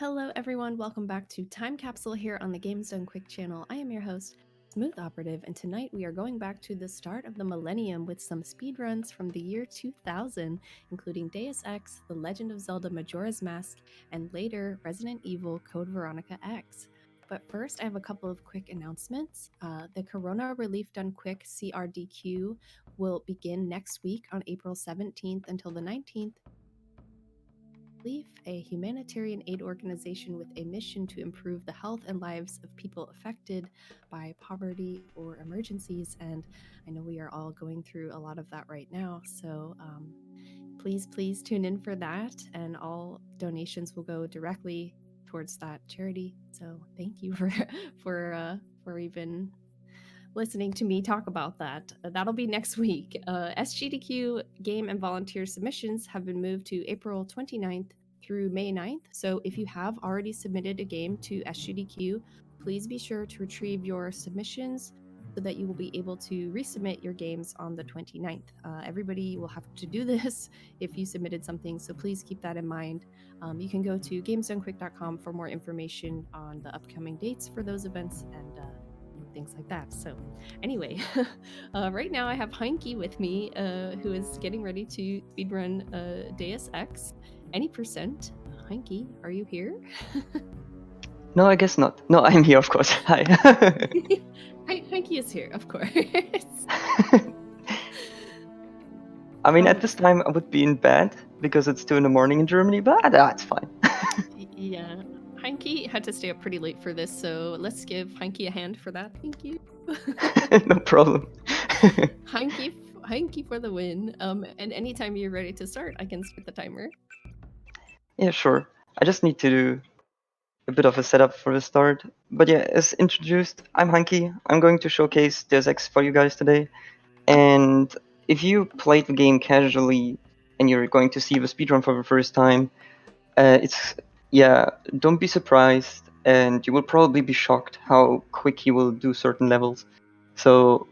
Hello everyone, welcome back to Time Capsule here on the Games Done Quick channel. I am your host, Smooth Operative, and tonight we are going back to the start of the millennium with some speedruns from the year 2000, including Deus Ex, The Legend of Zelda Majora's Mask, and later Resident Evil Code Veronica X. But first, I have a couple of quick announcements. The Corona Relief Done Quick CRDQ will begin next week on April 17th until the 19th. Relief, a humanitarian aid organization with a mission to improve the health and lives of people affected by poverty or emergencies. And I know we are all going through a lot of that right now. So please tune in for that. And all donations will go directly towards that charity. So thank you for even listening to me talk about that. That'll be next week. SGDQ game and volunteer submissions have been moved to April 29th through May 9th. So if you have already submitted a game to SGDQ, please be sure to retrieve your submissions so that you will be able to resubmit your games on the 29th. Everybody will have to do this if you submitted something, so please keep that in mind. You can go to gamesdonequick.com for more information on the upcoming dates for those events and things like that. So anyway, right now I have Heinke with me, who is getting ready to speedrun Deus Ex. Any percent? Heinke, are you here? No, I guess not. No, I'm here, of course. Hi. Heinke is here, of course. I mean, at this time, I would be in bed because it's 2 in the morning in Germany, but that's fine. Yeah, Heinke had to stay up pretty late for this, so let's give Heinke a hand for that. Thank you. No problem. Heinke for the win. And anytime you're ready to start, I can start the timer. Yeah, sure. I just need to do a bit of a setup for the start. But yeah, as introduced, I'm Hanky. I'm going to showcase Deus Ex for you guys today. And if you played the game casually and you're going to see the speedrun for the first time, don't be surprised, and you will probably be shocked how quick you will do certain levels. So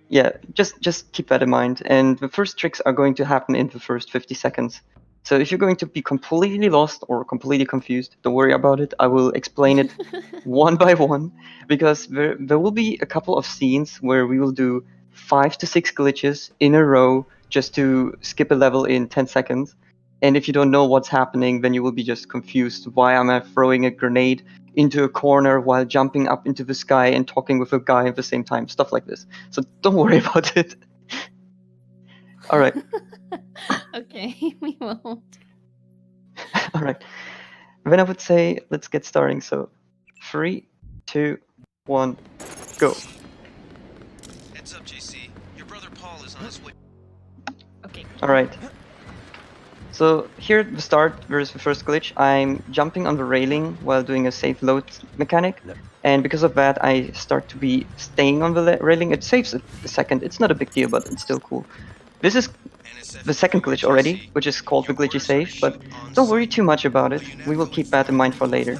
yeah, just keep that in mind. And the first tricks are going to happen in the first 50 seconds. So if you're going to be completely lost or completely confused, don't worry about it. I will explain it one by one, because there will be a couple of scenes where we will do 5 to 6 glitches in a row just to skip a level in 10 seconds. And if you don't know what's happening, then you will be just confused. Why am I throwing a grenade into a corner while jumping up into the sky and talking with a guy at the same time? Stuff like this. So don't worry about it. All right. Okay, we won't. All right. Then I would say let's get starting. So 3, 2, 1, go. Heads up, JC. Your brother Paul is on his way. Okay. All right. So here at the start, there's the first glitch. I'm jumping on the railing while doing a safe load mechanic. And because of that, I start to be staying on the railing. It saves a second. It's not a big deal, but it's still cool. This is the second glitch already, which is called the glitchy save, but don't worry too much about it. We will keep that in mind for later.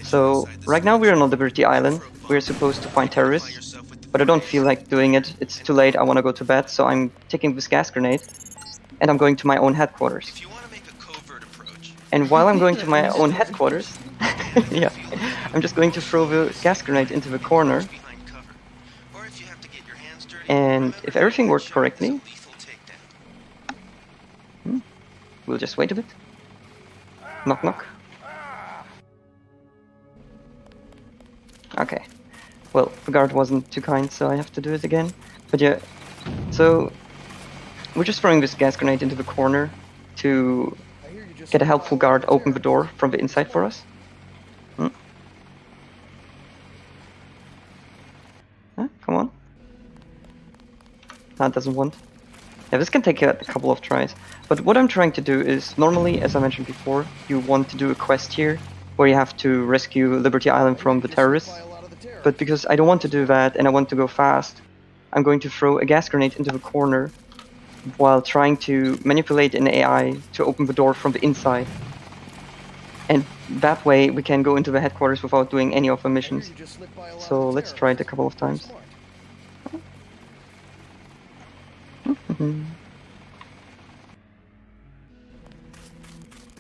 So right now we're on Liberty Island. We're supposed to find terrorists, but I don't feel like doing it. It's too late. I want to go to bed, so I'm taking this gas grenade, and I'm going to my own headquarters. If you want to make a covert approach, And while I'm going to my own headquarters, yeah, I'm just going to throw the gas grenade into the corner. behind cover. Or if you have to get your hands dirty, And if everything worked is a correctly, lethal takedown. we'll just wait a bit. Knock, knock. Okay. Well, the guard wasn't too kind, so I have to do it again. But yeah, so we're just throwing this gas grenade into the corner to get a helpful guard open the door from the inside for us. Huh? Come on. That doesn't want. Yeah, this can take a couple of tries. But what I'm trying to do is, normally, as I mentioned before, you want to do a quest here where you have to rescue Liberty Island from the terrorists. But because I don't want to do that and I want to go fast, I'm going to throw a gas grenade into the corner while trying to manipulate an AI to open the door from the inside. And that way we can go into the headquarters without doing any of the missions. So let's try it a couple of times.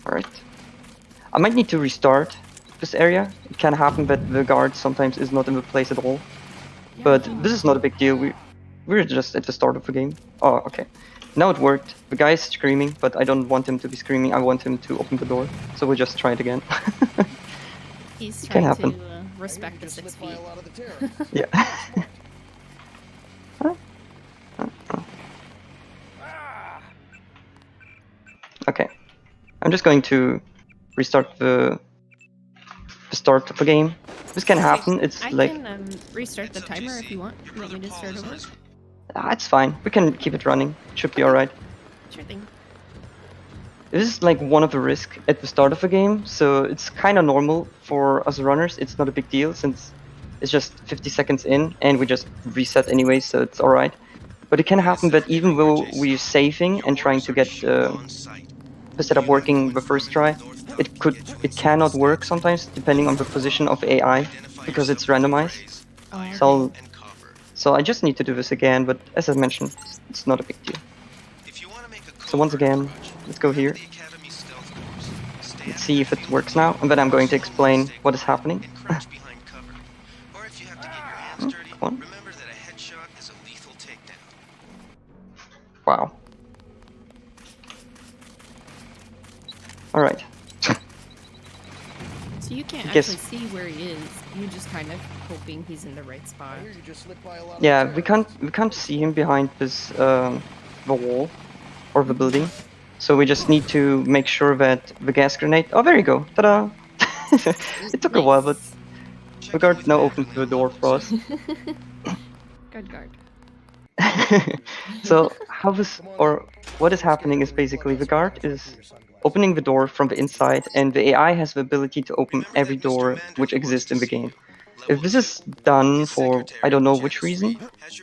Alright. I might need to restart this area. It can happen that the guard sometimes is not in the place at all. Yeah, But you this is not a big deal. We're just at the start of the game. Oh, okay. Now it worked. The guy is screaming, but I don't want him to be screaming. I want him to open the door. So we'll just try it again. He's It can trying happen. to respect the 6 feet. Yeah. Okay. I'm just going to restart the start of the game. This can happen. It's I like can restart the timer if you want. You want me to start over? it's fine. We can keep it running. It should be alright. Sure thing. This is like one of the risks at the start of the game, so it's kind of normal for us runners. It's not a big deal since it's just 50 seconds in and we just reset anyway, so it's alright. But it can happen that even though we're saving and trying to get the setup working the first try, it cannot work sometimes depending on the position of AI because it's randomized. Oh, So I just need to do this again, but as I mentioned, it's not a big deal. So once again, let's go here. Let's see if it works now, and then I'm going to explain what is happening. Come on. Wow. Alright. so you can't Guess- actually see where he is. You're just kind of hoping he's in the right spot. Yeah, we can't see him behind this the wall or the building. So we just need to make sure that the gas grenade. Oh, there you go! Ta-da! It took a while, but the guard now opened the door for us. Guard. So how this or what is happening is basically the guard is opening the door from the inside, and the AI has the ability to open every door which exists in the game. If this is done for I don't know which reason,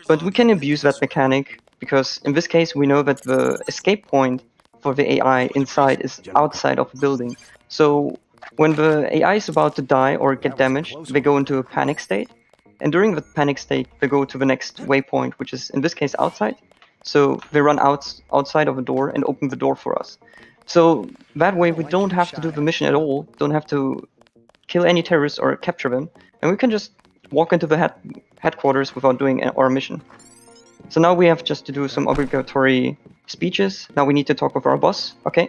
but we can abuse that mechanic because in this case we know that the escape point for the AI inside is outside of the building. So when the AI is about to die or get damaged, they go into a panic state. And during the panic state, they go to the next waypoint, which is in this case outside. So they run outside of the door and open the door for us. So that way we don't have to do the mission at all, don't have to kill any terrorists or capture them, and we can just walk into the headquarters without doing our mission. So now we have just to do some obligatory speeches. Now we need to talk with our boss. Okay.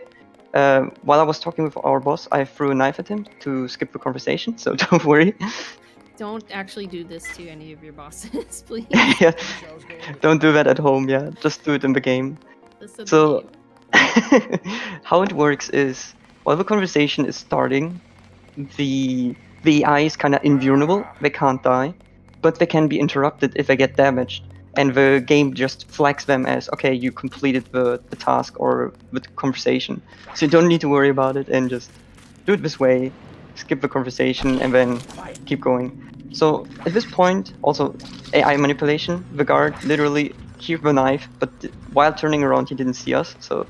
While I was talking with our boss, I threw a knife at him to skip the conversation, so don't worry. Don't actually do this to any of your bosses, please. Yeah. Don't do that at home, yeah. Just do it in the game. This is So- the game. How it works is, while the conversation is starting, the AI is kind of invulnerable. They can't die, but they can be interrupted if they get damaged. And the game just flags them as, okay, you completed the task or the conversation. So you don't need to worry about it and just do it this way, skip the conversation, and then keep going. So at this point, also AI manipulation, the guard literally heaved the knife, but while turning around, he didn't see us. So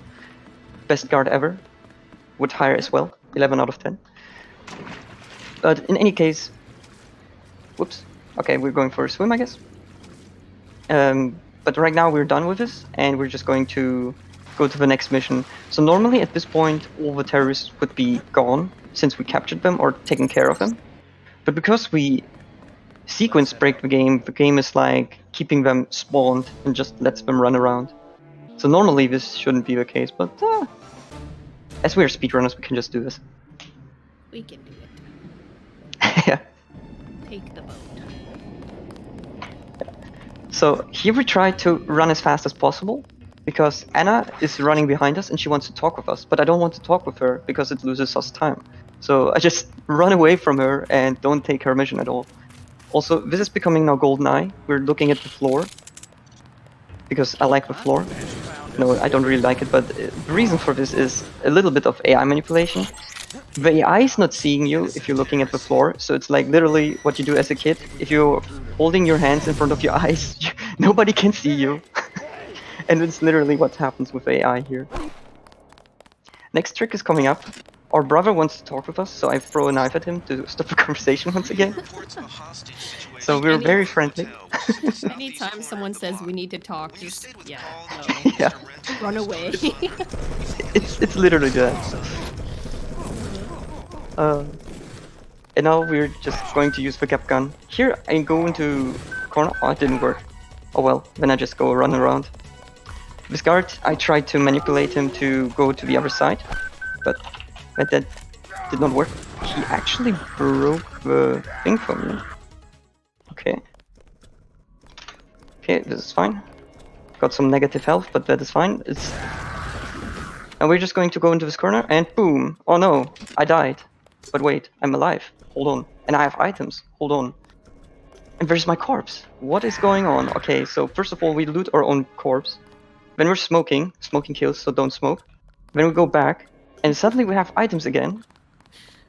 best guard ever. Would hire as well, 11 out of 10. But in any case, whoops. Okay, we're going for a swim, I guess. But right now we're done with this, and we're just going to go to the next mission. So normally at this point, all the terrorists would be gone, since we captured them or taken care of them. But because we sequence break the game is like keeping them spawned and just lets them run around. So normally this shouldn't be the case, but as we're speedrunners, we can just do this. We can do it. Yeah. Take the boat. So here we try to run as fast as possible because Anna is running behind us and she wants to talk with us, but I don't want to talk with her because it loses us time. So I just run away from her and don't take her mission at all. Also, this is becoming now GoldenEye. We're looking at the floor because I like the floor. No, I don't really like it, but the reason for this is a little bit of AI manipulation. The AI is not seeing you if you're looking at the floor, so it's like literally what you do as a kid. If you're holding your hands in front of your eyes, nobody can see you. And it's literally what happens with AI here. Next trick is coming up. Our brother wants to talk with us, so I throw a knife at him to stop the conversation once again. So we're very friendly. Anytime someone says we need to talk, just Yeah. Yeah. run away. It's literally that. And now we're just going to use the cap gun. Here I go into corner. Oh, it didn't work. Oh well, then I just go run around. This guard, I tried to manipulate him to go to the other side, but that did not work. He actually broke the thing for me. Okay. Okay, this is fine. Got some negative health, but that is fine. And we're just going to go into this corner, and boom! Oh no, I died. But wait, I'm alive. Hold on. And I have items. Hold on. And where's my corpse? What is going on? Okay, so first of all, we loot our own corpse. Then we're smoking. Smoking kills, so don't smoke. Then we go back, and suddenly we have items again.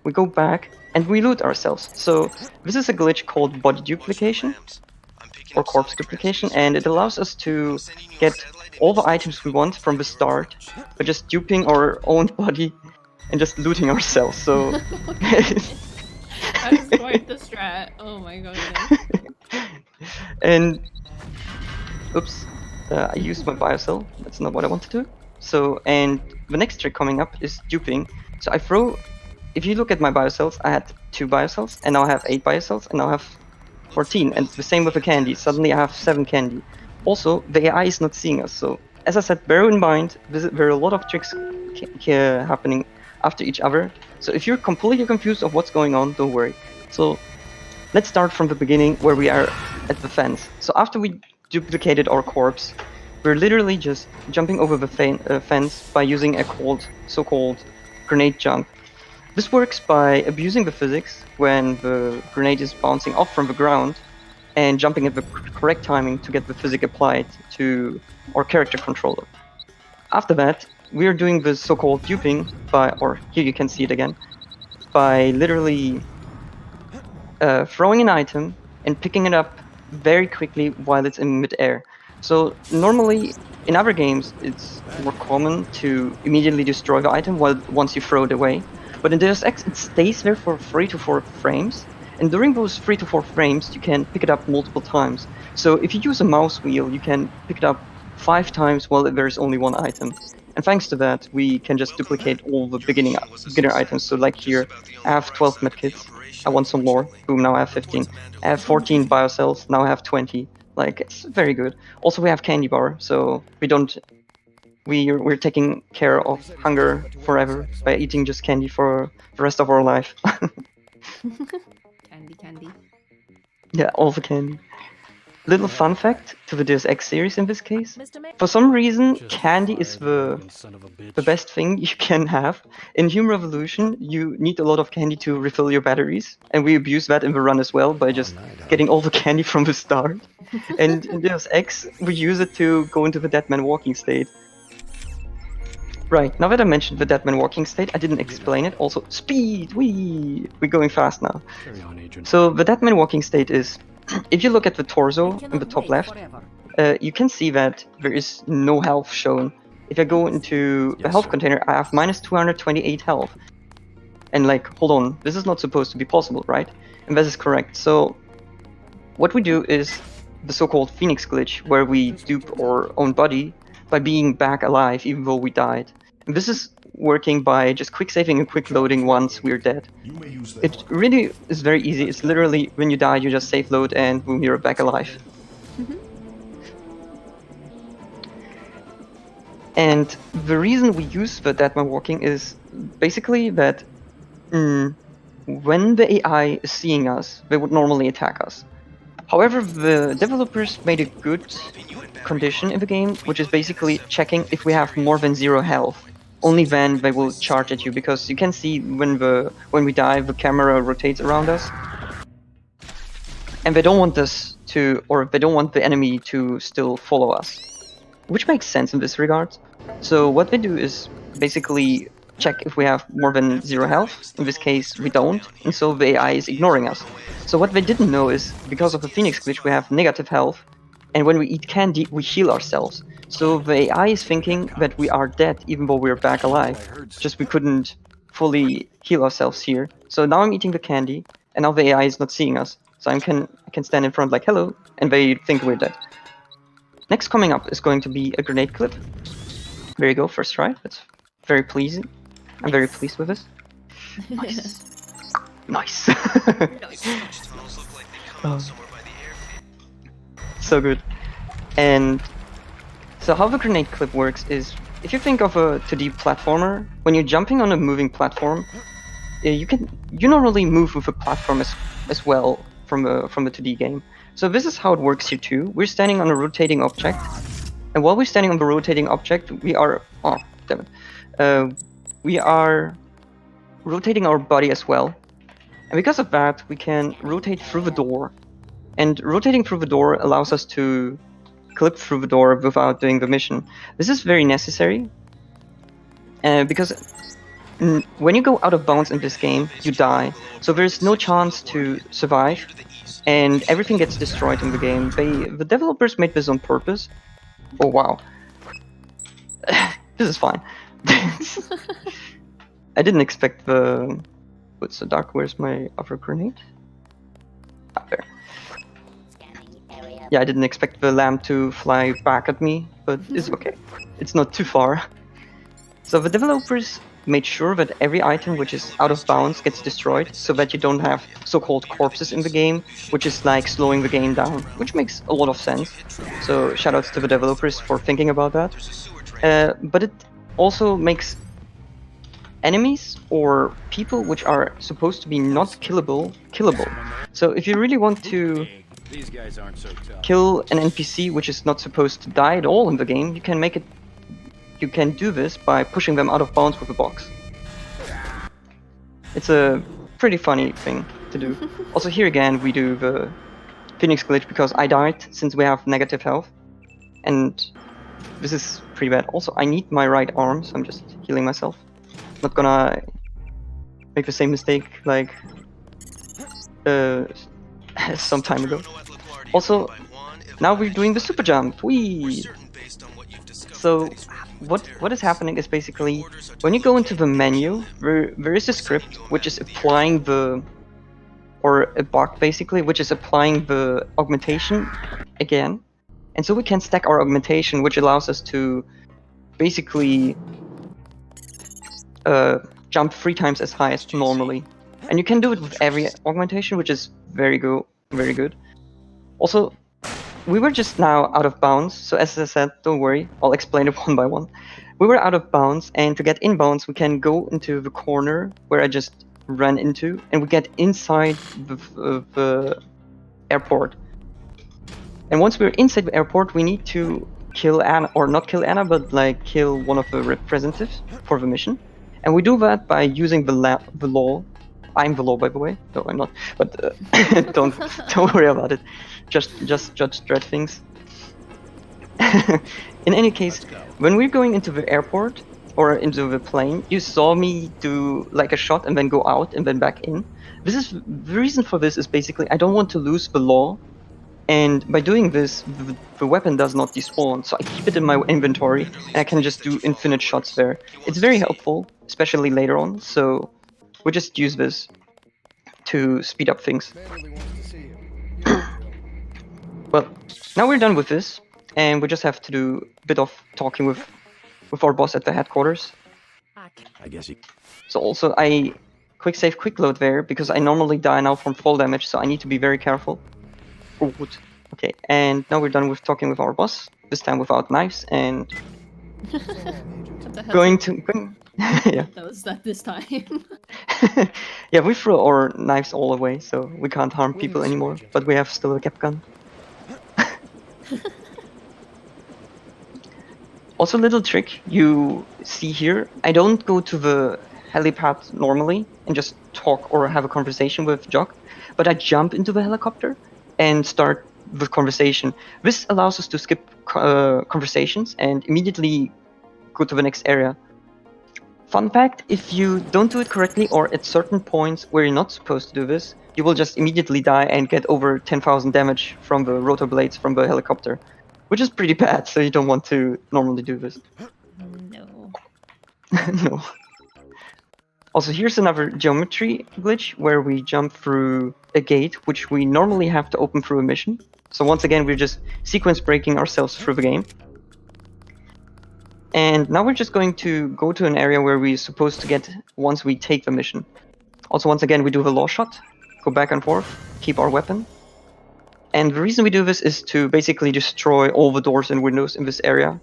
We go back, and we loot ourselves. So this is a glitch called body duplication, or corpse duplication, and it allows us to get all the items we want from the start by just duping our own body and just looting ourselves. So That is quite the strat. Oh my goodness. And oops, I used my biocell. That's not what I want to do. So, and the next trick coming up is duping. So I throw. If you look at my biocells, I had 2 biocells, and now I have 8 biocells, and now I have 14. And the same with the candy. Suddenly I have 7 candy. Also, the AI is not seeing us. So, as I said, bear in mind there are a lot of tricks happening after each other. So if you're completely confused of what's going on, don't worry. So let's start from the beginning where we are at the fence. So after we duplicated our corpse, we're literally just jumping over the fence by using a so-called grenade jump. This works by abusing the physics when the grenade is bouncing off from the ground and jumping at the correct timing to get the physics applied to our character controller. After that, we are doing the so-called duping by, or here you can see it again, by literally throwing an item and picking it up very quickly while it's in midair. So normally in other games it's more common to immediately destroy the item once you throw it away. But in Deus Ex it stays there for 3 to 4 frames, and during those 3 to 4 frames you can pick it up multiple times. So if you use a mouse wheel you can pick it up 5 times while there's only 1 item. And thanks to that we can just duplicate all the beginner items. So like here I have 12 medkits. I want some more. Boom, now I have 15. I have 14 biocells, now I have 20. Like, it's very good. Also, we have candy bar, so we're taking care of hunger forever by eating just candy for the rest of our life. Candy. Yeah, all the candy. Little fun fact to the Deus Ex series in this case. For some reason, candy is the best thing you can have. In Human Revolution, you need a lot of candy to refill your batteries, and we abuse that in the run as well by just getting all the candy from the start. And in Deus Ex, we use it to go into the Dead Man Walking state. Right, now that I mentioned the Dead Man Walking state, I didn't explain it. Also, speed! We're going fast now. So the Dead Man Walking state is, if you look at the torso in the top left, you can see that there is no health shown. If I go into the health container, I have minus 228 health. And like, hold on, this is not supposed to be possible, right? And that is correct. So what we do is the so-called Phoenix glitch, where we dupe our own body by being back alive even though we died. And this is working by just quick saving and quick loading once we're dead. It really is very easy. It's literally when you die, you just save load and boom, you're back alive. And the reason we use the Dead Man Walking is basically that when the AI is seeing us, they would normally attack us. However, the developers made a good condition in the game, which is basically checking if we have more than 0 health. Only then they will charge at you, because you can see when we die, the camera rotates around us. And they don't want us to, or they don't want the enemy to still follow us. Which makes sense in this regard. So what they do is basically check if we have more than 0 health. In this case, we don't, and so the AI is ignoring us. So what they didn't know is, because of the Phoenix glitch, we have negative health, and when we eat candy, we heal ourselves. So the AI is thinking that we are dead even though we're back alive, just we couldn't fully heal ourselves here. So now I'm eating the candy, and now the AI is not seeing us. So I can stand in front like, hello, and they think we're dead. Next coming up is going to be a grenade clip. There you go, first try. That's very pleasing. I'm very pleased with this. Nice. Nice. These sewage tunnels look like they come out somewhere by the airfield. So good. And so how the grenade clip works is, if you think of a 2D platformer, when you're jumping on a moving platform, you normally move with a platform as well from a 2D game. So this is how it works here too. We're standing on a rotating object, and while we're standing on the rotating object, we are we are rotating our body as well. And because of that, we can rotate through the door. And rotating through the door allows us to clip through the door without doing the mission. This is very necessary, because when you go out of bounds in this game, you die. So there's no chance to survive, and everything gets destroyed in the game. The developers made this on purpose. Oh wow. This is fine. I didn't expect the... What's so dark? Where's my other grenade? Ah, there. Yeah, I didn't expect the lamp to fly back at me, but it's okay. It's not too far. So the developers made sure that every item which is out of bounds gets destroyed, so that you don't have so-called corpses in the game, which is like slowing the game down, which makes a lot of sense. So shoutouts to the developers for thinking about that. But it also makes enemies or people which are supposed to be not killable. So if you really want to kill an NPC which is not supposed to die at all in the game, you can make it. You can do this by pushing them out of bounds with a box. It's a pretty funny thing to do. Also here again we do the Phoenix glitch because I died since we have negative health, and this is pretty bad. Also I need my right arm, so I'm just healing myself. Not gonna make the same mistake like some time ago. Also, now we're doing the super jump. Whee! So what is happening is basically when you go into the menu, there is a script which is applying the, or a bug basically, which is applying the augmentation again, and so we can stack our augmentation, which allows us to basically jump 3 times as high as normally. And you can do it with every augmentation, which is very good. Also, we were just now out of bounds, so as I said, don't worry, I'll explain it one by one. We were out of bounds, and to get in bounds, we can go into the corner where I just ran into, and we get inside the airport. And once we're inside the airport, we need to kill Anna, or not kill Anna, but like kill one of the representatives for the mission. And we do that by using the law. I'm the law, by the way. No, I'm not. But don't worry about it. Just judge dread things. In any case, when we're going into the airport or into the plane, you saw me do like a shot and then go out and then back in. The reason for this is basically I don't want to lose the law. And by doing this, the weapon does not despawn, so I keep it in my inventory, and I can just do infinite shots there. It's very helpful, especially later on, so we just use this to speed up things. Well, now we're done with this, and we just have to do a bit of talking with our boss at the headquarters. I guess you... So also, I quick save, quick load there, because I normally die now from fall damage, so I need to be very careful. Good. Okay, and now we're done with talking with our boss, this time without knives, and going to... yeah. That was that this time. Yeah, we threw our knives all away, so we can't harm people anymore, but we have still a cap gun. Also, little trick you see here, I don't go to the helipad normally and just talk or have a conversation with Jock, but I jump into the helicopter and start the conversation. This allows us to skip conversations and immediately go to the next area. Fun fact, if you don't do it correctly or at certain points where you're not supposed to do this, you will just immediately die and get over 10,000 damage from the rotor blades from the helicopter, which is pretty bad, so you don't want to normally do this. No. No. Also, here's another geometry glitch where we jump through a gate, which we normally have to open through a mission. So once again, we're just sequence breaking ourselves through the game. And now we're just going to go to an area where we're supposed to get once we take the mission. Also, once again, we do the law shot, go back and forth, keep our weapon. And the reason we do this is to basically destroy all the doors and windows in this area,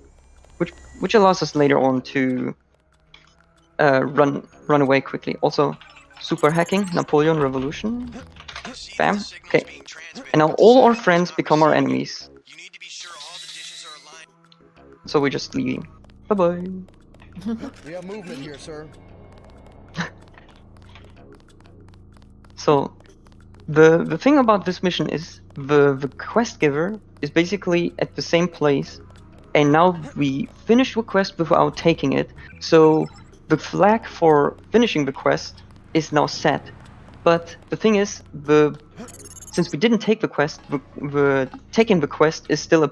which allows us later on to run away quickly. Also, super hacking, Napoleon Revolution. Bam. Okay. And now all our friends become our enemies. So we just leave. Bye bye. We have movement here, sir. So the thing about this mission is the quest giver is basically at the same place, and now we finish the quest without taking it. So the flag for finishing the quest is now set. But the thing is, since we didn't take the quest, the taking the quest is still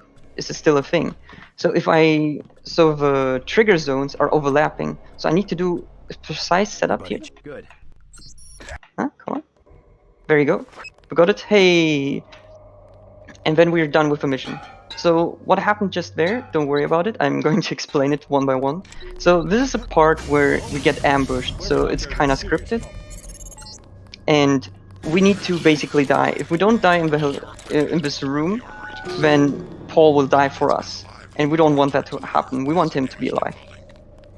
a thing. So the trigger zones are overlapping. So I need to do a precise setup here. Good. Huh? Come on. There you go. We got it. Hey. And then we're done with the mission. So what happened just there, don't worry about it. I'm going to explain it one by one. So this is a part where we get ambushed. So it's kind of scripted. And we need to basically die. If we don't die in this room, then Paul will die for us. And we don't want that to happen. We want him to be alive.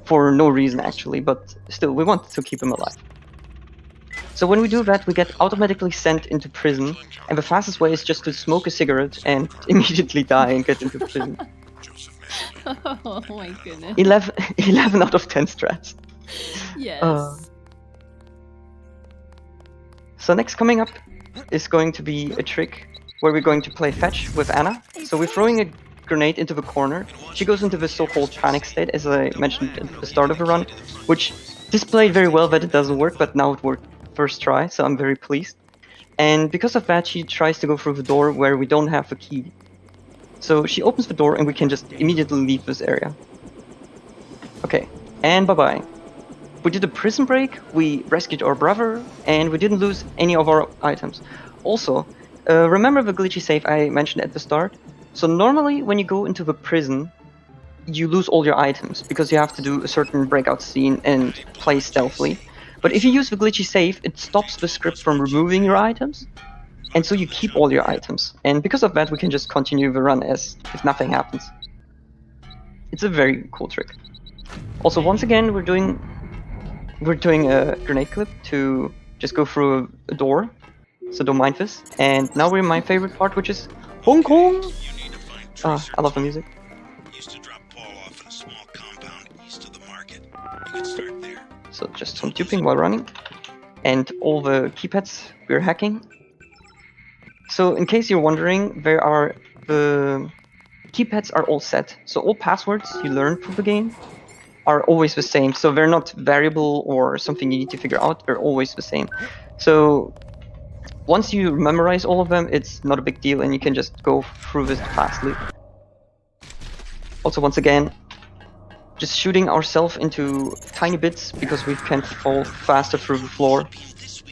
For no reason actually, but still, we want to keep him alive. So when we do that, we get automatically sent into prison, and the fastest way is just to smoke a cigarette and immediately die and get into prison. Oh my goodness. 11 out of 10 strats. Yes. So next coming up is going to be a trick where we're going to play fetch with Anna. So we're throwing a grenade into the corner. She goes into the so-called panic state, as I mentioned at the start of the run, which displayed very well that it doesn't work, but now it worked first try, so I'm very pleased. And because of that, she tries to go through the door where we don't have the key. So she opens the door and we can just immediately leave this area. Okay, and bye-bye. We did a prison break, we rescued our brother, and we didn't lose any of our items. Also, remember the glitchy save I mentioned at the start? So normally when you go into the prison, you lose all your items because you have to do a certain breakout scene and play stealthily. But if you use the glitchy save, it stops the script from removing your items, and so you keep all your items. And because of that, we can just continue the run as if nothing happens. It's a very cool trick. Also, once again, we're doing a grenade clip to just go through a door, so don't mind this. And now we're in my favorite part, which is Hong Kong. I love the music. Used to drop Paul off in a small compound east of the market. You could start there. So just some duping while running, and all the keypads we're hacking. So in case you're wondering, the keypads are all set. So all passwords you learn from the game are always the same. So they're not variable or something you need to figure out. They're always the same. So once you memorize all of them, it's not a big deal, and you can just go through this fastly. Also, once again, just shooting ourselves into tiny bits because we can fall faster through the floor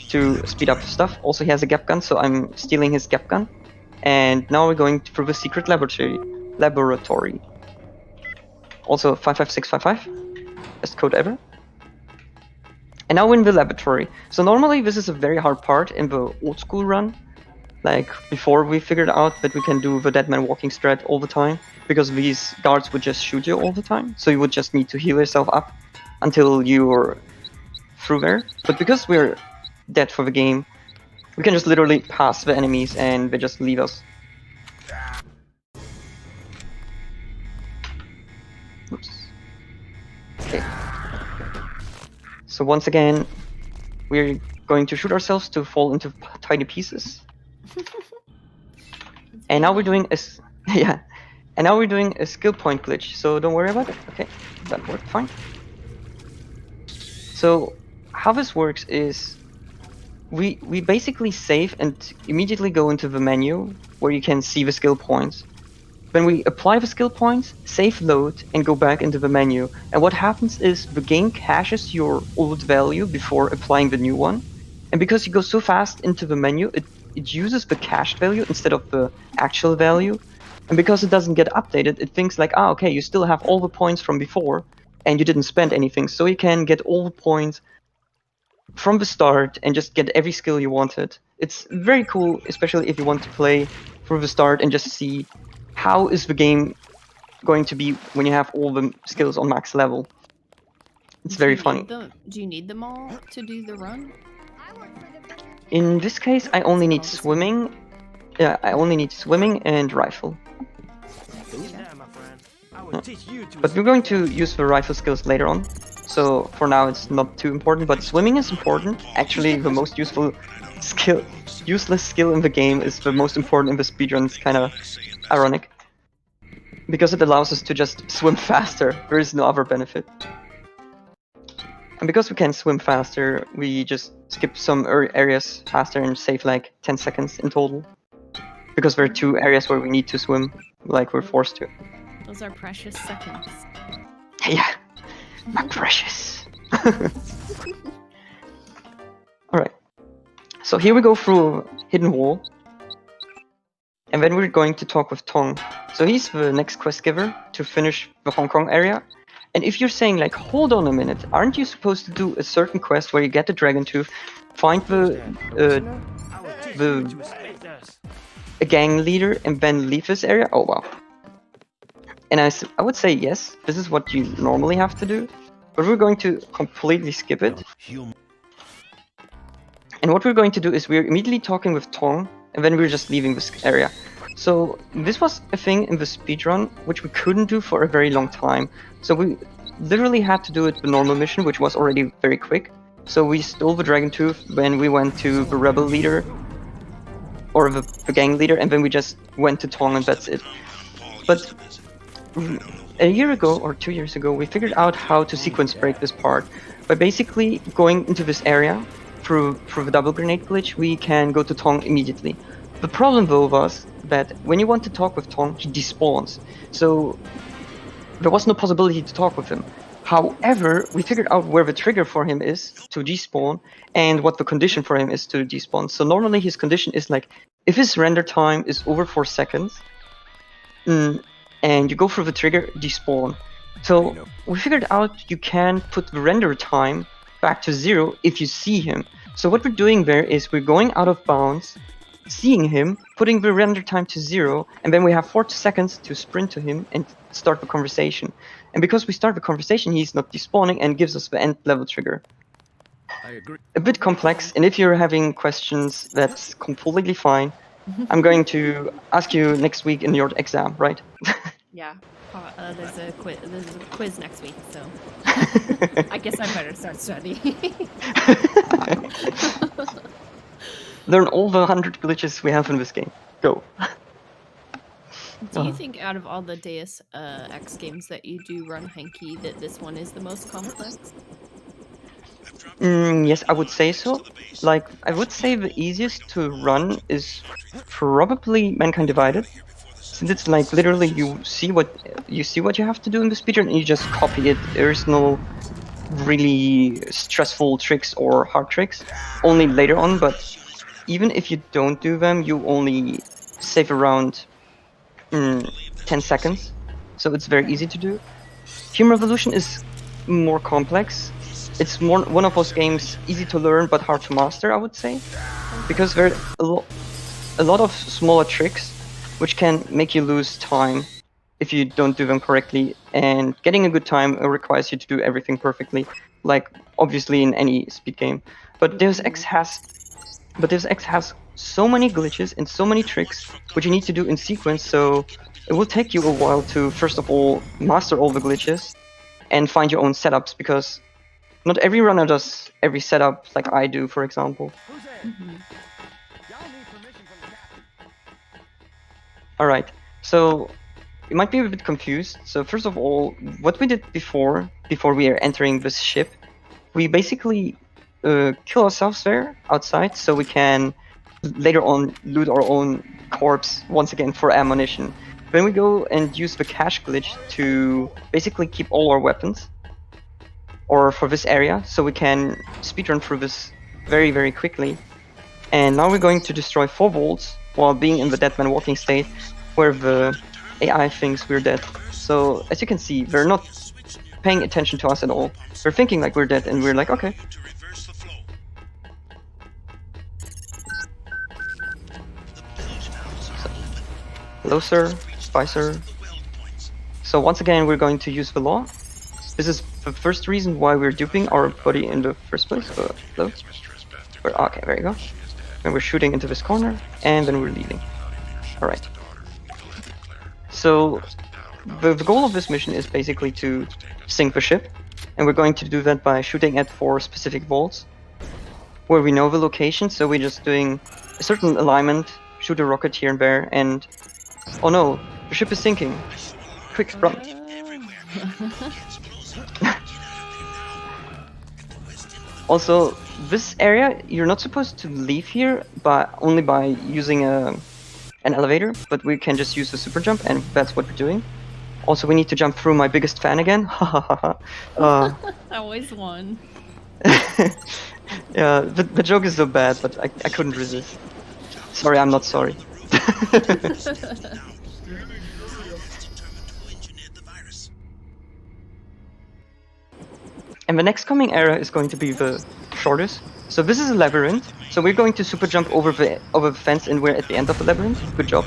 to speed up stuff. Also, he has a gap gun, so I'm stealing his gap gun. And now we're going through the secret laboratory. Also, 55655, best code ever. And now we're in the laboratory. So normally this is a very hard part in the old school run. Like before we figured out that we can do the dead man walking strat all the time, because these guards would just shoot you all the time, so you would just need to heal yourself up until you're through there. But because we're dead for the game, we can just literally pass the enemies and they just leave us. Oops. Okay. So once again, we're going to shoot ourselves to fall into tiny pieces. And now we're doing a and now we're doing a skill point glitch, so don't worry about it. Okay, that worked fine. So how this works is we basically save and immediately go into the menu where you can see the skill points. When we apply the skill points, save load and go back into the menu. And what happens is the game caches your old value before applying the new one. And because you go so fast into the menu, it uses the cached value instead of the actual value. And because it doesn't get updated, it thinks like, okay, you still have all the points from before and you didn't spend anything. So you can get all the points from the start and just get every skill you wanted. It's very cool, especially if you want to play through the start and just see how is the game going to be when you have all the skills on max level. It's very funny. Do you need them all to do the run? In this case, I only need called the swimming. Yeah, I only need swimming and rifle. But we're going to use the rifle skills later on. So for now it's not too important, but swimming is important. Actually, the most useful skill, useless skill in the game is the most important in the speedruns, kinda ironic. Because it allows us to just swim faster, there is no other benefit. And because we can swim faster, we just skip some areas faster and save like 10 seconds in total. Because there are 2 areas where we need to swim, like we're forced to. Those are precious seconds. Yeah, my precious. Alright, so here we go through Hidden Wall. And then we're going to talk with Tong. So he's the next quest giver to finish the Hong Kong area. And if you're saying like, hold on a minute, aren't you supposed to do a certain quest where you get the dragon tooth, find a gang leader and then leave this area? Oh wow. And I would say yes, this is what you normally have to do. But we're going to completely skip it. And what we're going to do is we're immediately talking with Tong, and then we're just leaving this area. So this was a thing in the speedrun which we couldn't do for a very long time. So we literally had to do it the normal mission, which was already very quick. So we stole the dragon tooth when we went to the rebel leader, or the gang leader, and then we just went to Tong and that's it. But a year ago or 2 years ago, we figured out how to sequence break this part. By basically going into this area through the double grenade glitch, we can go to Tong immediately. The problem though was that when you want to talk with Tong, he despawns. So there was no possibility to talk with him. However, we figured out where the trigger for him is to despawn and what the condition for him is to despawn. So normally his condition is like, if his render time is over 4 seconds, and you go through the trigger, despawn. So we figured out you can put the render time back to 0 if you see him. So what we're doing there is we're going out of bounds, seeing him, putting the render time to 0, and then we have 4 seconds to sprint to him and start the conversation. And because we start the conversation, he's not despawning and gives us the end level trigger. I agree. A bit complex, and if you're having questions, that's completely fine. I'm going to ask you next week in your exam, right? Yeah. There's a quiz next week, so I guess I better start studying. Learn all the 100 glitches we have in this game. Go. Do you think out of all the Deus Ex games that you do run Hanky, that this one is the most complex? Yes, I would say so. Like, I would say the easiest to run is probably Mankind Divided. Since it's like literally you see what you have to do in the speedrun and you just copy it. There's no really stressful tricks or hard tricks. Only later on, but even if you don't do them, you only save around 10 seconds. So it's very easy to do. Human Revolution is more complex. It's one of those games easy to learn but hard to master, I would say. Because there are a lot of smaller tricks which can make you lose time if you don't do them correctly, and getting a good time requires you to do everything perfectly, like obviously in any speed game. But Deus Ex has so many glitches and so many tricks which you need to do in sequence, so it will take you a while to first of all master all the glitches and find your own setups, because not every runner does every setup like I do, for example. Alright, so you might be a bit confused. So first of all, what we did before we are entering this ship, we basically kill ourselves there outside so we can later on loot our own corpse once again for ammunition. Then we go and use the cache glitch to basically keep all our weapons, or for this area, so we can speedrun through this very, very quickly. And now we're going to destroy 4 vaults while being in the dead man walking state, where the AI thinks we're dead. So as you can see, they're not paying attention to us at all. They're thinking like we're dead, and we're like, okay. Hello, sir. Bye, sir. So once again, we're going to use the law. This is the first reason why we're duping our buddy in the first place. Hello? Okay, there you go. And we're shooting into this corner, and then we're leaving. Alright. So, the goal of this mission is basically to sink the ship, and we're going to do that by shooting at 4 specific vaults, where we know the location, so we're just doing a certain alignment, shoot a rocket here and there, and... Oh no, the ship is sinking. Quick, run. Also, this area, you're not supposed to leave here, but only by using an elevator, but we can just use the super jump, and that's what we're doing. Also, we need to jump through my biggest fan again. I always won. Yeah, the joke is so bad, but I couldn't resist. Sorry, I'm not sorry. And the next coming area is going to be the shortest. So this is a labyrinth. So we're going to super jump over the fence, and we're at the end of the labyrinth. Good job.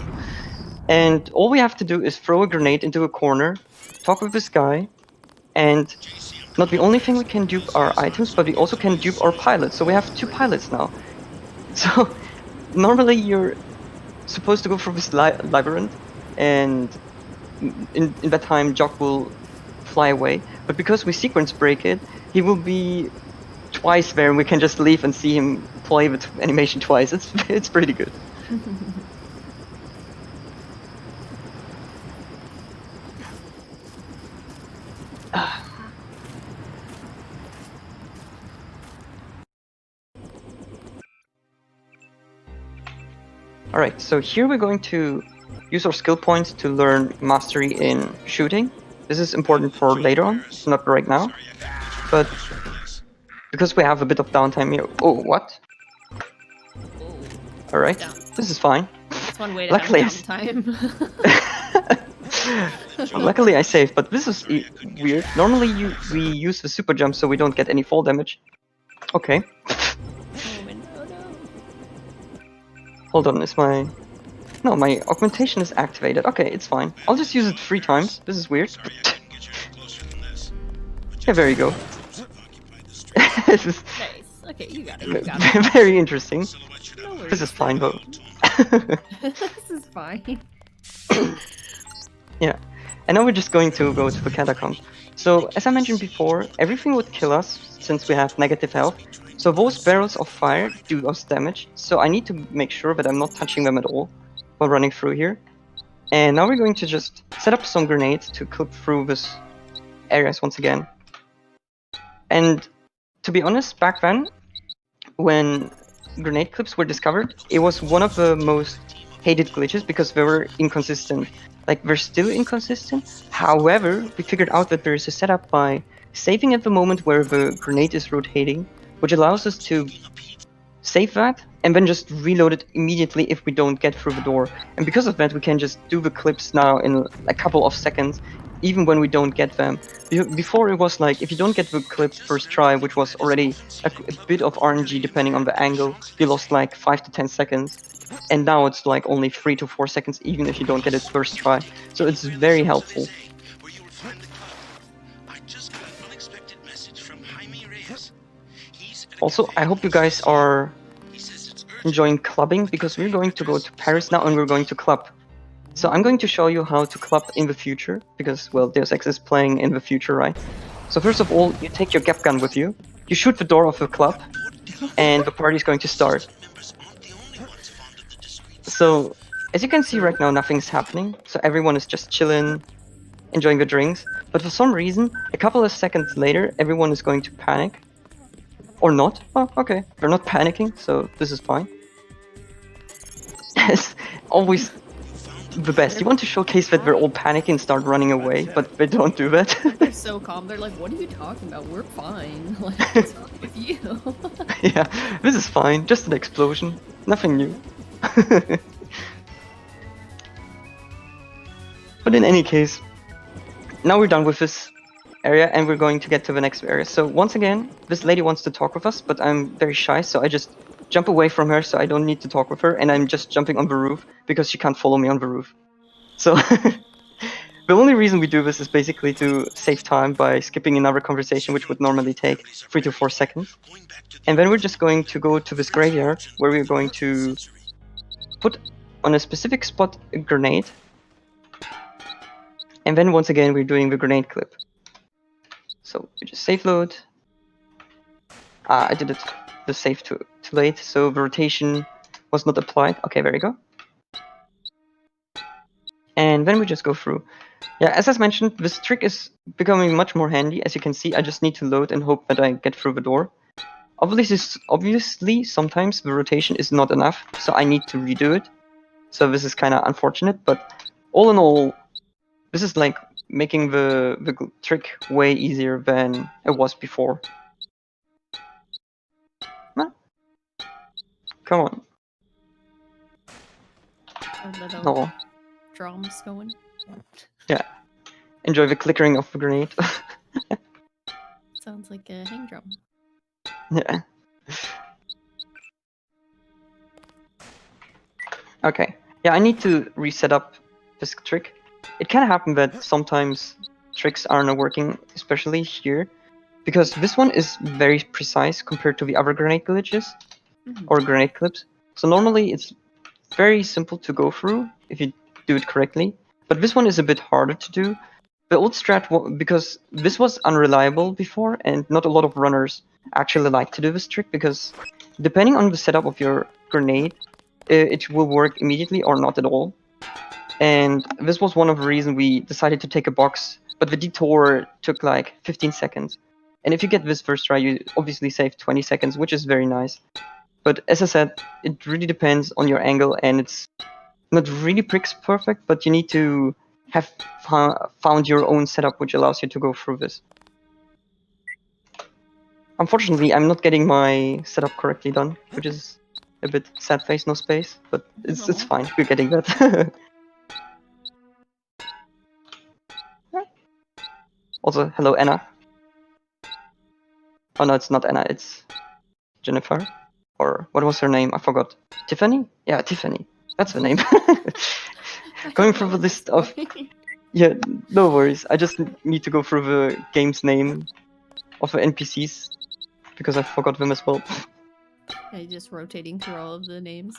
And all we have to do is throw a grenade into a corner, talk with this guy, and not the only thing we can dupe our items, but we also can dupe our pilots. So we have 2 pilots now. So normally you're supposed to go through this labyrinth, and in that time Jock will fly away. But because we sequence break it, he will be twice there, and we can just leave and see him play with animation twice. It's pretty good. Alright, so here we're going to use our skill points to learn mastery in shooting. This is important for later on, not right now. But because we have a bit of downtime here... Oh, what? Alright, this is fine. That's one way to Luckily, have downtime. Luckily I saved, but this is weird. Normally we use the super jump so we don't get any fall damage. Okay. Hold on, is my... No, my augmentation is activated. Okay, it's fine. I'll just use it 3 times. This is weird. Yeah, there you go. This is Nice. Okay, you got it. You got it. very interesting. No worries. This is fine though. This is fine. Yeah. And now we're just going to go to the catacomb. So, as I mentioned before, everything would kill us since we have negative health. So those barrels of fire do us damage, so I need to make sure that I'm not touching them at all while running through here. And now we're going to just set up some grenades to clip through this areas once again. And to be honest, back then, when grenade clips were discovered, it was one of the most hated glitches because they were inconsistent. Like, they're still inconsistent. However, we figured out that there is a setup by saving at the moment where the grenade is rotating, which allows us to save that and then just reload it immediately if we don't get through the door. And because of that, we can just do the clips now in a couple of seconds, even when we don't get them. Before it was like, if you don't get the clip first try, which was already a bit of RNG depending on the angle, you lost like 5 to 10 seconds. And now it's like only 3 to 4 seconds, even if you don't get it first try. So it's very helpful. Also, I hope you guys are enjoying clubbing, because we're going to go to Paris now and we're going to club. So I'm going to show you how to club in the future, because, well, Deus Ex is playing in the future, right? So first of all, you take your gap gun with you, you shoot the door of the club, and the party is going to start. So, as you can see right now, nothing's happening, so everyone is just chilling, enjoying the drinks. But for some reason, a couple of seconds later, everyone is going to panic. Or not. Oh, okay. They're not panicking, so this is fine. It's always the best. You want to showcase that they're all panicking and start running away, but they don't do that. They're so calm. They're like, what are you talking about? We're fine. Like, what's wrong with you? Yeah, this is fine. Just an explosion. Nothing new. But in any case, now we're done with this area and we're going to get to the next area. So once again, this lady wants to talk with us, but I'm very shy, so I just jump away from her so I don't need to talk with her, and I'm just jumping on the roof because she can't follow me on the roof. So the only reason we do this is basically to save time by skipping another conversation, which would normally take 3 to 4 seconds. And then we're just going to go to this graveyard where we're going to put on a specific spot a grenade. And then once again, we're doing the grenade clip. So we just save load. I did the save too late, so the rotation was not applied. Okay, there we go. And then we just go through. Yeah, as I mentioned, this trick is becoming much more handy. As you can see, I just need to load and hope that I get through the door. Obviously, sometimes the rotation is not enough, so I need to redo it. So this is kind of unfortunate, but all in all, this is like making the trick way easier than it was before. Huh? Come on. Our little No. drums going. Yeah. Enjoy the clickering of the grenade. Sounds like a hang drum. Yeah. Okay. Yeah, I need to reset up this trick. It can happen that sometimes tricks aren't working, especially here, because this one is very precise compared to the other grenade glitches or grenade clips. So normally it's very simple to go through if you do it correctly, but this one is a bit harder to do. The old strat, because this was unreliable before, and not a lot of runners actually like to do this trick, because depending on the setup of your grenade, it will work immediately or not at all. And this was one of the reasons we decided to take a box, but the detour took like 15 seconds. And if you get this first try, you obviously save 20 seconds, which is very nice. But as I said, it really depends on your angle, and it's not really perfect, but you need to have found your own setup which allows you to go through this. Unfortunately, I'm not getting my setup correctly done, which is a bit sad face, no space, but it's fine, we're getting that. Also, hello Anna. Oh no, it's not Anna, it's Jennifer. Or what was her name? I forgot. Tiffany? Yeah, Tiffany. That's the name. Going through the list of... Yeah, no worries. I just need to go through the game's name of the NPCs because I forgot them as well. Yeah, just rotating through all of the names.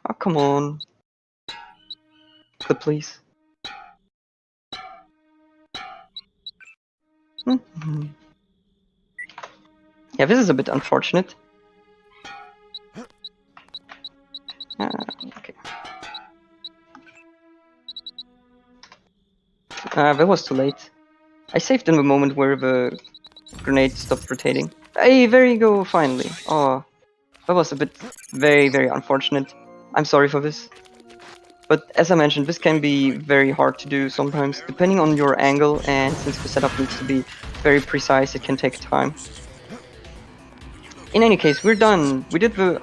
Oh, come on. Clip, please. Yeah, this is a bit unfortunate. Okay. That was too late. I saved in the moment where the grenade stopped rotating. Hey, there you go, finally. Oh, that was a bit very, very unfortunate. I'm sorry for this. But as I mentioned, this can be very hard to do sometimes, depending on your angle, and since the setup needs to be very precise, it can take time. In any case, we're done. We did the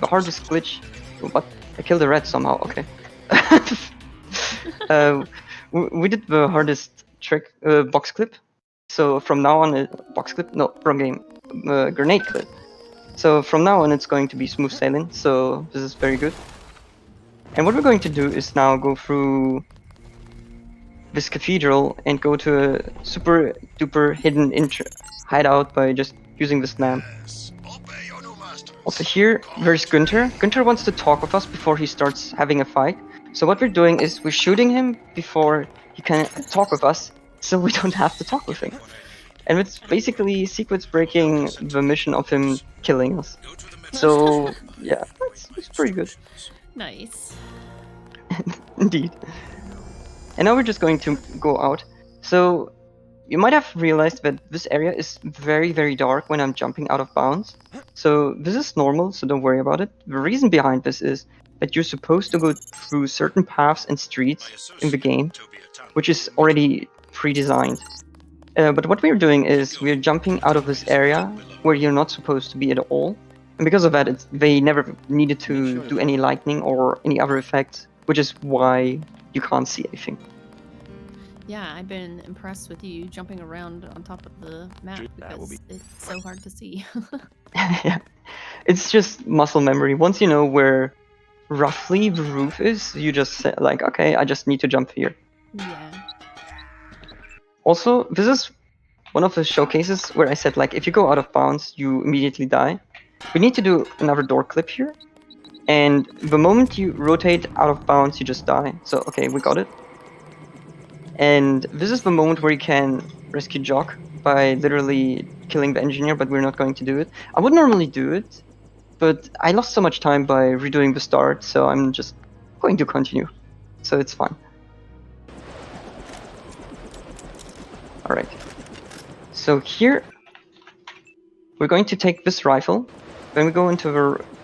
hardest glitch. What? I killed a rat somehow. Okay. We did the hardest trick, box clip. So from now on, box clip? No, wrong game. Grenade clip. So from now on, it's going to be smooth sailing. So this is very good. And what we're going to do is now go through this cathedral and go to a super duper hidden hideout by just using this lamp. Also here, there's Günther. Günther wants to talk with us before he starts having a fight. So what we're doing is we're shooting him before he can talk with us, so we don't have to talk with him. And it's basically sequence breaking the mission of him killing us. So yeah, it's pretty good. Nice. Indeed. And now we're just going to go out. So you might have realized that this area is very, very dark when I'm jumping out of bounds. So this is normal, so don't worry about it. The reason behind this is that you're supposed to go through certain paths and streets in the game, which is already pre-designed. But what we're doing is we're jumping out of this area where you're not supposed to be at all. And because of that, they never needed to do any lightning or any other effects, which is why you can't see anything. Yeah, I've been impressed with you jumping around on top of the map because it's so hard to see. Yeah. It's just muscle memory. Once you know where roughly the roof is, you just say, like, okay, I just need to jump here. Yeah. Also, this is one of the showcases where I said, like, if you go out of bounds, you immediately die. We need to do another door clip here. And the moment you rotate out of bounds, you just die. So, okay, we got it. And this is the moment where you can rescue Jock by literally killing the engineer, but we're not going to do it. I would normally do it, but I lost so much time by redoing the start, so I'm just going to continue. So it's fine. Alright. So here, we're going to take this rifle, then we go into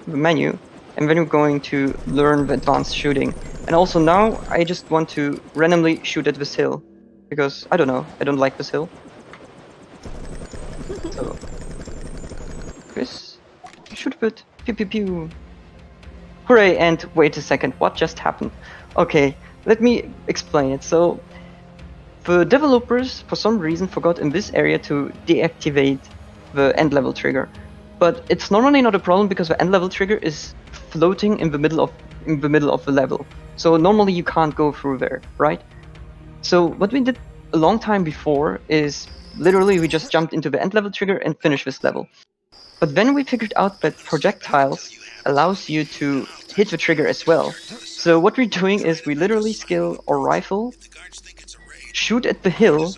the menu, and then we're going to learn the advanced shooting. And also now, I just want to randomly shoot at this hill, because, I don't know, I don't like this hill. So, Chris, shoot a bit, pew pew pew. Hooray, and wait a second, what just happened? Okay, let me explain it. So, the developers, for some reason, forgot in this area to deactivate the end level trigger. But it's normally not a problem because the end level trigger is floating in the middle of the level. So normally you can't go through there, right? So what we did a long time before is literally we just jumped into the end level trigger and finished this level. But then we figured out that projectiles allows you to hit the trigger as well. So what we're doing is we literally skill our rifle, shoot at the hill,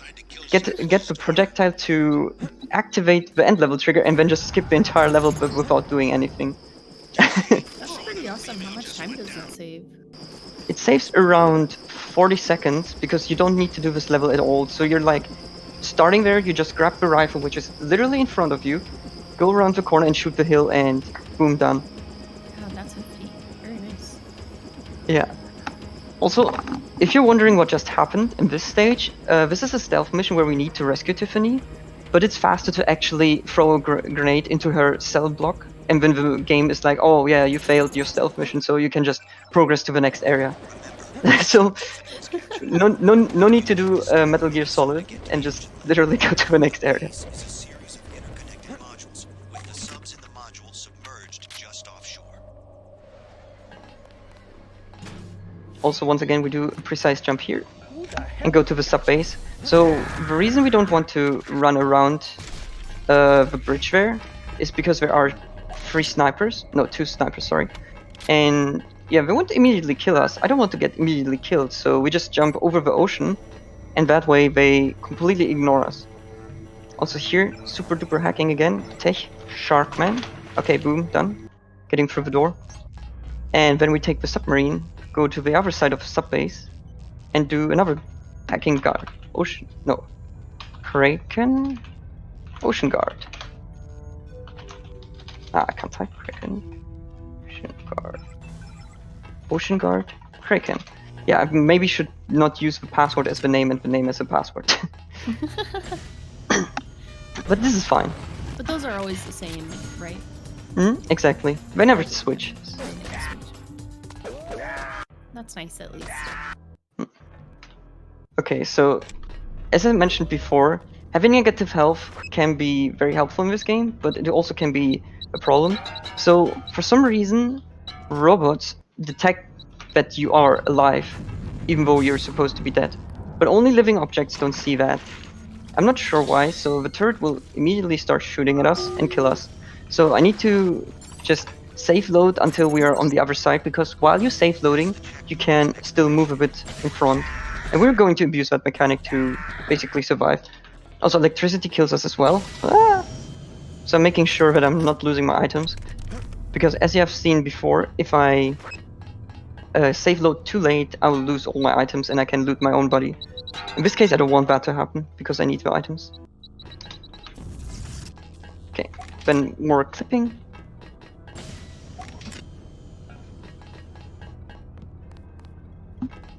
get the projectile to activate the end level trigger, and then just skip the entire level but without doing anything. That's pretty awesome. How much time does that save? It saves around 40 seconds because you don't need to do this level at all. So you're like starting there, you just grab the rifle, which is literally in front of you, go around the corner and shoot the hill, and boom, done. God, that's hefty. Very nice. Yeah. Also, if you're wondering what just happened in this stage, this is a stealth mission where we need to rescue Tiffany, but it's faster to actually throw a grenade into her cell block, and then the game is like, oh yeah, you failed your stealth mission, so you can just progress to the next area. So, no need to do Metal Gear Solid, and just literally go to the next area. This is a series of interconnected modules, with the subs in the module submerged just offshore. Also, once again, we do a precise jump here and go to the sub base. So the reason we don't want to run around the bridge there is because there are two snipers, sorry. And yeah, they won't immediately kill us. I don't want to get immediately killed, so we just jump over the ocean, and that way they completely ignore us. Also here, super duper hacking again. Tech, Sharkman. Okay, boom, done. Getting through the door. And then we take the submarine, go to the other side of the subbase, and do another hacking guard. Kraken? Ocean guard. I can't type Kraken. Ocean guard. Ocean guard? Kraken. Yeah, I maybe should not use the password as the name and the name as a password. But this is fine. But those are always the same, right? Exactly. They never switch. That's nice, at least. Okay, so as I mentioned before, having negative health can be very helpful in this game, but it also can be a problem. So for some reason, robots detect that you are alive, even though you're supposed to be dead. But only living objects don't see that. I'm not sure why, so the turret will immediately start shooting at us and kill us. So I need to just save load until we are on the other side, because while you're safe loading, you can still move a bit in front. And we're going to abuse that mechanic to basically survive. Also, electricity kills us as well. So I'm making sure that I'm not losing my items. Because as you have seen before, if I save load too late, I will lose all my items and I can loot my own body. In this case, I don't want that to happen, because I need the items. Okay, then more clipping.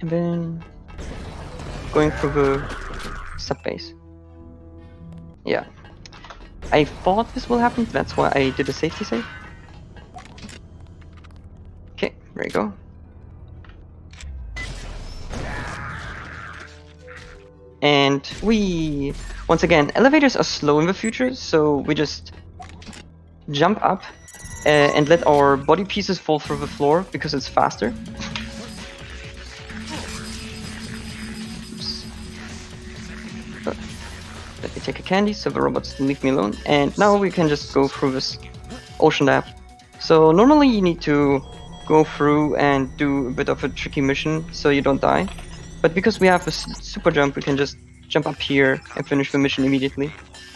And then going through the sub-base. Yeah. I thought this will happen, that's why I did a safety save. Okay, there you go. And once again, elevators are slow in the future, so we just jump up, and let our body pieces fall through the floor because it's faster. Oops. Let me take a candy so the robots leave me alone. And now we can just go through this ocean lab. So normally you need to go through and do a bit of a tricky mission so you don't die. But because we have a super jump, we can just jump up here and finish the mission immediately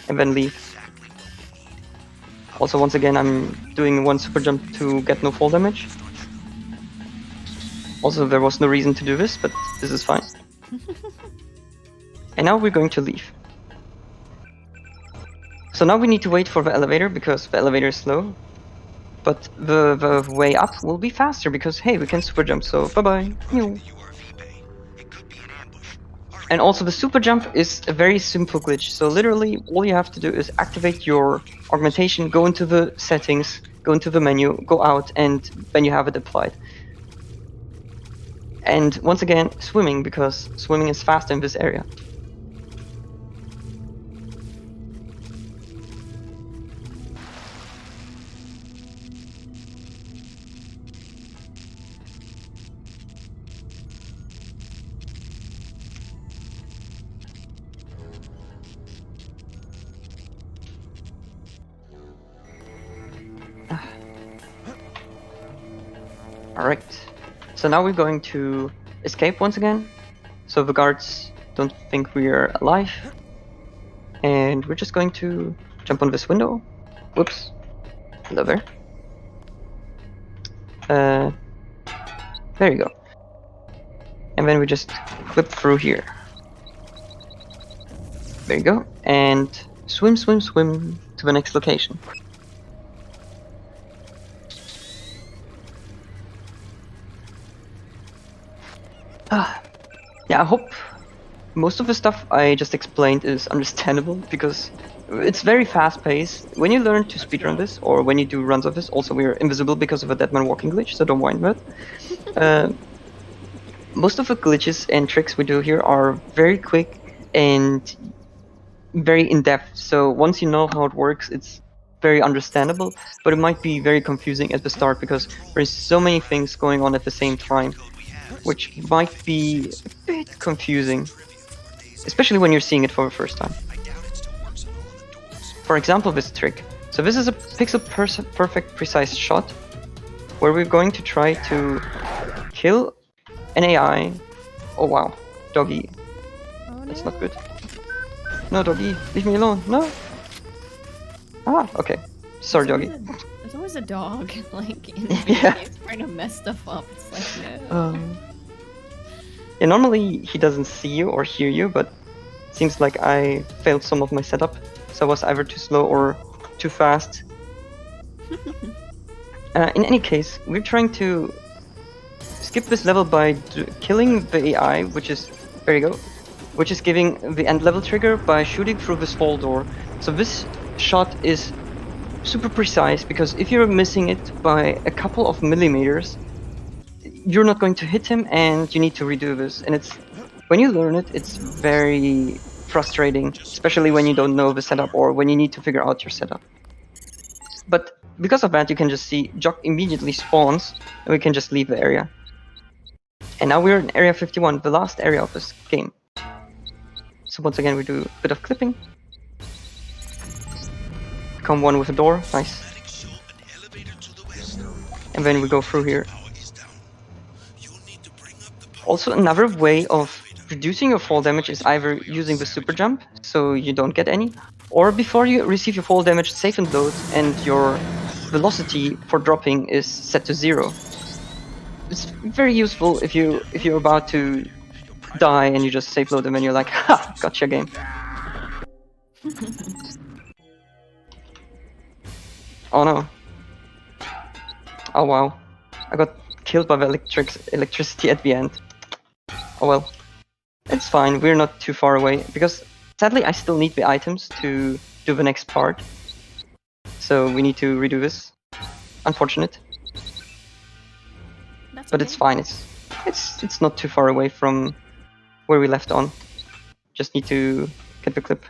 and then leave. Also, once again, I'm doing one super jump to get no fall damage. Also, there was no reason to do this, but this is fine. And now we're going to leave. So now we need to wait for the elevator because the elevator is slow. But the way up will be faster because, hey, we can super jump, so bye-bye. And also the super jump is a very simple glitch. So literally all you have to do is activate your augmentation, go into the settings, go into the menu, go out, and then you have it applied. And once again, swimming, because swimming is fast in this area. Alright, so now we're going to escape once again, so the guards don't think we're alive. And we're just going to jump on this window. Whoops. Hello there. There you go. And then we just clip through here. There you go. And swim, swim, swim to the next location. Yeah, I hope most of the stuff I just explained is understandable because it's very fast paced. When you learn to speedrun this, or when you do runs of this, also we're invisible because of a deadman walking glitch, so don't mind that. Most of the glitches and tricks we do here are very quick and very in-depth, so once you know how it works, it's very understandable, but it might be very confusing at the start because there's so many things going on at the same time, which might be a bit confusing, especially when you're seeing it for the first time. For example, this trick. So this is a pixel perfect precise shot where we're going to try to kill an AI. Oh wow, doggy. Oh, That's no. not good. No, doggy, leave me alone. No. Ah, okay. Sorry, doggy. There's always a dog, like, in the Yeah. games trying to mess stuff up. It's like, no. Yeah, normally he doesn't see you or hear you, but it seems like I failed some of my setup, so I was either too slow or too fast. In any case, we're trying to skip this level by killing the AI, which is, there you go, which is giving the end level trigger by shooting through this wall door. So this shot is super precise because if you're missing it by a couple of millimeters, you're not going to hit him and you need to redo this. And it's, when you learn it, it's very frustrating, especially when you don't know the setup or when you need to figure out your setup. But because of that, you can just see Jock immediately spawns and we can just leave the area. And now we're in area 51, the last area of this game. So once again, we do a bit of clipping. Become one with the door, nice. And then we go through here. Also, another way of reducing your fall damage is either using the super jump, so you don't get any, or before you receive your fall damage, save and load, and your velocity for dropping is set to 0. It's very useful if you're about to die and you just save load and then you're like, ha, gotcha game. Oh no. Oh wow. I got killed by the electricity at the end. Oh well. It's fine, we're not too far away, because sadly I still need the items to do the next part. So we need to redo this. Unfortunate. But it's fine, it's not too far away from where we left on. Just need to get the clip.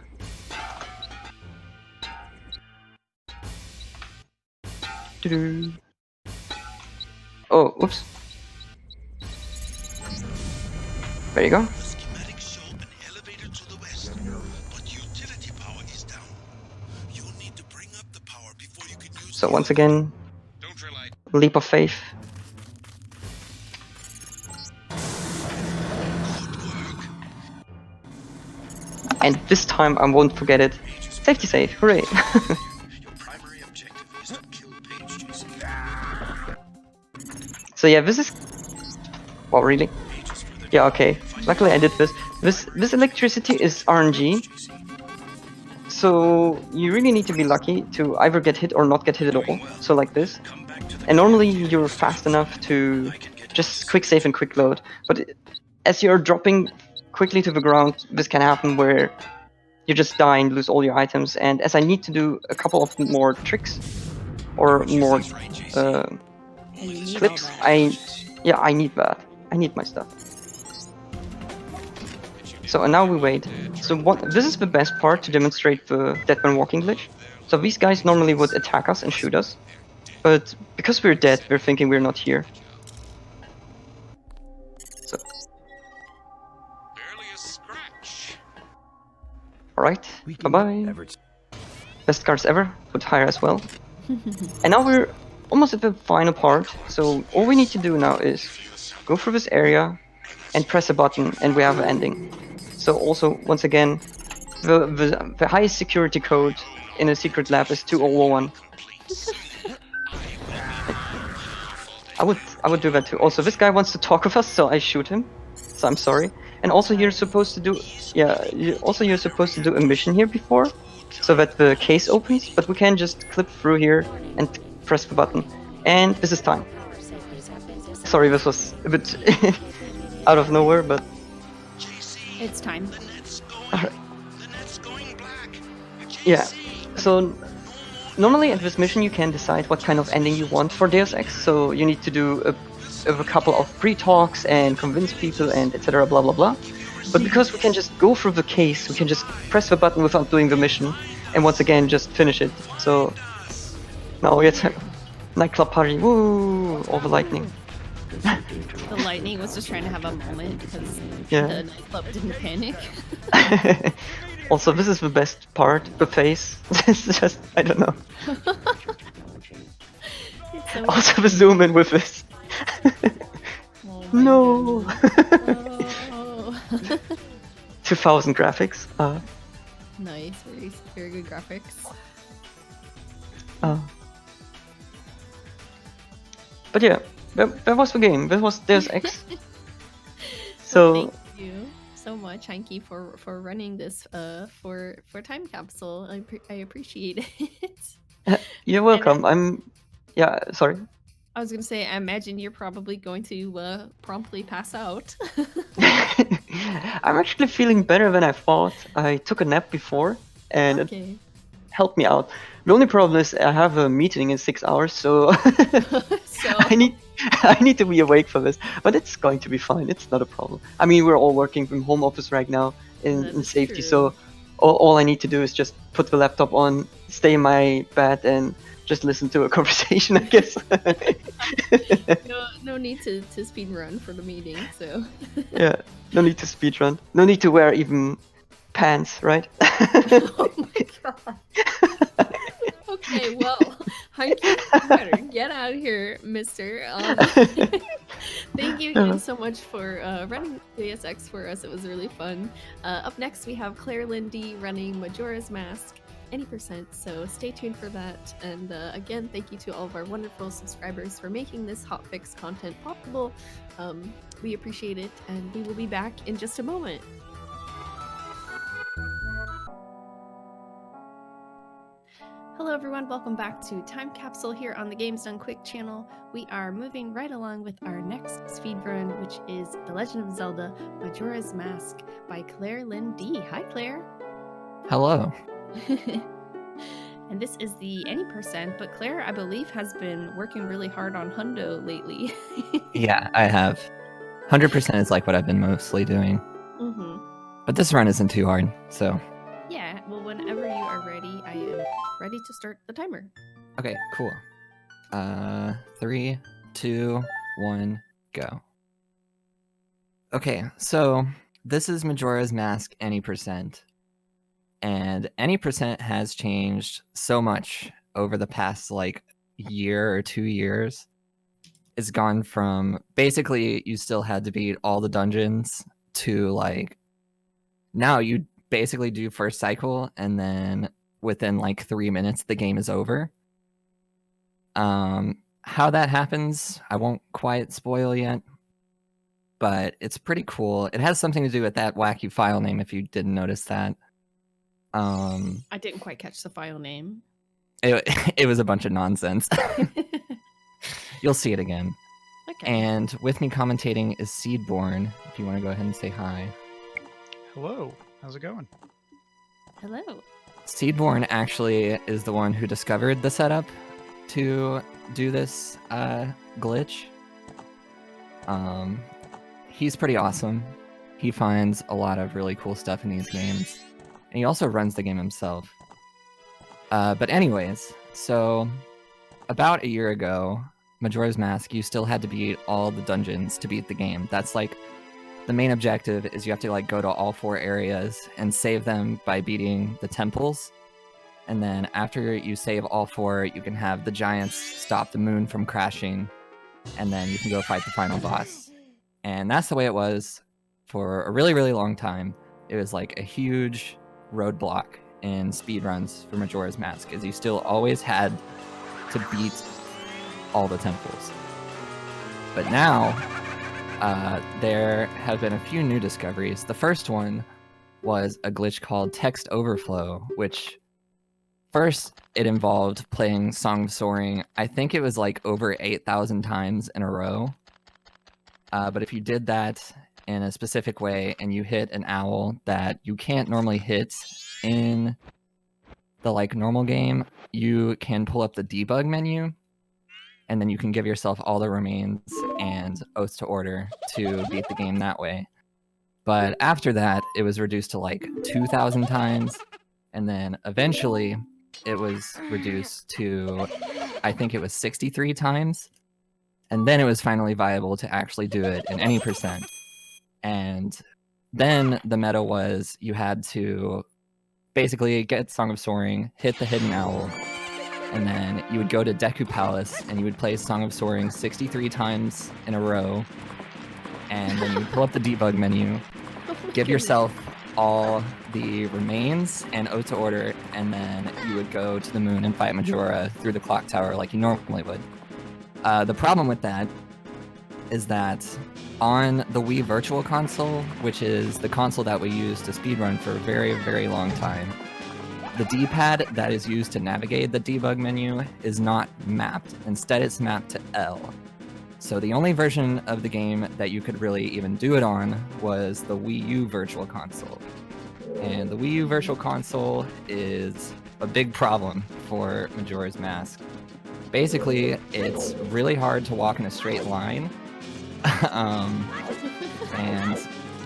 Doo-doo. Oh, oops. There you go. The schematics show an elevator to the west, but utility power is down. You'll need to bring up the power before you can use So the once elevator. again, Don't rely. leap of faith. And this time I won't forget it. Safety save, hooray! Your primary objective is to kill Paige, JC. So yeah, this is... Well, really? Paige is further Yeah, down. okay. Luckily I did this. This electricity is RNG, so you really need to be lucky to either get hit or not get hit at all. So like this. Come back to the And normally cafeteria you're station. fast enough to I can get just you quick save and quick load. But as you're dropping quickly to the ground, this can happen where you just die and lose all your items. And as I need to do a couple of more tricks or more right, JC. And you need all flips, that. I need that. I need my stuff. So and now we wait. So this is the best part to demonstrate the dead man walking glitch. So these guys normally would attack us and shoot us, but because we're dead, we're thinking we're not here. So Barely a scratch. alright, bye bye. Best cards ever, would hire as well. And now we're almost at the final part. So all we need to do now is go through this area and press a button, and we have an ending. So also, once again, the highest security code in a secret lab is 2001. I would do that too. Also, this guy wants to talk with us, so I shoot him. So I'm sorry. And also, you're supposed to do you're supposed to do a mission here before, so that the case opens. But we can just clip through here and press the button. And this is time. Sorry, this was a bit out of nowhere, but It's time. alright. Yeah. So normally at this mission you can decide what kind of ending you want for Deus Ex. So you need to do a couple of pre-talks and convince people and etc. Blah blah blah. But because we can just go through the case, we can just press the button without doing the mission, and once again just finish it. So now it's a nightclub party. Woo! All the lightning. The lightning was just trying to have a moment because Yeah. the nightclub didn't panic. Also, this is the best part, the face. It's just, I don't know. It's so Also, the zoom in with this. Oh my No! goodness. Oh. 2000 graphics. Nice, very good graphics. But yeah, that was the game. That was Deus Ex. So Thank you so much, Hanky, for running this for Time Capsule. I appreciate it. you're welcome. Sorry. I was gonna say, I imagine you're probably going to promptly pass out. I'm actually feeling better than I thought. I took a nap before, and it Okay. helped me out. The only problem is I have a meeting in 6 hours, so So I need to be awake for this. But it's going to be fine. It's not a problem. I mean, we're all working from home office right now That in is safety, true. so all I need to do is just put the laptop on, stay in my bed, and just listen to a conversation, I guess. no need to speed run for the meeting. So Yeah, no need to speedrun. No need to wear even pants, right? oh my god. Okay, well, Hanky, you better get out of here, mister. Thank you again so much for running Deus Ex for us. It was really fun. Up next, we have Claire Lindy running Majora's Mask, any percent. So stay tuned for that. And again, thank you to all of our wonderful subscribers for making this hotfix content possible. We appreciate it, and we will be back in just a moment. Hello everyone, welcome back to Time Capsule here on the Games Done Quick channel. We are moving right along with our next speedrun, which is The Legend of Zelda Majora's Mask by Claire Lynn D. Hi Claire! Hello. And this is the any percent, but Claire, I believe, has been working really hard on Hundo lately. Yeah, I have. 100% is like what I've been mostly doing. Mm-hmm. But this run isn't too hard, so. Yeah, well, whenever you are ready, I am ready to start the timer. Okay, cool. 3, 2, 1, go. Okay, so this is Majora's Mask Any Percent. And Any Percent has changed so much over the past like year or 2 years. It's gone from basically you still had to beat all the dungeons to like now you basically do first cycle and then within like 3 minutes the game is over. How that happens, I won't quite spoil yet, but it's pretty cool. It has something to do with that wacky file name if you didn't notice that. I didn't quite catch the file name. It was a bunch of nonsense. You'll see it again. Okay. And with me commentating is Seedborn, if you want to go ahead and say hi. Hello, how's it going? Hello. Seedborn actually is the one who discovered the setup to do this glitch. He's pretty awesome. He finds a lot of really cool stuff in these games. And he also runs the game himself. But anyways, so about a year ago, Majora's Mask, you still had to beat all the dungeons to beat the game. That's like the main objective is you have to like go to all 4 areas and save them by beating the temples. And then after you save all 4, you can have the giants stop the moon from crashing, and then you can go fight the final boss. And that's the way it was for a really, really long time. It was like a huge roadblock in speedruns for Majora's Mask, is you still always had to beat all the temples. But now, there have been a few new discoveries. The first one was a glitch called text overflow, which first it involved playing Song of Soaring. I think it was like over 8,000 times in a row. But if you did that in a specific way and you hit an owl that you can't normally hit in the like normal game, you can pull up the debug menu, and then you can give yourself all the remains and oaths to order to beat the game that way. But after that, it was reduced to like 2,000 times, and then eventually it was reduced to, I think it was 63 times, and then it was finally viable to actually do it in any percent. And then the meta was you had to basically get Song of Soaring, hit the hidden owl, and then you would go to Deku Palace and you would play Song of Soaring 63 times in a row, and then you would pull up the debug menu, give yourself all the remains and oath to order, and then you would go to the moon and fight Majora through the clock tower like you normally would. The problem with that is that on the Wii Virtual Console, which is the console that we use to speedrun for a very, very long time, the D-pad that is used to navigate the debug menu is not mapped. Instead, it's mapped to L. So the only version of the game that you could really even do it on was the Wii U Virtual Console. And the Wii U Virtual Console is a big problem for Majora's Mask. Basically, it's really hard to walk in a straight line. And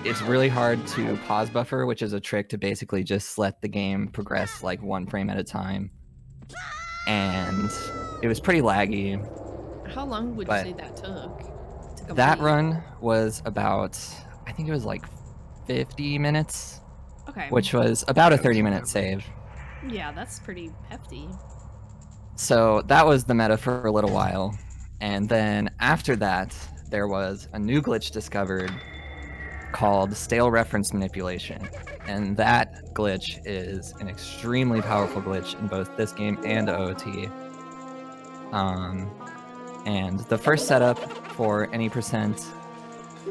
it's really hard to pause buffer, which is a trick to basically just let the game progress like 1 frame at a time. And it was pretty laggy. How long would you say that took? To that complete? run was about, I think it was like 50 minutes. Okay. Which was about a 30-minute save. Yeah, that's pretty hefty. So that was the meta for a little while. And then after that, there was a new glitch discovered called stale reference manipulation. And that glitch is an extremely powerful glitch in both this game and OOT. And the first setup for any percent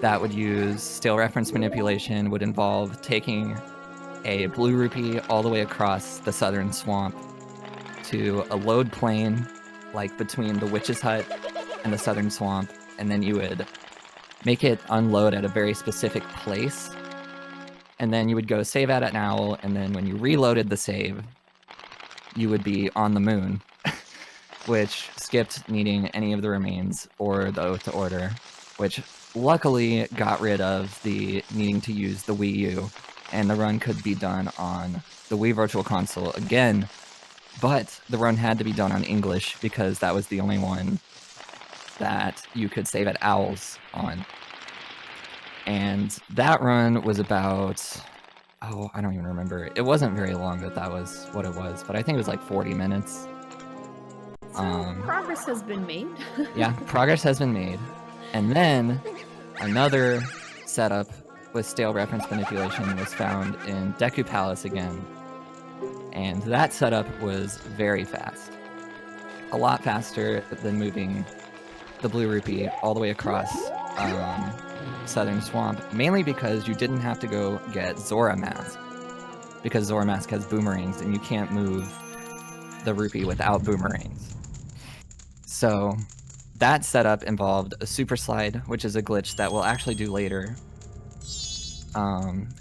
that would use stale reference manipulation would involve taking a blue rupee all the way across the southern swamp to a load plane, like between the witch's hut and the southern swamp, and then you would make it unload at a very specific place, and then you would go save at an owl, and then when you reloaded the save, you would be on the moon, which skipped needing any of the remains or the oath to order, which luckily got rid of the needing to use the Wii U, and the run could be done on the Wii Virtual Console again but the run had to be done on English because that was the only one that you could save at Owls on. And that run was about, I don't even remember. It wasn't very long that was what it was, but I think it was like 40 minutes. Progress has been made. Yeah, progress has been made. And then another setup with stale reference manipulation was found in Deku Palace again. And that setup was very fast. A lot faster than moving the Blue Rupee all the way across Southern Swamp, mainly because you didn't have to go get Zora Mask, because Zora Mask has boomerangs and you can't move the Rupee without boomerangs. So that setup involved a super slide, which is a glitch that we'll actually do later.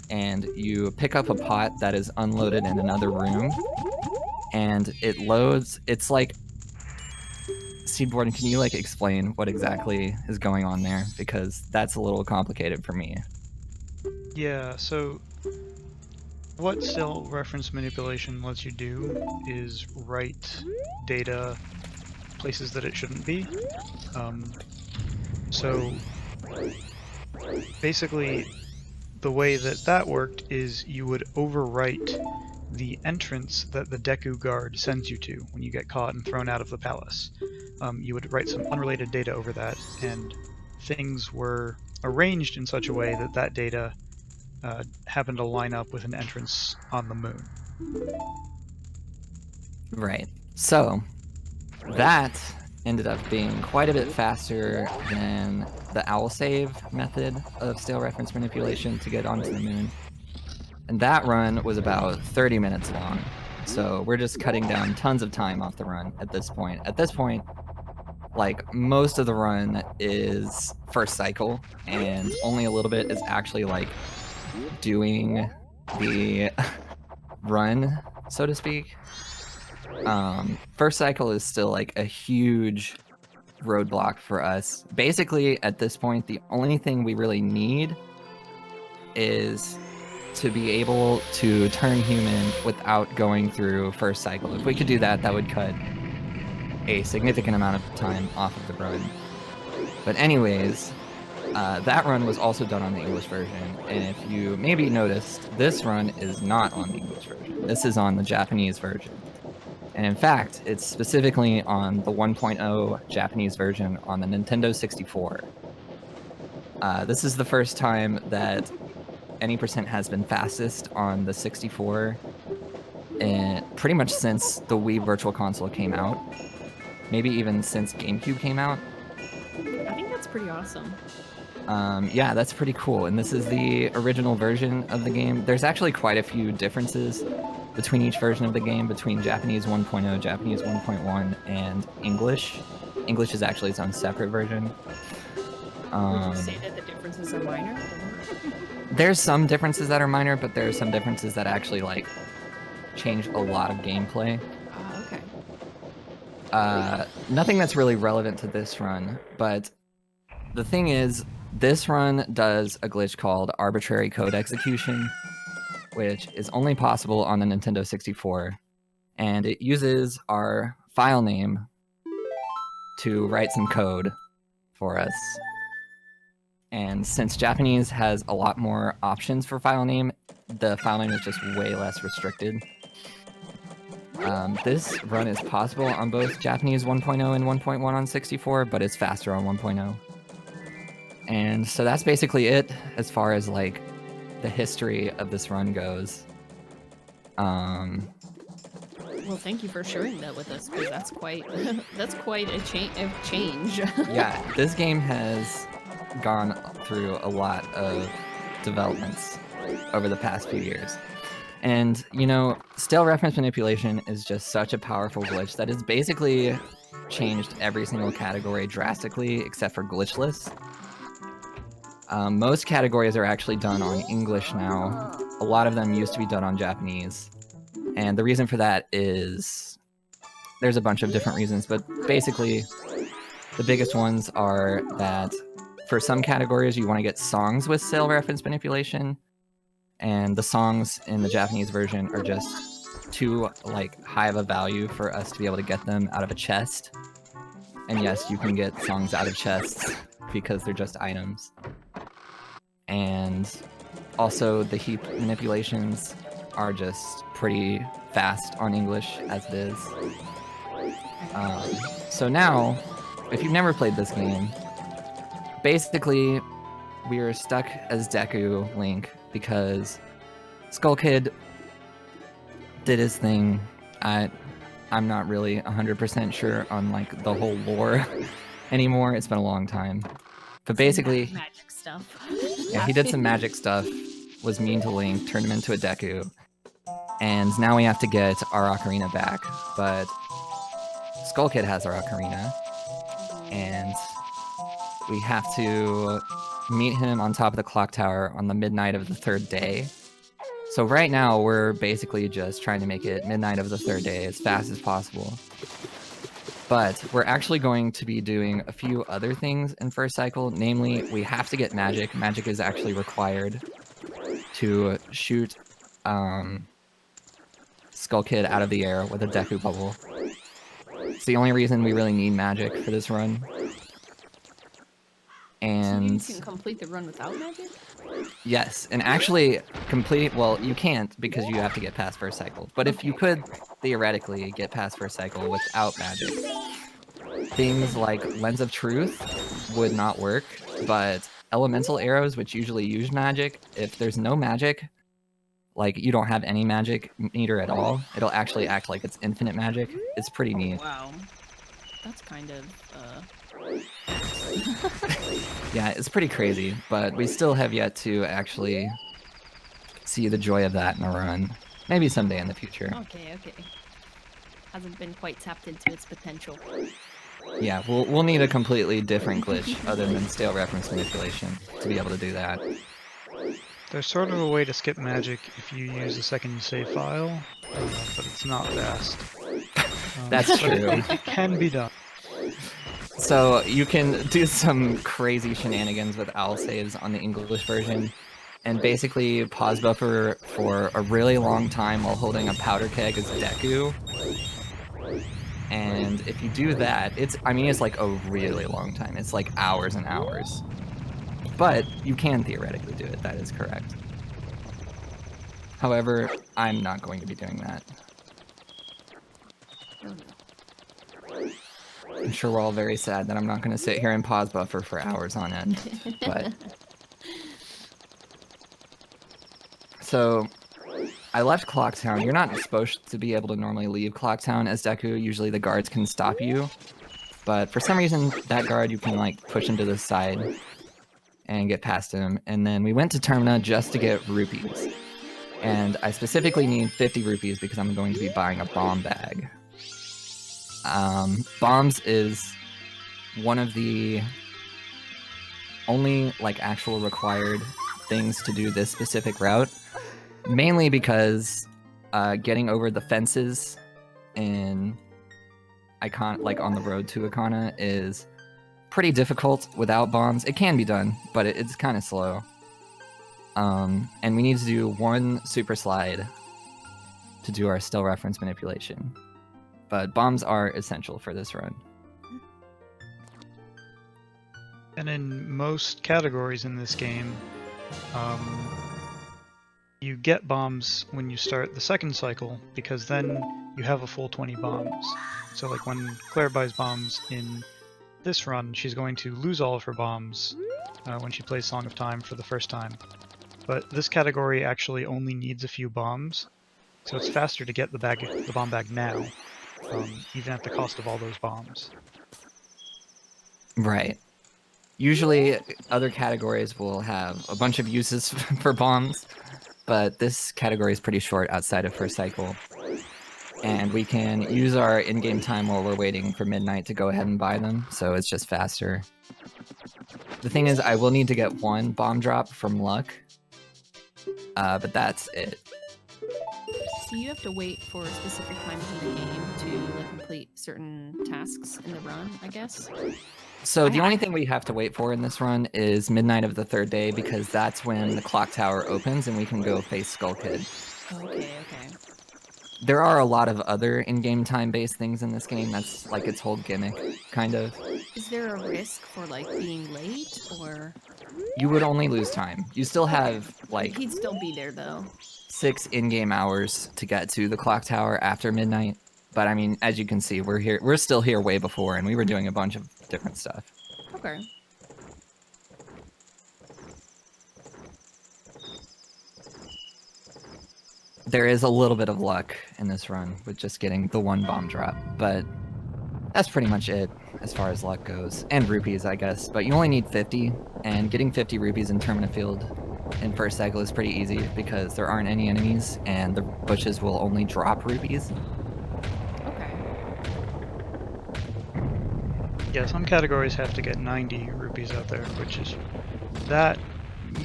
And you pick up a pot that is unloaded in another room, and it loads. It's like, Seedboard, can you like explain what exactly is going on there? Because that's a little complicated for me. Yeah, so what stale reference manipulation lets you do is write data places that it shouldn't be. So basically, the way that worked is you would overwrite the entrance that the Deku guard sends you to when you get caught and thrown out of the palace. You would write some unrelated data over that, and things were arranged in such a way that that data happened to line up with an entrance on the moon. Right. So that ended up being quite a bit faster than the owl save method of stale reference manipulation to get onto the moon. And that run was about 30 minutes long. So we're just cutting down tons of time off the run at this point. At this point, like, most of the run is first cycle, and only a little bit is actually like doing the run, so to speak. First cycle is still like a huge roadblock for us. Basically, at this point, the only thing we really need is to be able to turn human without going through first cycle. If we could do that, that would cut a significant amount of time off of the run. But anyways, that run was also done on the English version, and if you maybe noticed, this run is not on the English version. This is on the Japanese version. And in fact, it's specifically on the 1.0 Japanese version on the Nintendo 64. This is the first time that any percent has been fastest on the 64, and pretty much since the Wii Virtual Console came out. Maybe even since GameCube came out. I think that's pretty awesome. Yeah, that's pretty cool. And this is the original version of the game. There's actually quite a few differences between each version of the game, between Japanese 1.0, Japanese 1.1, and English. English is actually its own separate version. Would you say that the differences are minor? There's some differences that are minor, but there are some differences that actually like change a lot of gameplay. Okay. Nothing that's really relevant to this run, but the thing is, this run does a glitch called arbitrary code execution, which is only possible on the Nintendo 64, and it uses our file name to write some code for us. And since Japanese has a lot more options for file name, the file name is just way less restricted. This run is possible on both Japanese 1.0 and 1.1 on 64, but it's faster on 1.0. And so that's basically it as far as like the history of this run goes. Well, thank you for sharing that with us, because that's quite a change. Yeah, this game has gone through a lot of developments over the past few years. And, you know, stale reference manipulation is just such a powerful glitch that it's basically changed every single category drastically except for glitchless. Most categories are actually done on English now. A lot of them used to be done on Japanese. And the reason for that is there's a bunch of different reasons, but basically the biggest ones are that for some categories you want to get songs with stale reference manipulation, and the songs in the Japanese version are just too like high of a value for us to be able to get them out of a chest. And yes, you can get songs out of chests because they're just items. And also the heap manipulations are just pretty fast on English as it is. So now, if you've never played this game, basically we are stuck as Deku Link because Skull Kid did his thing. I'm not really 100% sure on like the whole lore anymore. It's been a long time. But basically, magic stuff. yeah, he did some magic stuff, was mean to Link, turned him into a Deku. And now we have to get our ocarina back. But Skull Kid has our ocarina. And we have to meet him on top of the clock tower on the midnight of the 3rd day. So right now, we're basically just trying to make it midnight of the 3rd day as fast as possible. But we're actually going to be doing a few other things in first cycle. Namely, we have to get magic. Magic is actually required to shoot Skull Kid out of the air with a Deku Bubble. It's the only reason we really need magic for this run. And So you can complete the run without magic? yes, and actually well, you can't because you have to get past first cycle. But if you could theoretically get past first cycle without magic, things like Lens of Truth would not work, but elemental arrows, which usually use magic, if there's no magic, like you don't have any magic meter at all, it'll actually act like it's infinite magic. It's pretty neat. Wow. That's kind of, Yeah, it's pretty crazy, but we still have yet to actually see the joy of that in a run. Maybe someday in the future. Okay. Hasn't been quite tapped into its potential. Yeah, we'll need a completely different glitch other than stale reference manipulation to be able to do that. There's sort of a way to skip magic if you use a second save file, but it's not fast. That's but true. It can be done. So you can do some crazy shenanigans with owl saves on the English version, and basically pause buffer for a really long time while holding a powder keg as Deku. And if you do that, it's like a really long time. It's like hours and hours. But you can theoretically do it, that is correct. However, I'm not going to be doing that. I'm sure we're all very sad that I'm not going to sit here and pause buffer for hours on end. But so I left Clocktown. You're not supposed to be able to normally leave Clocktown as Deku. Usually the guards can stop you. But for some reason, that guard, you can like push him to the side and get past him. And then we went to Termina just to get rupees. And I specifically need 50 rupees because I'm going to be buying a bomb bag. Bombs is one of the only like actual required things to do this specific route, mainly because getting over the fences in on the road to Icona is pretty difficult without bombs. It can be done, but it's kind of slow. And we need to do one super slide to do our still reference manipulation. But bombs are essential for this run. And in most categories in this game, you get bombs when you start the second cycle, because then you have a full 20 bombs. So like when Claire buys bombs in this run, she's going to lose all of her bombs when she plays Song of Time for the first time. But this category actually only needs a few bombs, so it's faster to get the bomb bag now, even at the cost of all those bombs. Right. Usually other categories will have a bunch of uses for bombs, but this category is pretty short outside of first cycle. And we can use our in-game time while we're waiting for midnight to go ahead and buy them, so it's just faster. The thing is, I will need to get one bomb drop from luck, but that's it. So you have to wait for specific times in the game to complete certain tasks in the run, I guess? So the only thing we have to wait for in this run is midnight of the 3rd day, because that's when the clock tower opens and we can go face Skull Kid. Okay. There are a lot of other in-game time-based things in this game. That's like its whole gimmick, kind of. Is there a risk for like being late, or You would only lose time. You still have like he'd still be there though? 6 in-game hours to get to the clock tower after midnight. But I mean, as you can see, we're still here way before, and we were doing a bunch of different stuff. Okay. There is a little bit of luck in this run with just getting the 1 bomb drop, but that's pretty much it as far as luck goes. And rupees, I guess, but you only need 50, and getting 50 rupees in Termina Field in first cycle is pretty easy because there aren't any enemies, and the bushes will only drop rupees. Okay. Yeah, some categories have to get 90 rupees out there, which is that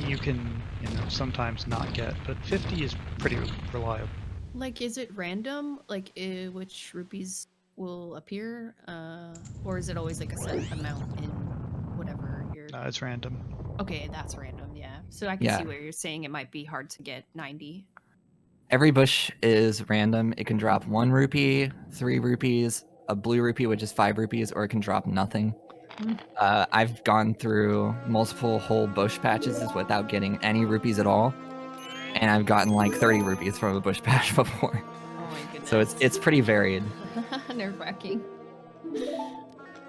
you can, sometimes not get, but 50 is pretty reliable. Like, is it random? Like, which rupees will appear? Or is it always like a set amount in whatever you're... It's random. Okay, that's random, yeah. So I can see where you're saying it might be hard to get 90. Every bush is random. It can drop 1 rupee, 3 rupees, a blue rupee, which is 5 rupees, or it can drop nothing. I've gone through multiple whole bush patches without getting any rupees at all, and I've gotten like 30 rupees from a bush patch before. Oh my goodness. So it's pretty varied. Nerve-wracking.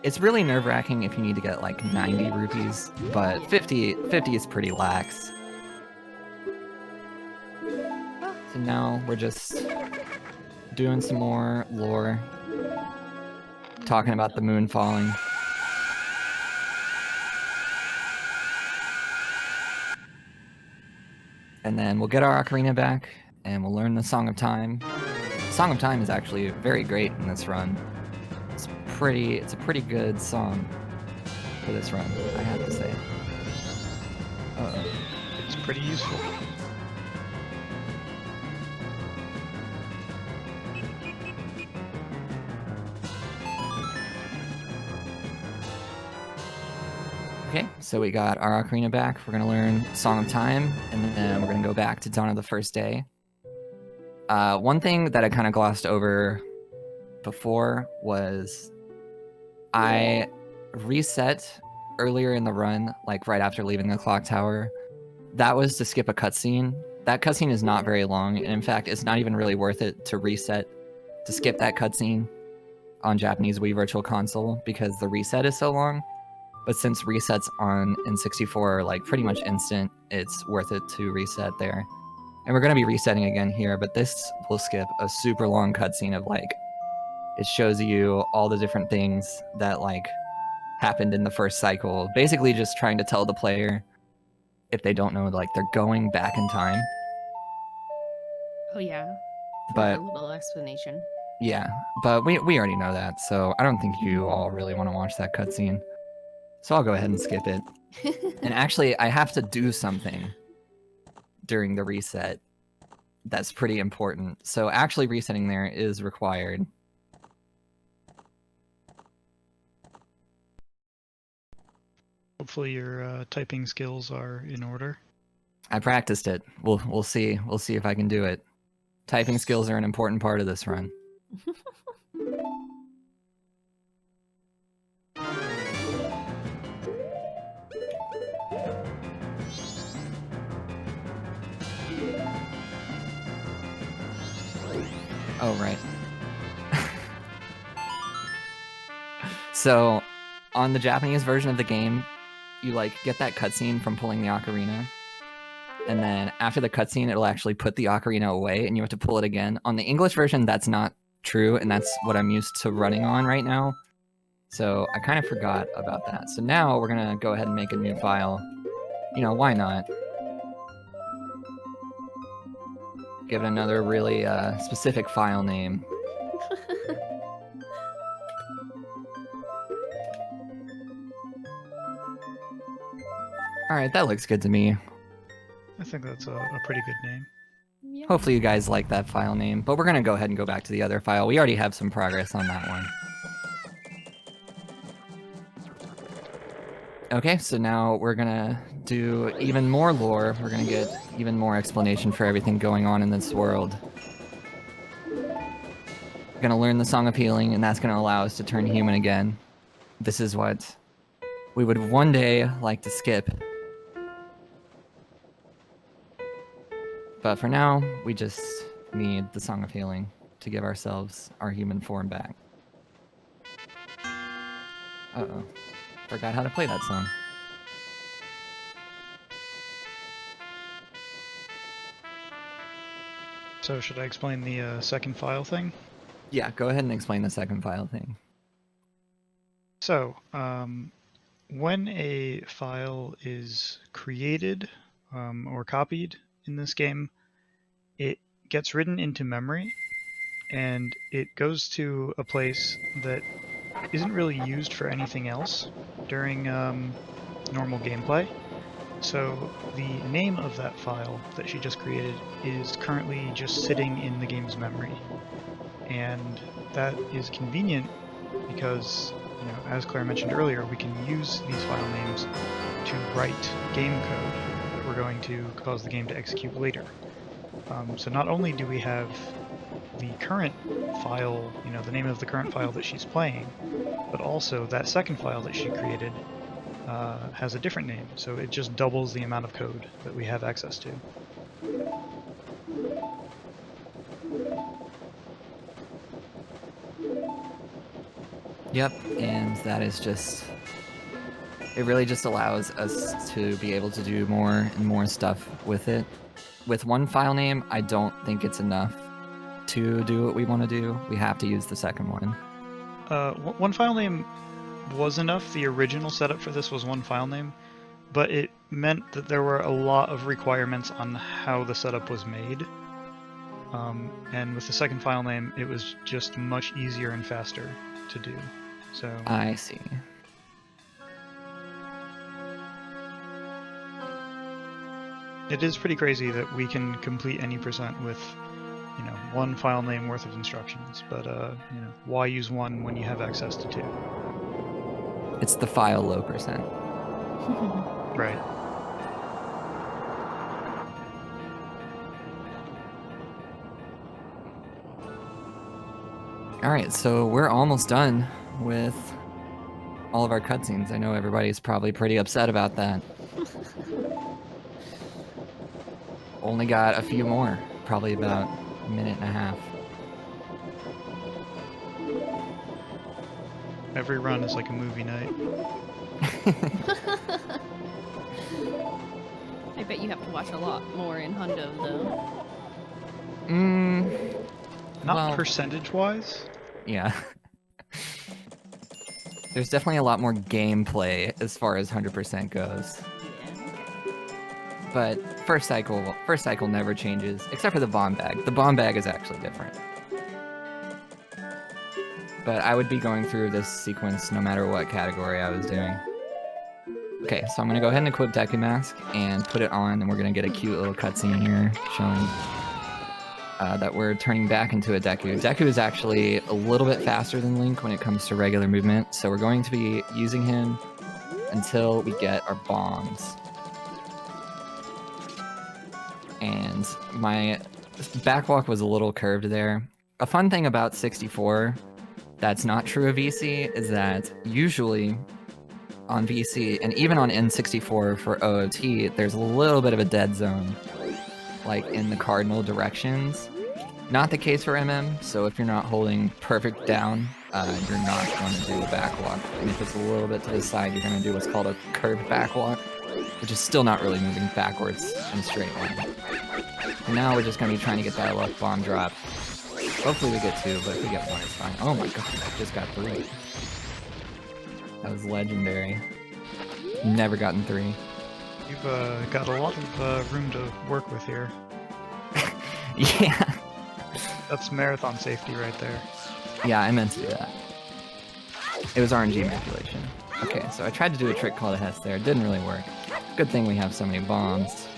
It's really nerve-wracking if you need to get like 90 rupees, but 50 is pretty lax. So now we're just doing some more lore, talking about the moon falling. And then we'll get our ocarina back, and we'll learn the Song of Time. Song of Time is actually very great in this run. It's a pretty good song for this run, I have to say. It's pretty useful. Okay, so we got our ocarina back. We're gonna learn Song of Time, and then we're gonna go back to Dawn of the First Day. One thing that I kind of glossed over before was I reset earlier in the run, like right after leaving the clock tower. That was to skip a cutscene. That cutscene is not very long, and in fact, it's not even really worth it to reset to skip that cutscene on Japanese Wii Virtual Console because the reset is so long. But since resets on N64 are like pretty much instant, it's worth it to reset there. And we're going to be resetting again here, but this will skip a super long cutscene of like, it shows you all the different things that like happened in the first cycle. Basically just trying to tell the player, if they don't know, like they're going back in time. Oh yeah. But a little explanation. Yeah, but we already know that, so I don't think you all really want to watch that cutscene. So I'll go ahead and skip it. And actually, I have to do something during the reset that's pretty important. So actually resetting there is required. Hopefully your typing skills are in order. I practiced it. We'll see. We'll see if I can do it. Typing skills are an important part of this run. Oh, right. So, on the Japanese version of the game, you like get that cutscene from pulling the ocarina, and then after the cutscene, it'll actually put the ocarina away, and you have to pull it again. On the English version, that's not true, and that's what I'm used to running on right now. So I kind of forgot about that. So now we're gonna go ahead and make a new file. You know, why not? Give it another really specific file name. Alright, that looks good to me. I think that's a pretty good name. Yeah. Hopefully you guys like that file name, but we're gonna go ahead and go back to the other file. We already have some progress on that one. Okay, so now we're gonna do even more lore. We're gonna get even more explanation for everything going on in this world. gonna learn the Song of Healing, and that's gonna allow us to turn human again. This is what we would one day like to skip. But for now, we just need the Song of Healing to give ourselves our human form back. Uh-oh. Forgot how to play that song. So should I explain the second file thing? Yeah, go ahead and explain the second file thing. So, when a file is created or copied in this game, it gets written into memory, and it goes to a place that isn't really used for anything else during normal gameplay. So the name of that file that she just created is currently just sitting in the game's memory. And that is convenient because, as Claire mentioned earlier, we can use these file names to write game code that we're going to cause the game to execute later. So not only do we have the current file, the name of the current file that she's playing, but also that second file that she created has a different name, so it just doubles the amount of code that we have access to. Yep, and that is just... It really just allows us to be able to do more and more stuff with it. With one file name, I don't think it's enough to do what we want to do. We have to use the second one. One file name was enough. The original setup for this was one file name, but it meant that there were a lot of requirements on how the setup was made. And with the second file name, it was just much easier and faster to do. So I see. it is pretty crazy that we can complete any percent with, one file name worth of instructions. But why use one when you have access to two? It's the file low percent. Right. Alright, so we're almost done with all of our cutscenes. I know everybody's probably pretty upset about that. Only got a few more, probably about a minute and a half. Every run is like a movie night. I bet you have to watch a lot more in Hundo, though. Not percentage-wise. Yeah. There's definitely a lot more gameplay as far as 100% goes. But first cycle never changes, except for the bomb bag. The bomb bag is actually different. But I would be going through this sequence no matter what category I was doing. Okay, so I'm going to go ahead and equip Deku Mask and put it on, and we're going to get a cute little cutscene here showing that we're turning back into a Deku. Deku is actually a little bit faster than Link when it comes to regular movement, so we're going to be using him until we get our bombs. And my backwalk was a little curved there. A fun thing about 64 that's not true of VC is that usually on VC and even on N64 for OOT, there's a little bit of a dead zone, like in the cardinal directions. Not the case for MM, so if you're not holding perfect down, you're not going to do a backwalk. And if it's a little bit to the side, you're going to do what's called a curved backwalk, which is still not really moving backwards in a straight line. And now we're just going to be trying to get that luck bomb drop. Hopefully we get two, but if we get one, it's fine. Oh my god, I just got 3. That was legendary. Never gotten 3. You've got a lot of room to work with here. Yeah. That's marathon safety right there. Yeah, I meant to do that. It was RNG manipulation. Okay, so I tried to do a trick called a Hess there. It didn't really work. Good thing we have so many bombs.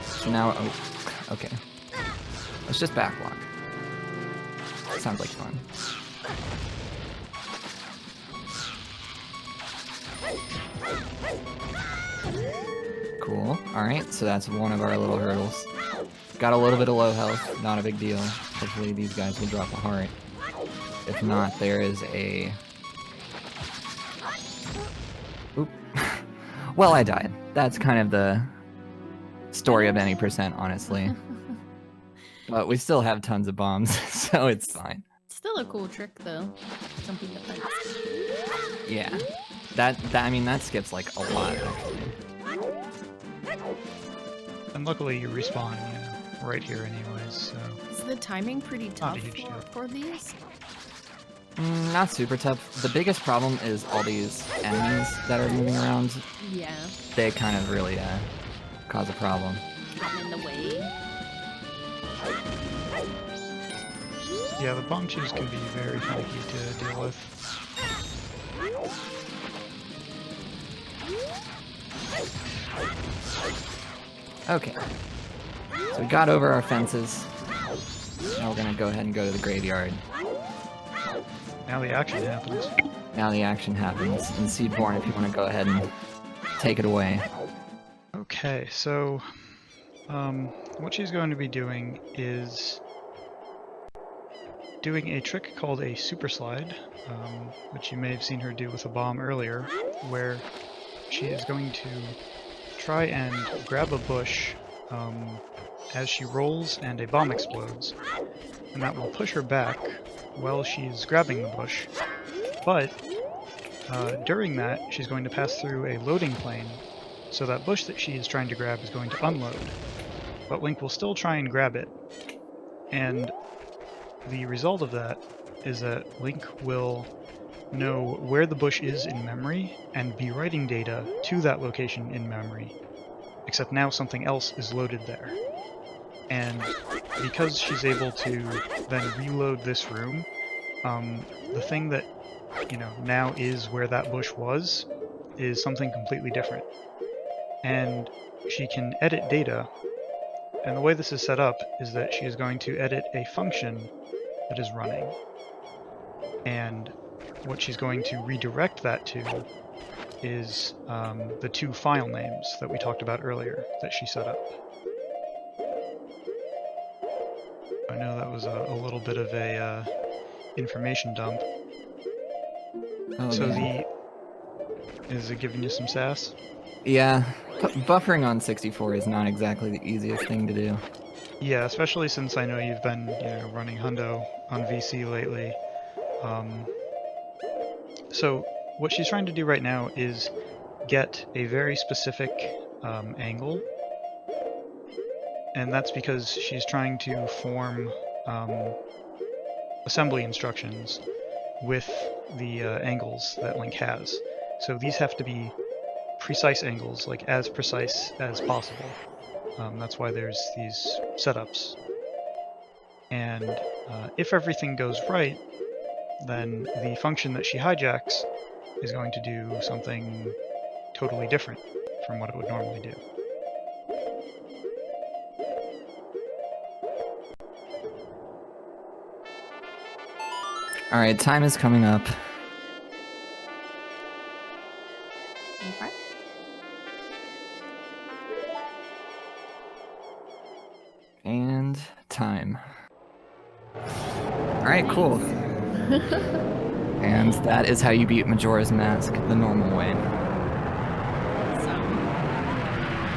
So now, oh, okay. Let's just backwalk. Sounds like fun. Cool. Alright, so that's one of our little hurdles. Got a little bit of low health, not a big deal. Hopefully these guys will drop a heart. If not, there is a... Oop. Well, I died. That's kind of the story of any percent, honestly. But we still have tons of bombs, so it's fine. Still a cool trick, though. Jumping the fence. Yeah. I mean, that skips like a lot, actually. And luckily you respawn, right here anyways, so... Is the timing pretty Not a tough huge deal. for these? Not super tough. The biggest problem is all these enemies that are moving around. Yeah. They kind of really cause a problem. Getting in the way. Yeah, the bomb chews can be very finicky to deal with. Okay. So we got over our fences. Now we're gonna go ahead and go to the graveyard. Now the action happens. Now the action happens. And Seedborn, if you want to go ahead and take it away. Okay, so what she's going to be doing is doing a trick called a super slide, which you may have seen her do with a bomb earlier, where she is going to try and grab a bush as she rolls and a bomb explodes, and that will push her back while she's grabbing the bush. But during that, she's going to pass through a loading plane, so that bush that she is trying to grab is going to unload. But Link will still try and grab it, and the result of that is that Link will know where the bush is in memory and be writing data to that location in memory, except now something else is loaded there. And because she's able to then reload this room, the thing that now is where that bush was is something completely different. And she can edit data, and the way this is set up is that she is going to edit a function that is running. And what she's going to redirect that to is the two file names that we talked about earlier that she set up. I know that was a little bit of a information dump. Oh, So man. is it giving you some sass? Yeah, buffering on 64 is not exactly the easiest thing to do. Yeah, especially since I know you've been running Hundo on VC lately. So what she's trying to do right now is get a very specific angle, and that's because she's trying to form assembly instructions with the angles that Link has. So these have to be precise angles, like as precise as possible. That's why there's these setups. And if everything goes right, then the function that she hijacks is going to do something totally different from what it would normally do. Alright, time is coming up. Okay. And time. Alright, cool. And that is how you beat Majora's Mask the normal way.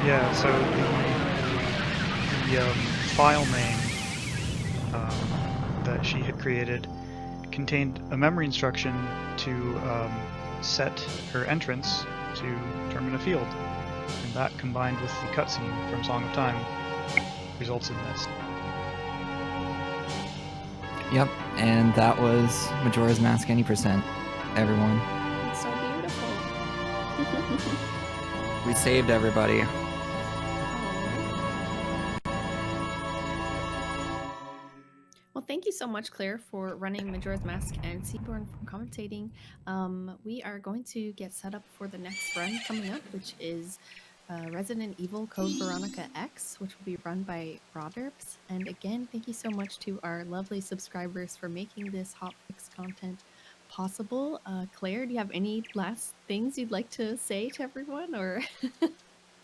Yeah, so the file name that she had created contained a memory instruction to set her entrance to determine a field. And that, combined with the cutscene from Song of Time, results in this. Yep, and that was Majora's Mask any percent, everyone. It's so beautiful. We saved everybody. Well, thank you so much, Claire, for running Majora's Mask and Seedborn for commentating. We are going to get set up for the next run coming up, which is Resident Evil Code Veronica X, which will be run by Roderps. And again, thank you so much to our lovely subscribers for making this hotfix content possible. Claire, do you have any last things you'd like to say to everyone, or?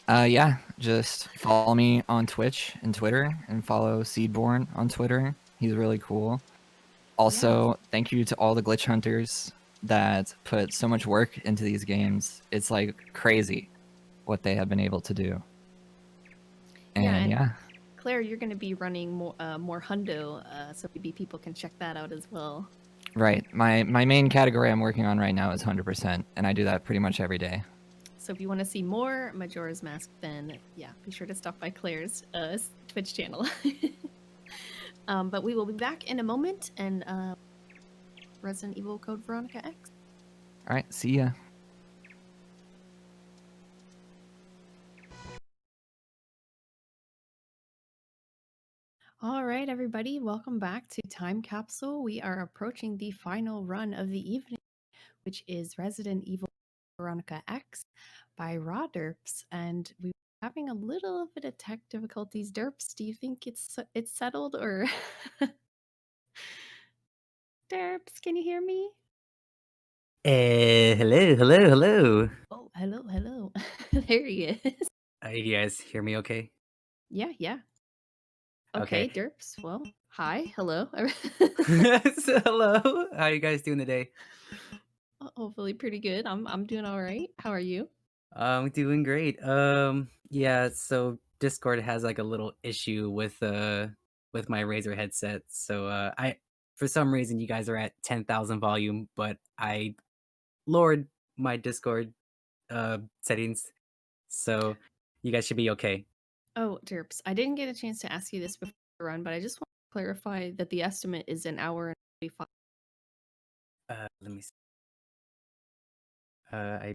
Yeah, just follow me on Twitch and Twitter, and follow Seedborn on Twitter. He's really cool. Also, thank you to all the glitch hunters that put so much work into these games. It's like crazy what they have been able to do. And yeah. Claire, you're going to be running more hundo, so maybe people can check that out as well. Right. My main category I'm working on right now is 100%, and I do that pretty much every day. So if you want to see more Majora's Mask, then yeah, be sure to stop by Claire's Twitch channel. But we will be back in a moment, and Resident Evil Code Veronica X. All right, see ya. All right, everybody, welcome back to Time Capsule. We are approaching the final run of the evening, which is Resident Evil Veronica X by Raw Derps, and we're having a little bit of tech difficulties. Derps, do you think it's settled, or Derps, can you hear me? Hello. Oh, hello. There he is. You guys hear me okay? Yeah. Okay. Okay, Derps. Well, hi, hello. So, hello. How are you guys doing today? Hopefully pretty good. I'm doing all right. How are you? I'm doing great. Yeah, so Discord has like a little issue with my Razer headset. So I for some reason you guys are at 10,000 volume, but I lowered my Discord settings. So you guys should be okay. Oh, Derps, I didn't get a chance to ask you this before the run, but I just want to clarify that the estimate is an hour and 45. Let me see. I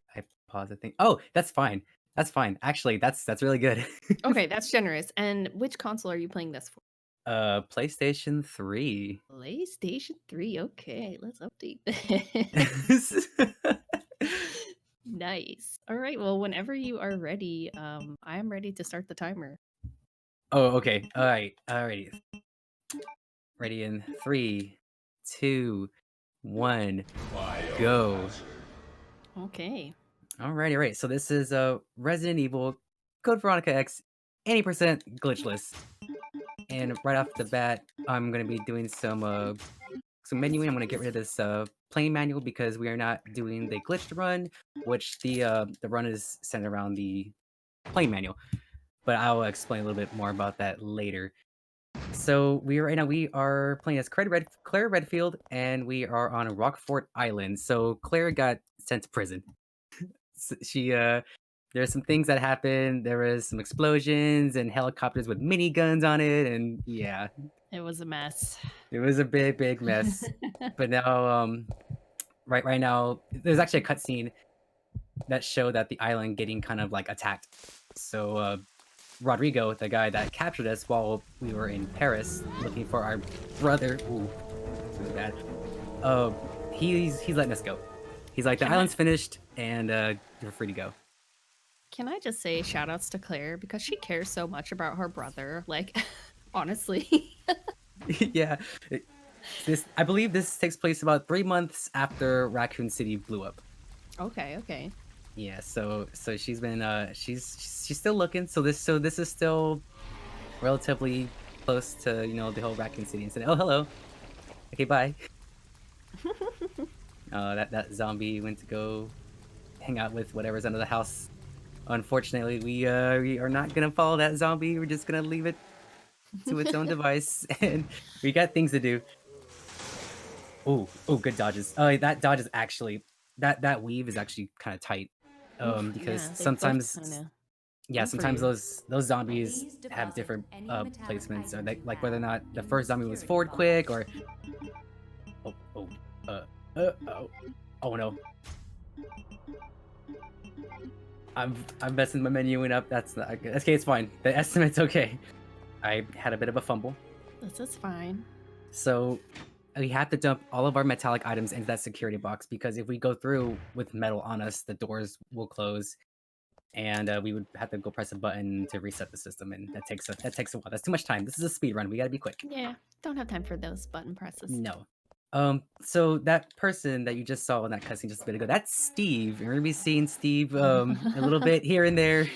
pause the thing. Oh, that's fine. That's fine. Actually, that's really good. Okay, that's generous. And which console are you playing this for? PlayStation 3. PlayStation 3. Okay, let's update this. Nice. All right. Well, whenever you are ready, I am ready to start the timer. Oh, okay. All right. Alrighty. Ready in 3, 2, 1, go. Okay. Alrighty, right. So this is Resident Evil Code Veronica X 80% glitchless. And right off the bat, I'm gonna be doing some menuing. I'm gonna get rid of this plain manual because we are not doing the glitched run, which the run is centered around the plain manual. But I'll explain a little bit more about that later. So right now we are playing as Claire Redfield, and we are on Rockfort Island. So Claire got sent to prison. She there's some things that happened. There was some explosions and helicopters with miniguns on it, and yeah, it was a mess. It was a big mess. But now, right now, there's actually a cutscene that showed that the island getting kind of like attacked. So Rodrigo, the guy that captured us while we were in Paris looking for our brother, ooh, it's really bad. He's letting us go. He's like, the island's finished, and you're free to go. Can I just say shout outs to Claire because she cares so much about her brother? Like, honestly. Yeah. I believe this takes place about 3 months after Raccoon City blew up. Okay. Yeah, so she's been she's still looking. So this is still relatively close to, the whole Raccoon City incident. Oh, hello. Okay, bye. That zombie went to go hang out with whatever's under the house. Unfortunately, we are not gonna follow that zombie. We're just gonna leave it to its own device, and we got things to do. Oh, good dodges. That dodge is actually that weave is actually kind of tight. Because sometimes those zombies have different placements, or like whether or not the first zombie was forward quick or oh no, I'm messing my menuing up. That's not good. Okay, it's fine. The estimate's okay. I had a bit of a fumble. This is fine. So we have to dump all of our metallic items into that security box, because if we go through with metal on us, the doors will close, and we would have to go press a button to reset the system, and that takes a while. That's too much time. This is a speed run. We gotta be quick. Yeah, don't have time for those button presses. No. So that person that you just saw in that cutscene just a bit ago, that's Steve. You're gonna be seeing Steve a little bit here and there.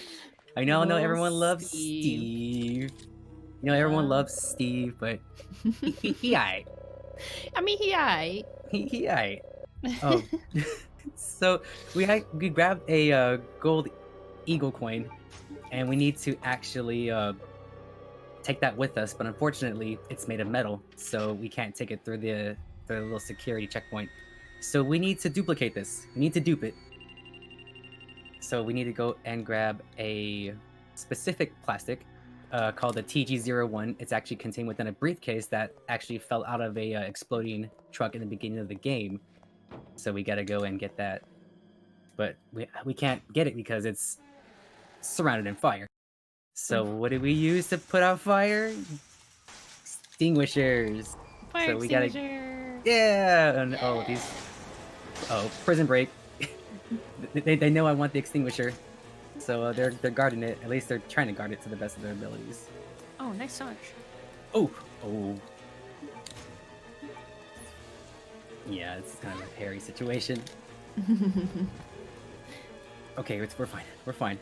I know Little everyone loves Steve. Steve. You know everyone loves Steve, but he aight. I mean, he aight. He aight. Oh, so we grabbed a gold eagle coin, and we need to actually take that with us. But unfortunately, it's made of metal, so we can't take it through the little security checkpoint. So we need to duplicate this. We need to dupe it. So we need to go and grab a specific plastic called the TG01. It's actually contained within a briefcase that actually fell out of a exploding truck in the beginning of the game. So we gotta go and get that. But we can't get it because it's surrounded in fire. So what do we use to put out fire? Extinguishers. Fire So we gotta... extinguisher. Yeah! And, prison break. they know I want the extinguisher. So they're guarding it. At least they're trying to guard it to the best of their abilities. Oh, nice touch. Oh! Yeah, it's kind of a hairy situation. Okay, we're fine.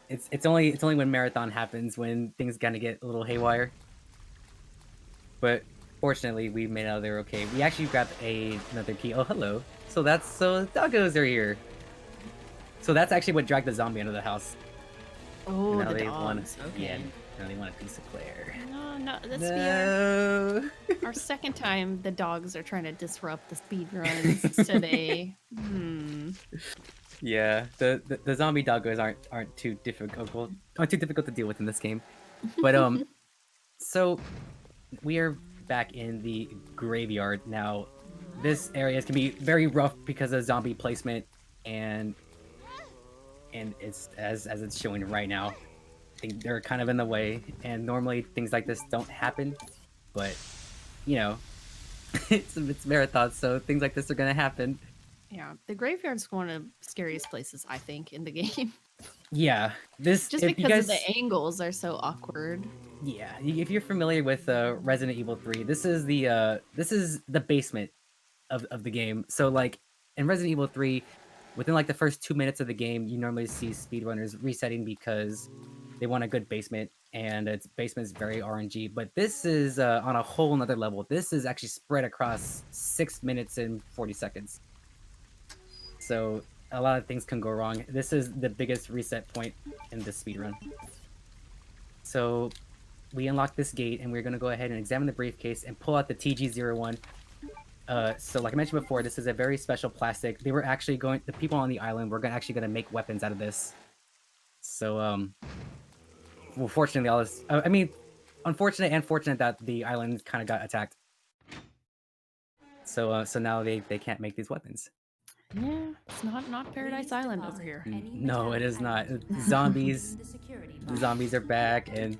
It's only when marathon happens when things kind of get a little haywire. But fortunately, we made it out of there okay. We actually grabbed another key. Oh, hello. So doggos are here. So that's actually what dragged the zombie into the house. Oh, now the they dogs. Yeah, Okay. now they want a piece of Claire. No, that's No. our second time the dogs are trying to disrupt the speedruns today. Yeah, the zombie doggos aren't too difficult to deal with in this game. But so we are back in the graveyard now. This area can be very rough because of zombie placement, and it's as it's showing right now. I think they're kind of in the way, and normally things like this don't happen, but you know, it's marathon, so things like this are gonna happen. Yeah, the graveyard's one of the scariest places I think in the game. Yeah, just because of the angles are so awkward. Yeah, if you're familiar with Resident Evil 3, this is the basement of the game. So like in Resident Evil 3, within like the first 2 minutes of the game, you normally see speedrunners resetting because they want a good basement, and its basement is very RNG. But this is on a whole nother level. This is actually spread across 6 minutes and 40 seconds. So a lot of things can go wrong. This is the biggest reset point in this speedrun. So we unlock this gate, and we're going to go ahead and examine the briefcase and pull out the TG01. So like I mentioned before, this is a very special plastic. They were actually the people on the island were actually going to make weapons out of this. So, well, fortunately, unfortunate and fortunate that the island kind of got attacked. So now they can't make these weapons. Yeah, it's not Paradise Island over here. No, it is not. Zombies. The zombies are back, and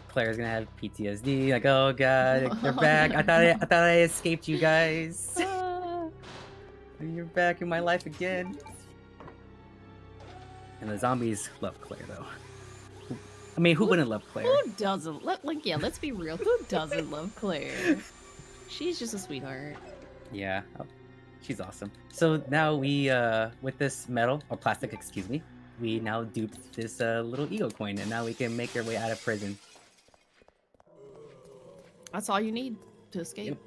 Claire's gonna have PTSD. Like, oh god, they're back. I thought I escaped you guys. You're back in my life again. And the zombies love Claire, though. I mean, who wouldn't love Claire? Who doesn't? Let's be real. Who doesn't love Claire? She's just a sweetheart. Yeah. Oh, she's awesome. So now we, with this metal, or plastic, excuse me, we now duped this little ego coin, and now we can make our way out of prison. That's all you need to escape.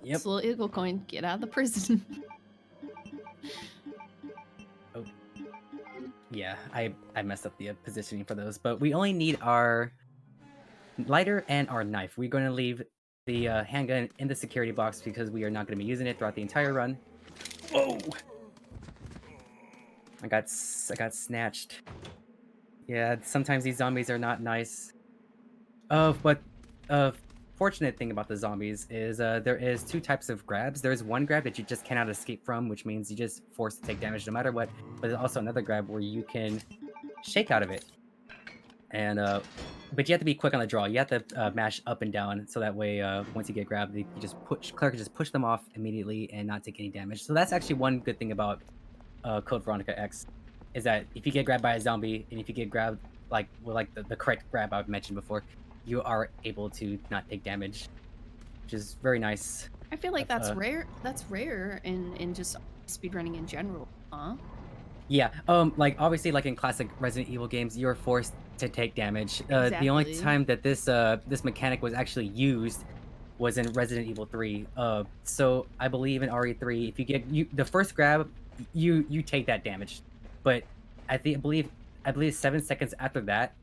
Yep. This little eagle coin, get out of the prison. Oh. Yeah, I messed up the positioning for those, but we only need our lighter and our knife. We're going to leave the handgun in the security box because we are not going to be using it throughout the entire run. Whoa! I got snatched. Yeah, sometimes these zombies are not nice. But fortunate thing about the zombies is there is two types of grabs. There's one grab that you just cannot escape from, which means you just forced to take damage no matter what. But there's also another grab where you can shake out of it. And but you have to be quick on the draw. You have to mash up and down so that way once you get grabbed, Claire can just push them off immediately and not take any damage. So that's actually one good thing about Code Veronica X, is that if you get grabbed by a zombie and if you get grabbed like the correct grab I mentioned before, you are able to not take damage, which is very nice. I feel like that's rare. That's rare in just speedrunning in general, huh? Yeah, like obviously, like in classic Resident Evil games, you're forced to take damage. The only Exactly. time that this mechanic was actually used was in Resident Evil 3. So I believe in RE3, if you get the first grab, you take that damage, but I believe 7 seconds after that,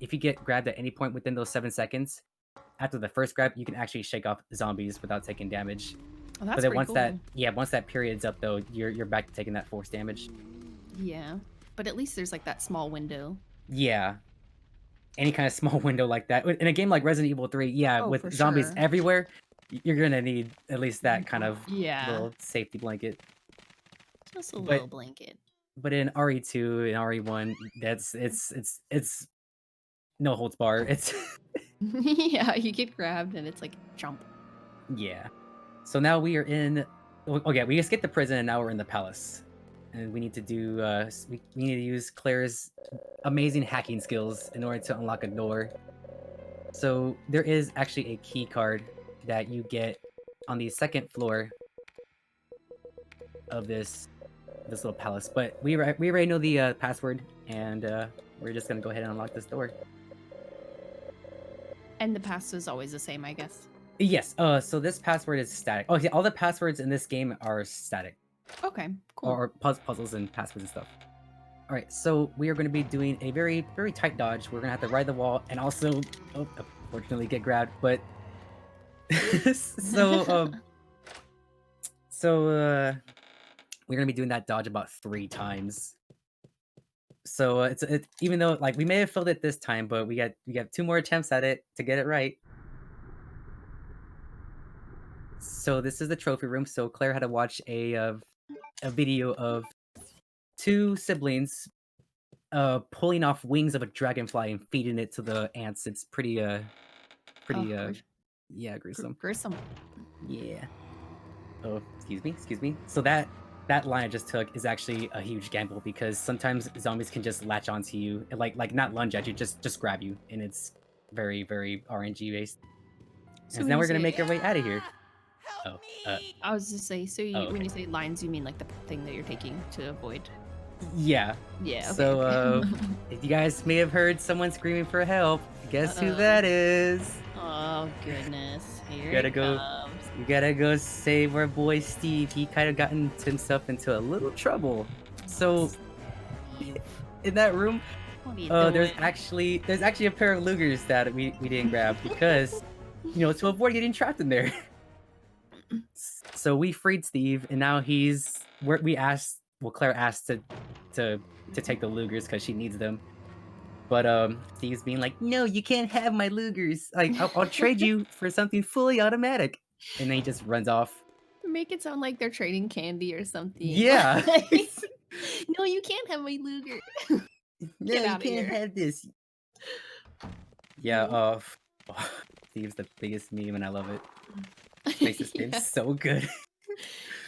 if you get grabbed at any point within those 7 seconds after the first grab, you can actually shake off zombies without taking damage. Oh, But that's then pretty cool. once that period's up though, you're back to taking that force damage. Yeah, but at least there's like that small window. Yeah. Any kind of small window like that. In a game like Resident Evil 3, yeah, Oh, with for zombies sure. everywhere, you're gonna need at least that kind of Yeah, little safety blanket. just a But little blanket. but in RE2 and RE1, it's no holds bar. It's Yeah, you get grabbed and it's like jump. yeah. So now we are in. Okay, we escaped the prison and now we're in the palace, and we need to do. We need to use Claire's amazing hacking skills in order to unlock a door. So there is actually a key card that you get on the second floor of this little palace, but we already know the password, and we're just gonna go ahead and unlock this door. And the pass is always the same, I guess. Yes. So this password is static. Oh yeah, all the passwords in this game are static, Okay, cool. or puzzles and passwords and stuff. All right. So we are going to be doing a very tight dodge. We're gonna have to ride the wall and also, unfortunately, get grabbed. But so we're gonna be doing that dodge about 3 times. So it's even though like we may have failed it this time, but we got 2 more attempts at it to get it right. So this is the trophy room. So Claire had to watch a video of 2 siblings pulling off wings of a dragonfly and feeding it to the ants. It's pretty yeah, gruesome. Gruesome. Yeah. Oh, excuse me. So that line I just took is actually a huge gamble because sometimes zombies can just latch onto you and like not lunge at you, just grab you, and it's very RNG based. So And when now you we're gonna say- make our way out of here. Oh, I was just say, so Oh, when okay. you say lines, you mean like the thing that you're taking to avoid? yeah. Yeah. Okay, So okay. if you guys may have heard someone screaming for help, guess who Uh-oh. that is? Oh goodness, here Gotta it go. comes. You gotta go save our boy Steve. He kind of gotten himself into a little trouble. So in that room, What are you there's doing? actually a pair of Lugers that we didn't grab because to avoid getting trapped in there. So we freed Steve, and now Claire asked to take the Lugers because she needs them. But Steve's being like, no, you can't have my Lugers. Like I'll trade you for something fully automatic. And then he just runs off. Make it sound like they're trading candy or something. Yeah. Like, no, you can't have my Luger. No, Get you outta can't here. have this. Yeah, Steve's the biggest meme and I love it. Makes this game Yeah. so good.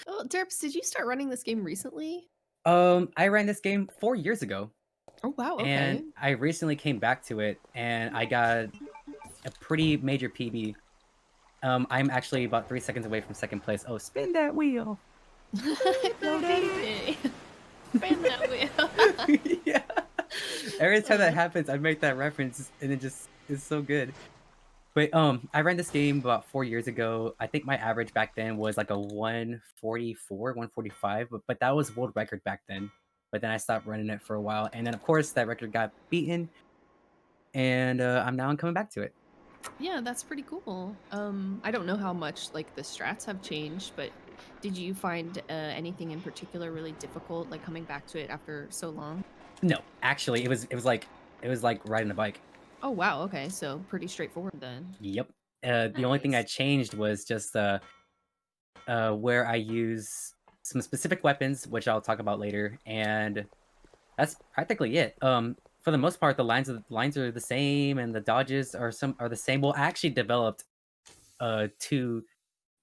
Oh, Derps, did you start running this game recently? I ran this game 4 years ago. Oh wow, okay. And I recently came back to it and I got a pretty major PB. I'm actually about 3 seconds away from second place. Oh, spin that wheel. No, baby. Spin that wheel. Yeah. Every time that happens, I make that reference and it just is so good. But I ran this game about 4 years ago. I think my average back then was like a 144, 145, but that was world record back then. But then I stopped running it for a while, and then of course that record got beaten, and I'm coming back to it. Yeah, that's pretty cool. I don't know how much like the strats have changed, but did you find anything in particular really difficult, like coming back to it after so long? No, actually, it was like riding a bike. Oh wow, okay, so pretty straightforward then. Yep. The only thing I Nice. changed was just where I use some specific weapons, which I'll talk about later, and that's practically it. For the most part, the lines are the same, and the dodges are the same. Well, I actually developed two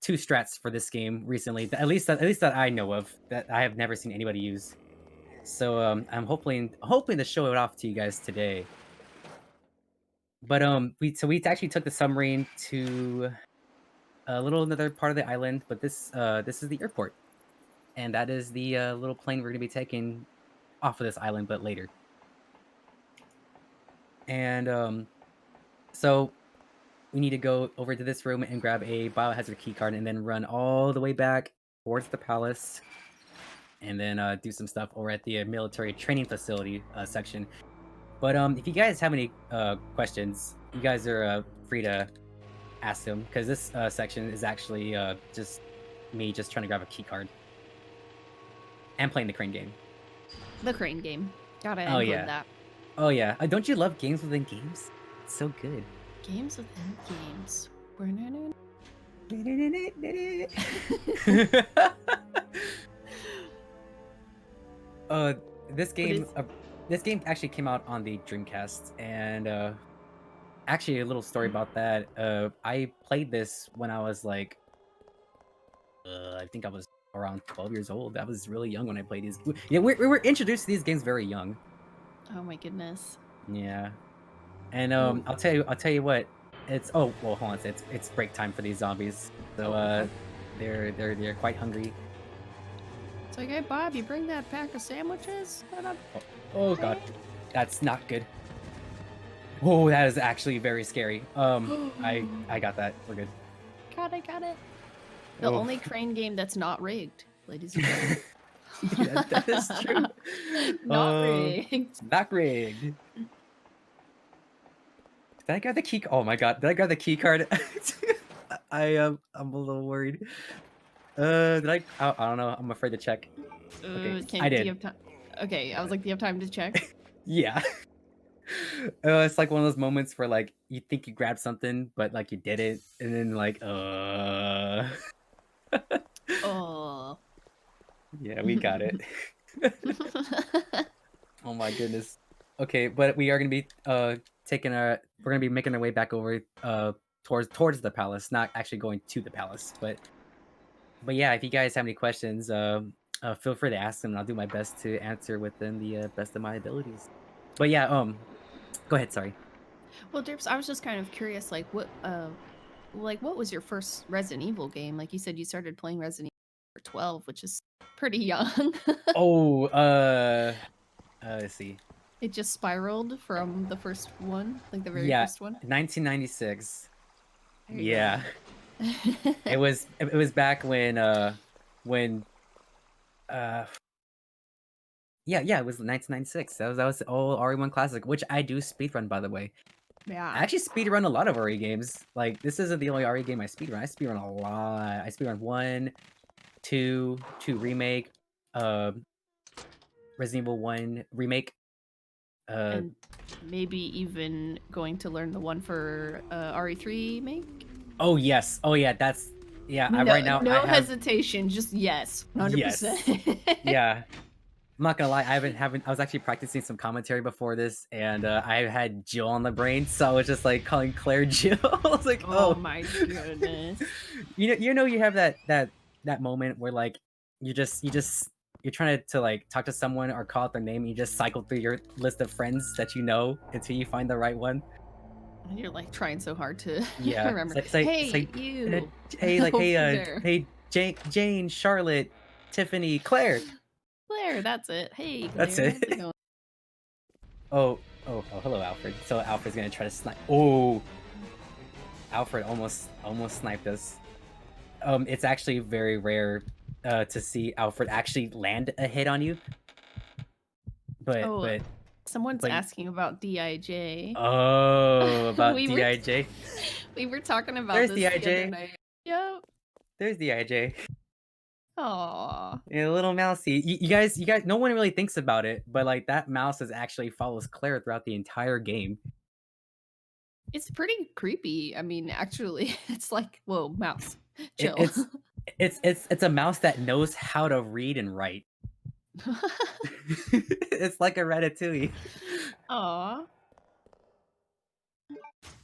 strats for this game recently. At least that I know of, that I have never seen anybody use. So I'm hoping to show it off to you guys today. But we actually took the submarine to another part of the island, but this is the airport, and that is the little plane we're gonna be taking off of this island, but later. And so we need to go over to this room and grab a biohazard keycard and then run all the way back towards the palace and then do some stuff over at the military training facility section. But if you guys have any questions, you guys are free to ask them, because this section is actually just me just trying to grab a keycard and playing the crane game. The crane game. Gotta Oh, include yeah. that. Oh yeah, don't you love games within games? It's so good. Games within games. This game actually came out on the Dreamcast, and actually a little story about that. I played this when I was like, I think I was around 12 years old. I was really young when I played these. Yeah, we were introduced to these games very young. Oh my goodness. Yeah, and Ooh. I'll tell you what. It's hold on. It's break time for these zombies. So Okay. they're quite hungry. It's like, hey Bob, you bring that pack of sandwiches? Oh god, that's not good. Oh, that is actually very scary. I got that. We're good. Got it. The only crane game that's not rigged, ladies and gentlemen. That is true. Not rigged. Not rigged. Did I grab the key? Oh my god, did I grab the key card? I'm a little worried. Did I? I don't know. I'm afraid to check. Okay, I did. Do you have time? Okay, I was like, do you have time to check? Yeah. It's like one of those moments where like you think you grabbed something, but like you didn't, and then like, Oh. Yeah, we got it. Oh my goodness. Okay, but we are gonna be we're gonna be making our way back over towards the palace, not actually going to the palace, but yeah, if you guys have any questions, feel free to ask them, and I'll do my best to answer within the best of my abilities. But yeah, go ahead, sorry. Well, Derps, I was just kind of curious, like what was your first Resident Evil game? Like you said, you started playing Resident Evil for 12, which is pretty young. Oh, let's see. It just spiraled from the first one, like the very Yeah, first one. 1996. There you Yeah. It was back when yeah, it was 1996. That was the old RE1 classic, which I do speedrun, by the way. Yeah. I actually speedrun a lot of RE games. Like, this isn't the only RE game I speedrun. I speedrun a lot. I speedrun 1, 2 remake, Resident Evil 1 remake. And maybe even going to learn the one for RE3 make? Oh yes. Oh yeah, that's yeah, No, right now no I have, hesitation, just yes. 100%. Yes. Yeah. I'm not gonna lie, I was actually practicing some commentary before this, and I had Jill on the brain, so I was just like calling Claire Jill. I was like, oh my goodness. you know you have that moment where like you're trying to like talk to someone or call out their name, and you just cycle through your list of friends that you know until you find the right one. And you're like trying so hard to remember. It's like, hey, you. Hey, like, Over hey, there. hey, Jane, Charlotte, Tiffany, Claire. Claire, that's it. Hey, Claire, That's it. how's it going? Oh, hello, Alfred. So Alfred's gonna try to snipe. Oh, Alfred almost sniped us. It's actually very rare to see Alfred actually land a hit on you. But someone's asking about DIJ. Oh, about DIJ. We were talking about There's this DIJ. the other night. Yep. There's DIJ. Aww. Yeah, little mousey. You guys, no one really thinks about it, but like that mouse actually follows Claire throughout the entire game. It's pretty creepy. I mean, actually, it's like, whoa, mouse, chill. It's a mouse that knows how to read and write. It's like a Ratatouille. Aww.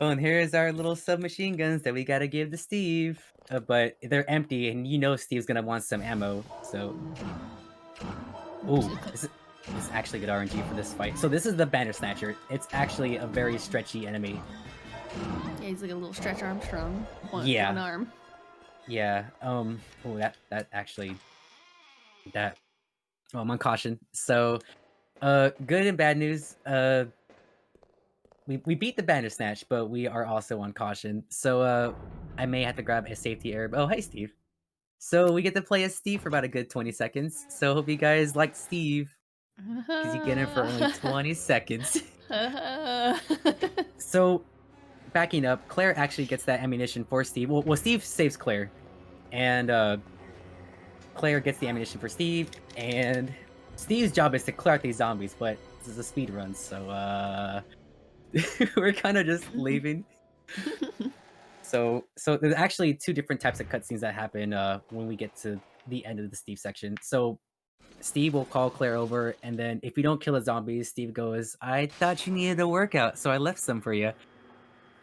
Oh, and here's our little submachine guns that we gotta give to Steve. But they're empty, and you know Steve's gonna want some ammo, so... Ooh, this is actually good RNG for this fight. So this is the Banner Snatcher. It's actually a very stretchy enemy. Yeah, he's like a little Stretch Armstrong. One arm. Yeah, oh, that actually... Oh, I'm on caution. So, Good and bad news. We beat the Bandersnatch, but we are also on caution. So I may have to grab a safety error. Oh, hey, Steve. So we get to play as Steve for about a good 20 seconds. So hope you guys like Steve, because you get him for only 20 seconds. So backing up, Claire actually gets that ammunition for Steve. Well, Steve saves Claire, and Claire gets the ammunition for Steve, and Steve's job is to clear out these zombies, but this is a speed run, so we're kind of just leaving. So there's actually 2 different types of cutscenes that happen when we get to the end of the Steve section. So Steve will call Claire over, and then if you don't kill the zombies, Steve goes, "I thought you needed a workout, so I left some for you."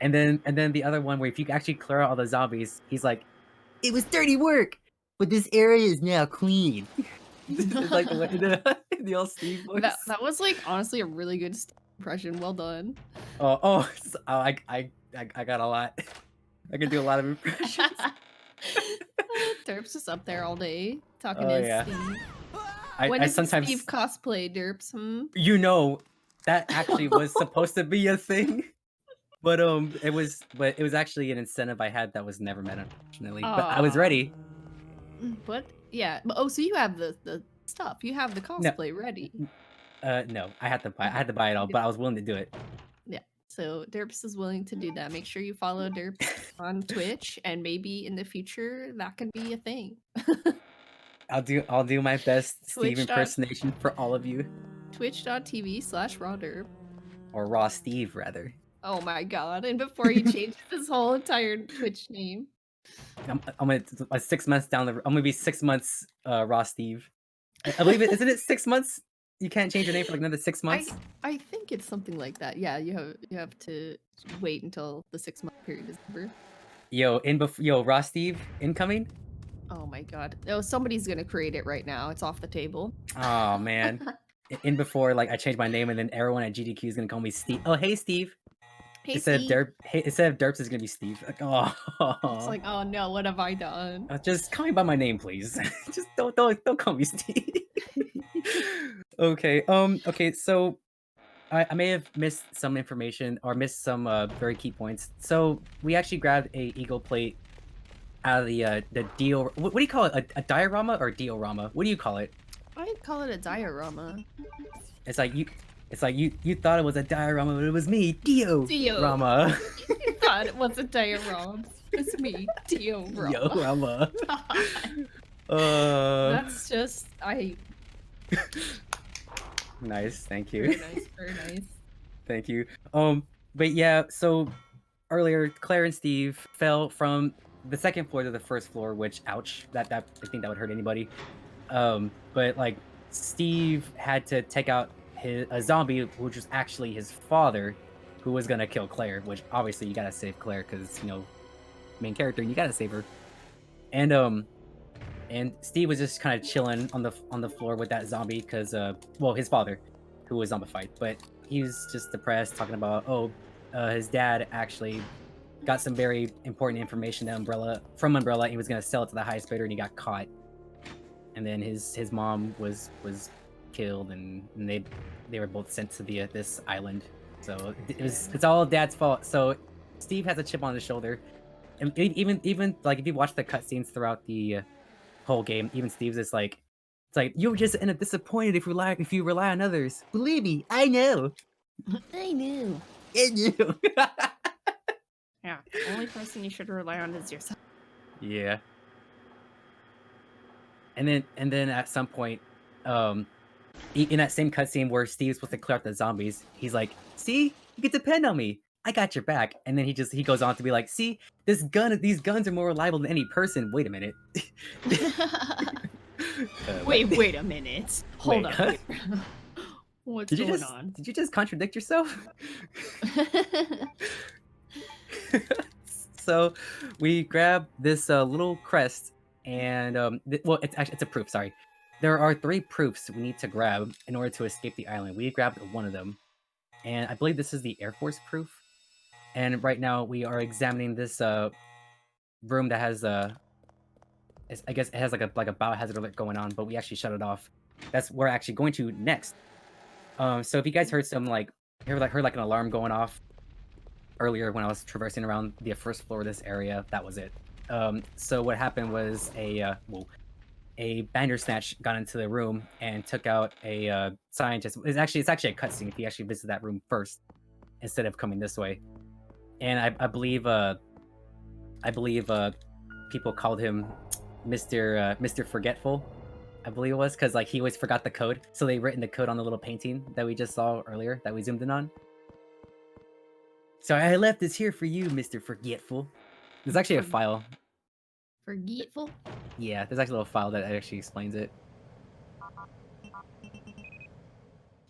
And then the other one where if you actually clear out all the zombies, he's like, "It was dirty work, but this area is now clean." It's like the way the old Steve voice. That was like honestly a really good impression. Well done. I got a lot. I can do a lot of impressions. Derp's just up there all day talking Oh, to yeah. Steve. I When does sometimes Steve cosplay, Derps? you know that actually was supposed to be a thing, but it was actually an incentive I had that was never met, unfortunately. But I was Aw. ready. What? Yeah. Oh, so you have the stuff. You have the cosplay ready. No, I had to buy it all, but I was willing to do it. Yeah. So Derps is willing to do that. Make sure you follow Derps on Twitch, and maybe in the future that can be a thing. I'll do my best Steve Twitch. impersonation for all of you. Twitch.tv/rawderp. Or Raw Steve, rather. Oh my god. And before he changes his whole entire Twitch name. I'm gonna 6 months down the. I'm gonna be 6 months Raw Steve. I believe it. Isn't it 6 months? You can't change your name for like another 6 months. I think it's something like that. Yeah, you have to wait until the 6-month period is over. Yo, Raw Steve incoming. Oh my god. Oh, somebody's gonna create it right now. It's off the table. Oh man. In before like I changed my name and then everyone at GDQ is gonna call me Steve. Oh hey Steve. Hey, instead Steve. of Derps is gonna be Steve. Like, oh. It's like, oh no, what have I done? Just call me by my name, please. Just don't call me Steve. Okay. Okay. So I may have missed some information or missed some very key points. So we actually grabbed a eagle plate out of the deal. What do you call it? A diorama or diorama? What do you call it? I'd call it a diorama. It's like you thought it was a diorama, but it was me, Diorama. You thought it was a diorama. It's me, Diorama. That's just Nice, thank you. Very nice, very nice. Thank you. But yeah, so earlier Claire and Steve fell from the 2nd floor to the 1st floor, which ouch, that I think that would hurt anybody. But like Steve had to take out a zombie, which was actually his father, who was gonna kill Claire. Which obviously you gotta save Claire because main character, you gotta save her. And Steve was just kind of chilling on the floor with that zombie because his father, who was zombified, but he was just depressed, talking about his dad actually got some very important information from Umbrella. He was gonna sell it to the highest bidder, and he got caught. And then his mom was killed, and they were both sent to this island. So it's all Dad's fault. So Steve has a chip on his shoulder, and even like if you watch the cutscenes throughout the whole game, even Steve's it's like you'll just end up disappointed if you rely on others. Believe me, I know. I knew. I knew. Yeah, the only person you should rely on is yourself. Yeah. And then at some point, in that same cutscene where Steve's supposed to clear out the zombies, he's like, "See, you can depend on me. I got your back." And then he goes on to be like, "See, these guns are more reliable than any person." Wait a minute. Wait a minute. Hold Wait, on. What's going on? Did you just contradict yourself? So we grab this little crest, and it's a proof. Sorry, there are 3 proofs we need to grab in order to escape the island. We grabbed one of them, and I believe this is the Air Force proof. And right now we are examining this room that has I guess it has like a biohazard alert going on, but we actually shut it off. We're actually going to next. So if you guys heard some heard like an alarm going off earlier when I was traversing around the first floor of this area, that was it. So what happened was a Bandersnatch got into the room and took out a scientist. It's actually a cutscene if you actually visit that room first instead of coming this way. And I believe people called him Mr. Forgetful. I believe it was because like he always forgot the code, so they written the code on the little painting that we just saw earlier that we zoomed in on. So I left this here for you, Mr. Forgetful. There's actually a file. Forgetful? Yeah, there's actually a little file that actually explains it.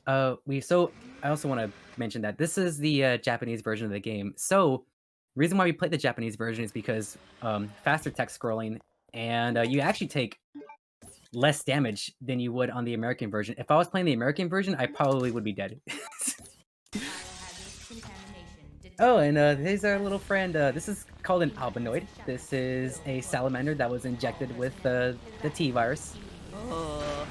So I also want to mention that this is the Japanese version of the game. So reason why we played the Japanese version is because faster text scrolling, and you actually take less damage than you would on the American version. If I was playing the American version, I probably would be dead. Oh, and here's our little friend. This is called an albinoid. This is a salamander that was injected with the T virus. Oh.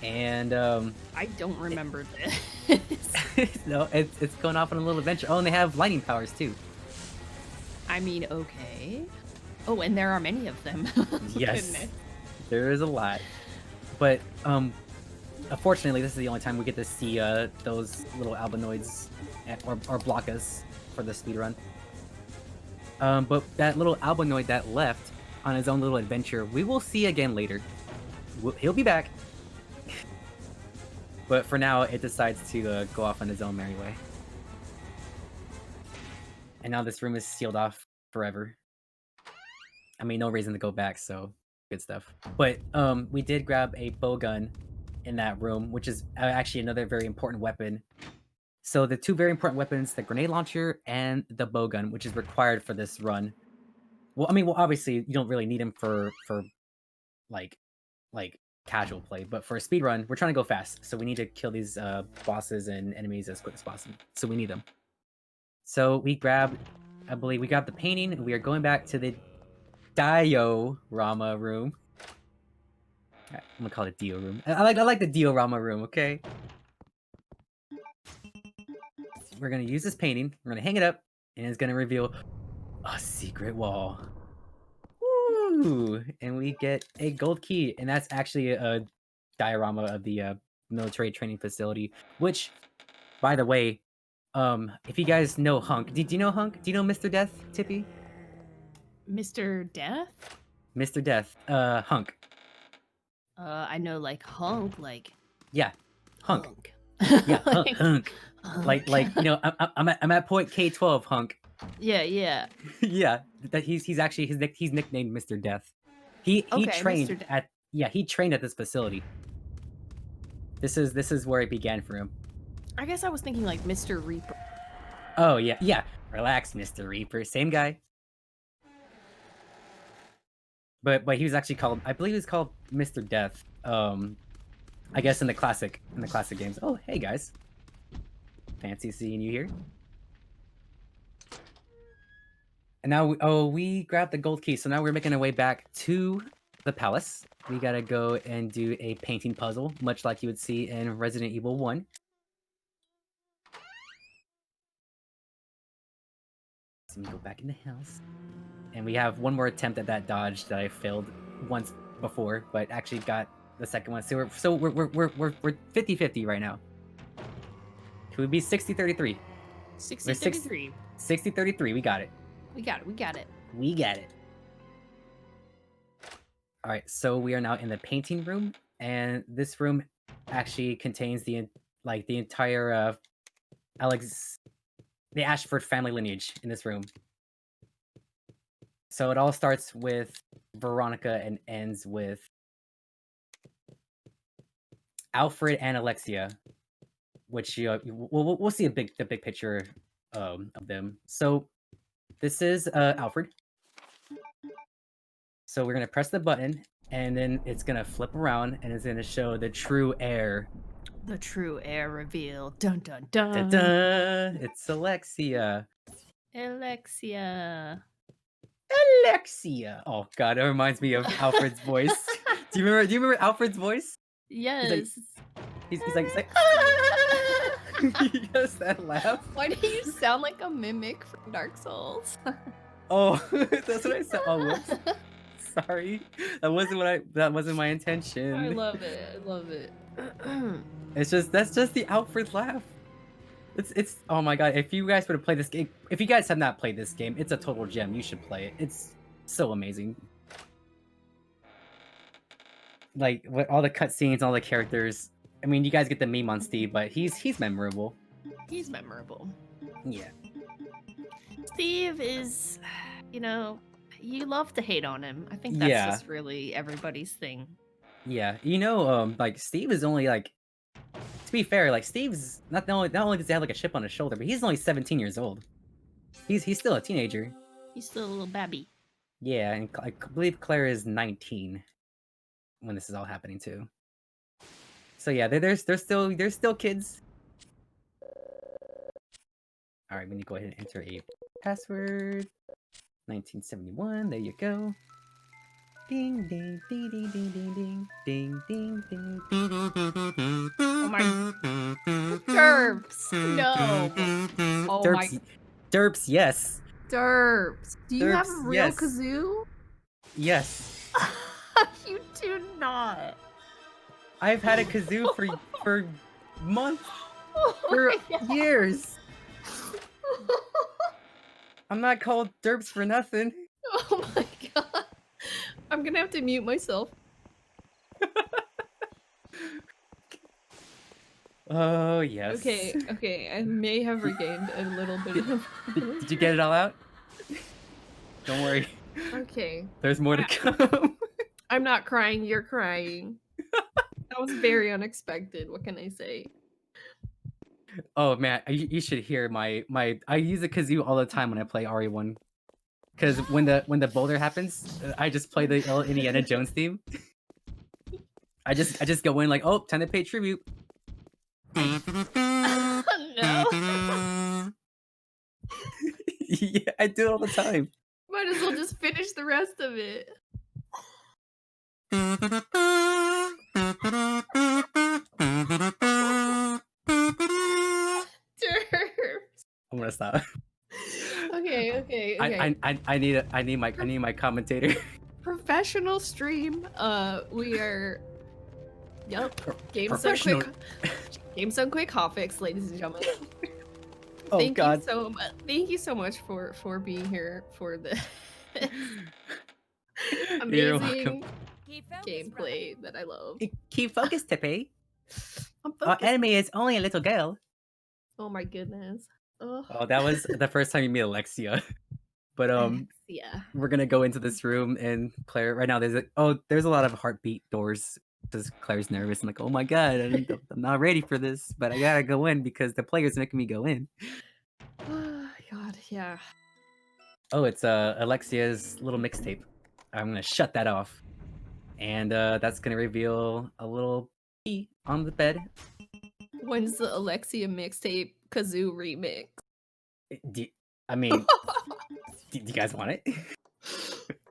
And I don't remember this. no, it's going off on a little adventure. Oh, and they have lightning powers too. I mean, okay. Oh, and there are many of them. Yes, Goodness. there is a lot. But unfortunately, this is the only time we get to see those little albinoids or blockas for the speedrun. But that little albinoid that left on his own little adventure, we will see again later. He'll be back. But for now, it decides to go off on its own merry way. And now this room is sealed off forever. I mean, no reason to go back, so good stuff. But we did grab a bowgun in that room, which is actually another very important weapon. So the two very important weapons, the grenade launcher and the bowgun, which is required for this run. Well, I mean, obviously you don't really need them for like casual play, but for a speed run, we're trying to go fast, so we need to kill these bosses and enemies as quick as possible. So we need them. So we grabbed, I believe we grabbed the painting, and we are going back to the diorama room. I'm gonna call it Dio room. I like the diorama room. Okay. We're gonna use this painting. We're gonna hang it up, and it's gonna reveal a secret wall. Woo! And we get a gold key, and that's actually a diorama of the military training facility. Which, by the way, if you guys know Hunk, do you know Hunk? Do you know Mr. Death, Tippy? Mr. Death? Mr. Death, Hunk. I know like Hunk, like Yeah, Hunk. Hunk. Yeah, Hunk. Like you know, I'm at point K12, Hunk. Yeah. Yeah, that he's actually he's nicknamed Mr. Death. He trained he trained at this facility. This is where it began for him. I guess I was thinking like Mr. Reaper. Oh yeah. Relax, Mr. Reaper. Same guy. But he was actually called, I believe he was called Mr. Death. I guess in the classic games. Oh, hey guys. Fancy seeing you here. And now we grabbed the gold key, so now we're making our way back to the palace. We gotta go and do a painting puzzle, much like you would see in Resident Evil 1. So we go back in the house. And we have one more attempt at that dodge that I failed once before, but actually got the second one. So we're 50-50 right now. Could we be 60-33? 60-33. 60-33, we got it. We got it. We got it. All right, so we are now in the painting room, and this room actually contains the entire the Ashford family lineage in this room. So it all starts with Veronica and ends with Alfred and Alexia, which we'll see the big picture of them. So this is Alfred. So we're gonna press the button, and then it's gonna flip around, and it's gonna show the true heir. The true heir reveal. Dun dun dun. Dun, dun. It's Alexia. Alexia. Oh god, that reminds me of Alfred's voice. Do you remember Alfred's voice? Yes. He's like Yes, that laugh. Why do you sound like a mimic from Dark Souls? Oh, that's what I said. Oh, whoops. Sorry. That wasn't my intention. I love it. I love it. That's just the Alfred laugh. It's oh my god, if you guys would have played this game, if you guys have not played this game, it's a total gem. You should play it. It's so amazing. Like what all the cutscenes, all the characters. I mean, you guys get the meme on Steve, but he's memorable. He's memorable. Yeah. Steve is, you know, you love to hate on him. I think that's Yeah. just really everybody's thing. Yeah. You know, like Steve is only like, to be fair, like Steve's not only does he have like a chip on his shoulder, but he's only 17 years old. He's still a teenager. He's still a little babby. Yeah, and I believe Claire is 19 when this is all happening too. So yeah, they're still kids. All right, we need to go ahead and enter a password. 1971. There you go. Ding ding ding ding ding ding ding ding ding ding. Oh my. Derps. No. Oh Derps, my. Derps, yes. Derps. Do you have a Derps, real yes. kazoo? Yes. You do not. I've had a kazoo for months, Oh for my God. years. I'm not called Derps for nothing. Oh my god. I'm gonna have to mute myself. Oh yes. Okay, I may have regained a little bit of... Did you get it all out? Don't worry. Okay. There's more to come. I'm not crying, you're crying. That was very unexpected, what can I say? Oh man, you should hear my I use a kazoo all the time when I play RE1. Because when the boulder happens, I just play the Indiana Jones theme. I just go in like, oh, time to pay tribute. No. Yeah, I do it all the time. Might as well just finish the rest of it. Derps. I'm gonna stop. Okay. I need my commentator. Professional stream. We are. Yup. Games Done Professional. Quick. Games Done Quick hotfix, ladies and gentlemen. Oh Thank God. you so much. Thank you so much for being here for the You're amazing welcome. gameplay that I love. Keep focus, Tippy. I'm Our focused. enemy is only a little girl. Oh my goodness. Oh, Oh, that was the first time you meet Alexia. But yeah. we're gonna go into this room and Claire. Right now, there's a lot of heartbeat doors because Claire's nervous. I'm like, oh my god, I'm not ready for this, but I gotta go in because the player's making me go in. Oh god, yeah. Oh, it's Alexia's little mixtape. I'm gonna shut that off, and that's gonna reveal a little key on the bed. When's the Alexia mixtape kazoo remix? I mean, do you guys want it?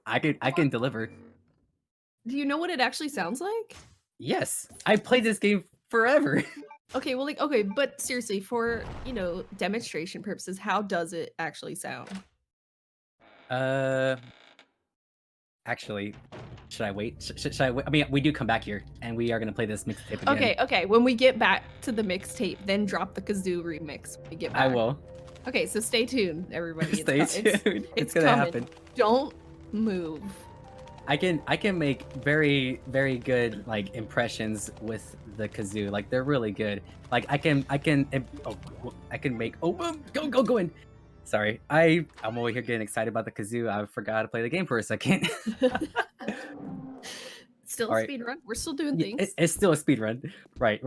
I can deliver. Do you know what it actually sounds like? Yes, I played this game forever. Okay, well, like, okay, but seriously, for, you know, demonstration purposes, how does it actually sound? Actually, should I wait? Should I wait? I mean, we do come back here, and we are gonna play this mixtape again. Okay, when we get back to the mixtape, then drop the kazoo remix when we get back. I will. Okay, so stay tuned, everybody. Stay tuned. It's gonna coming. happen. Don't move. I can make very good like impressions with the kazoo. Like they're really good. Like I can make go in. Sorry, I'm over here getting excited about the kazoo. I forgot to play the game for a second. Still All a right. speed run. We're still doing Yeah, things. it's still a speed run. Right.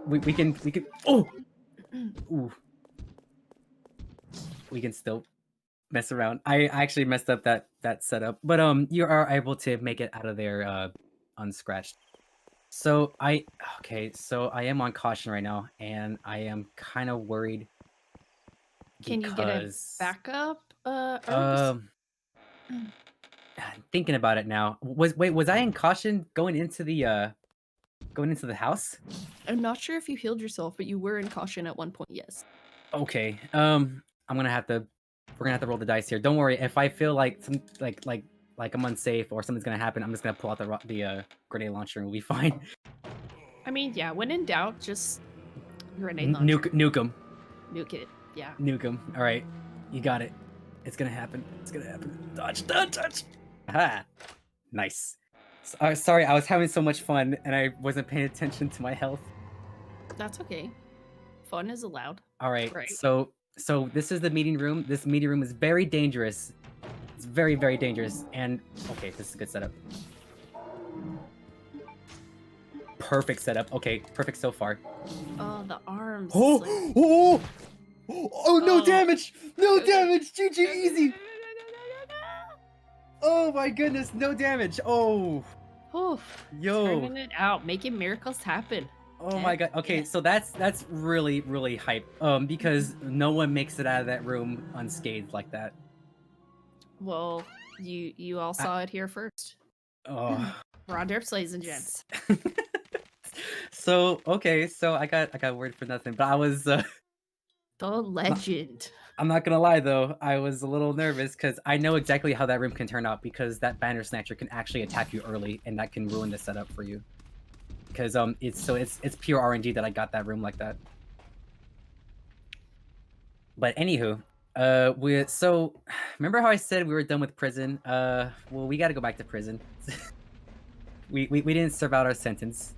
We can oh ooh. We can still mess around. I actually messed up that setup, but you are able to make it out of there unscratched. So I am on caution right now, and I am kind of worried. Can you get a because, backup? Herbs? Thinking about it now. Was I in caution going into the going into the house? I'm not sure if you healed yourself, but you were in caution at one point, yes. Okay. I'm gonna have to. We're gonna have to roll the dice here. Don't worry. If I feel like some like I'm unsafe or something's gonna happen, I'm just gonna pull out the grenade launcher and we'll be fine. I mean, yeah, when in doubt, just grenade launcher. Nuke him. Nuke it. Yeah. Nuke him. All right, you got it. It's gonna happen. It's gonna happen. Dodge, dodge, dodge. Aha! Nice. Sorry, I was having so much fun and I wasn't paying attention to my health. That's okay. Fun is allowed. All right. Right. So this is the meeting room. This meeting room is very dangerous. It's very, very dangerous. And okay, this is a good setup. Perfect setup. Okay, perfect so far. Oh, the arms. Oh, like- oh, oh, no Oh. damage! No Okay. damage! GG easy! Oh my goodness, no damage! Oh, Oof. yo! Turning it out, making miracles happen. Oh my god. Okay, Yeah. so that's really, really hype. Because no one makes it out of that room unscathed like that. Well, you all saw it here first. Oh. Raw Derps, ladies and gents. So okay, so I got word for nothing, but I was The legend. I'm not gonna lie though, I was a little nervous because I know exactly how that room can turn out because that banner snatcher can actually attack you early and that can ruin the setup for you. Because it's pure RNG that I got that room like that. But anywho, so remember how I said we were done with prison? Well, we got to go back to prison. we didn't serve out our sentence.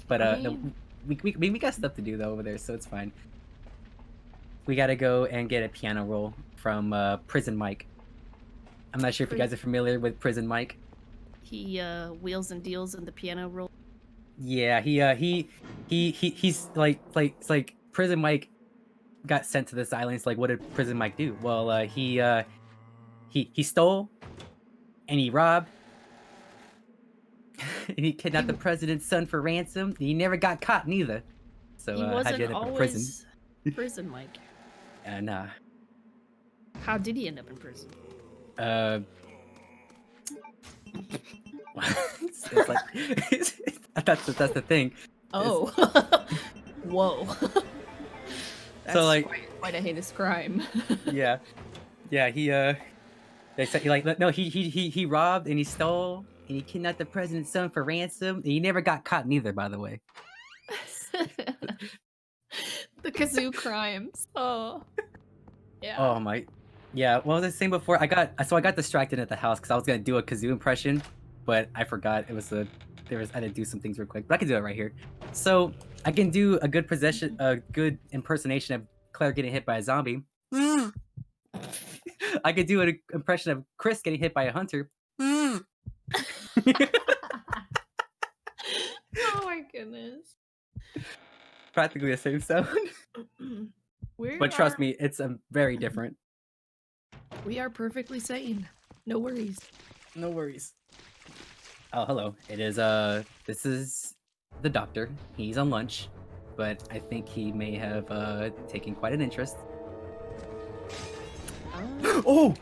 But I no, mean- we got stuff to do though over there, so it's fine. We got to go and get a piano roll from Prison Mike. I'm not sure if you guys are familiar with Prison Mike. He wheels and deals in the piano roll. Yeah, he's like it's like Prison Mike got sent to this island. It's like, what did Prison Mike do? Well, he stole and he robbed and he kidnapped the president's son for ransom. He never got caught neither. So He how'd wasn't you end up in prison? always prison Mike. And How did he end up in prison? it's like that's the thing. Oh. Whoa. That's like- quite a heinous crime. Yeah, he they said he robbed and he stole and he kidnapped the president's son for ransom. And he never got caught neither, by the way. The kazoo crimes. Oh. Yeah. Oh my, yeah. What was I saying before? I got distracted at the house because I was gonna do a kazoo impression, but I forgot it was I had to do some things real quick, but I can do it right here. So I can do a good good impersonation of Claire getting hit by a zombie. I could do an impression of Chris getting hit by a hunter. Oh my goodness. Practically the same sound, but trust me, it's very different. We are perfectly sane. No worries. No worries. Oh, hello. It is this is the doctor. He's on lunch, but I think he may have taken quite an interest. Oh. Oh.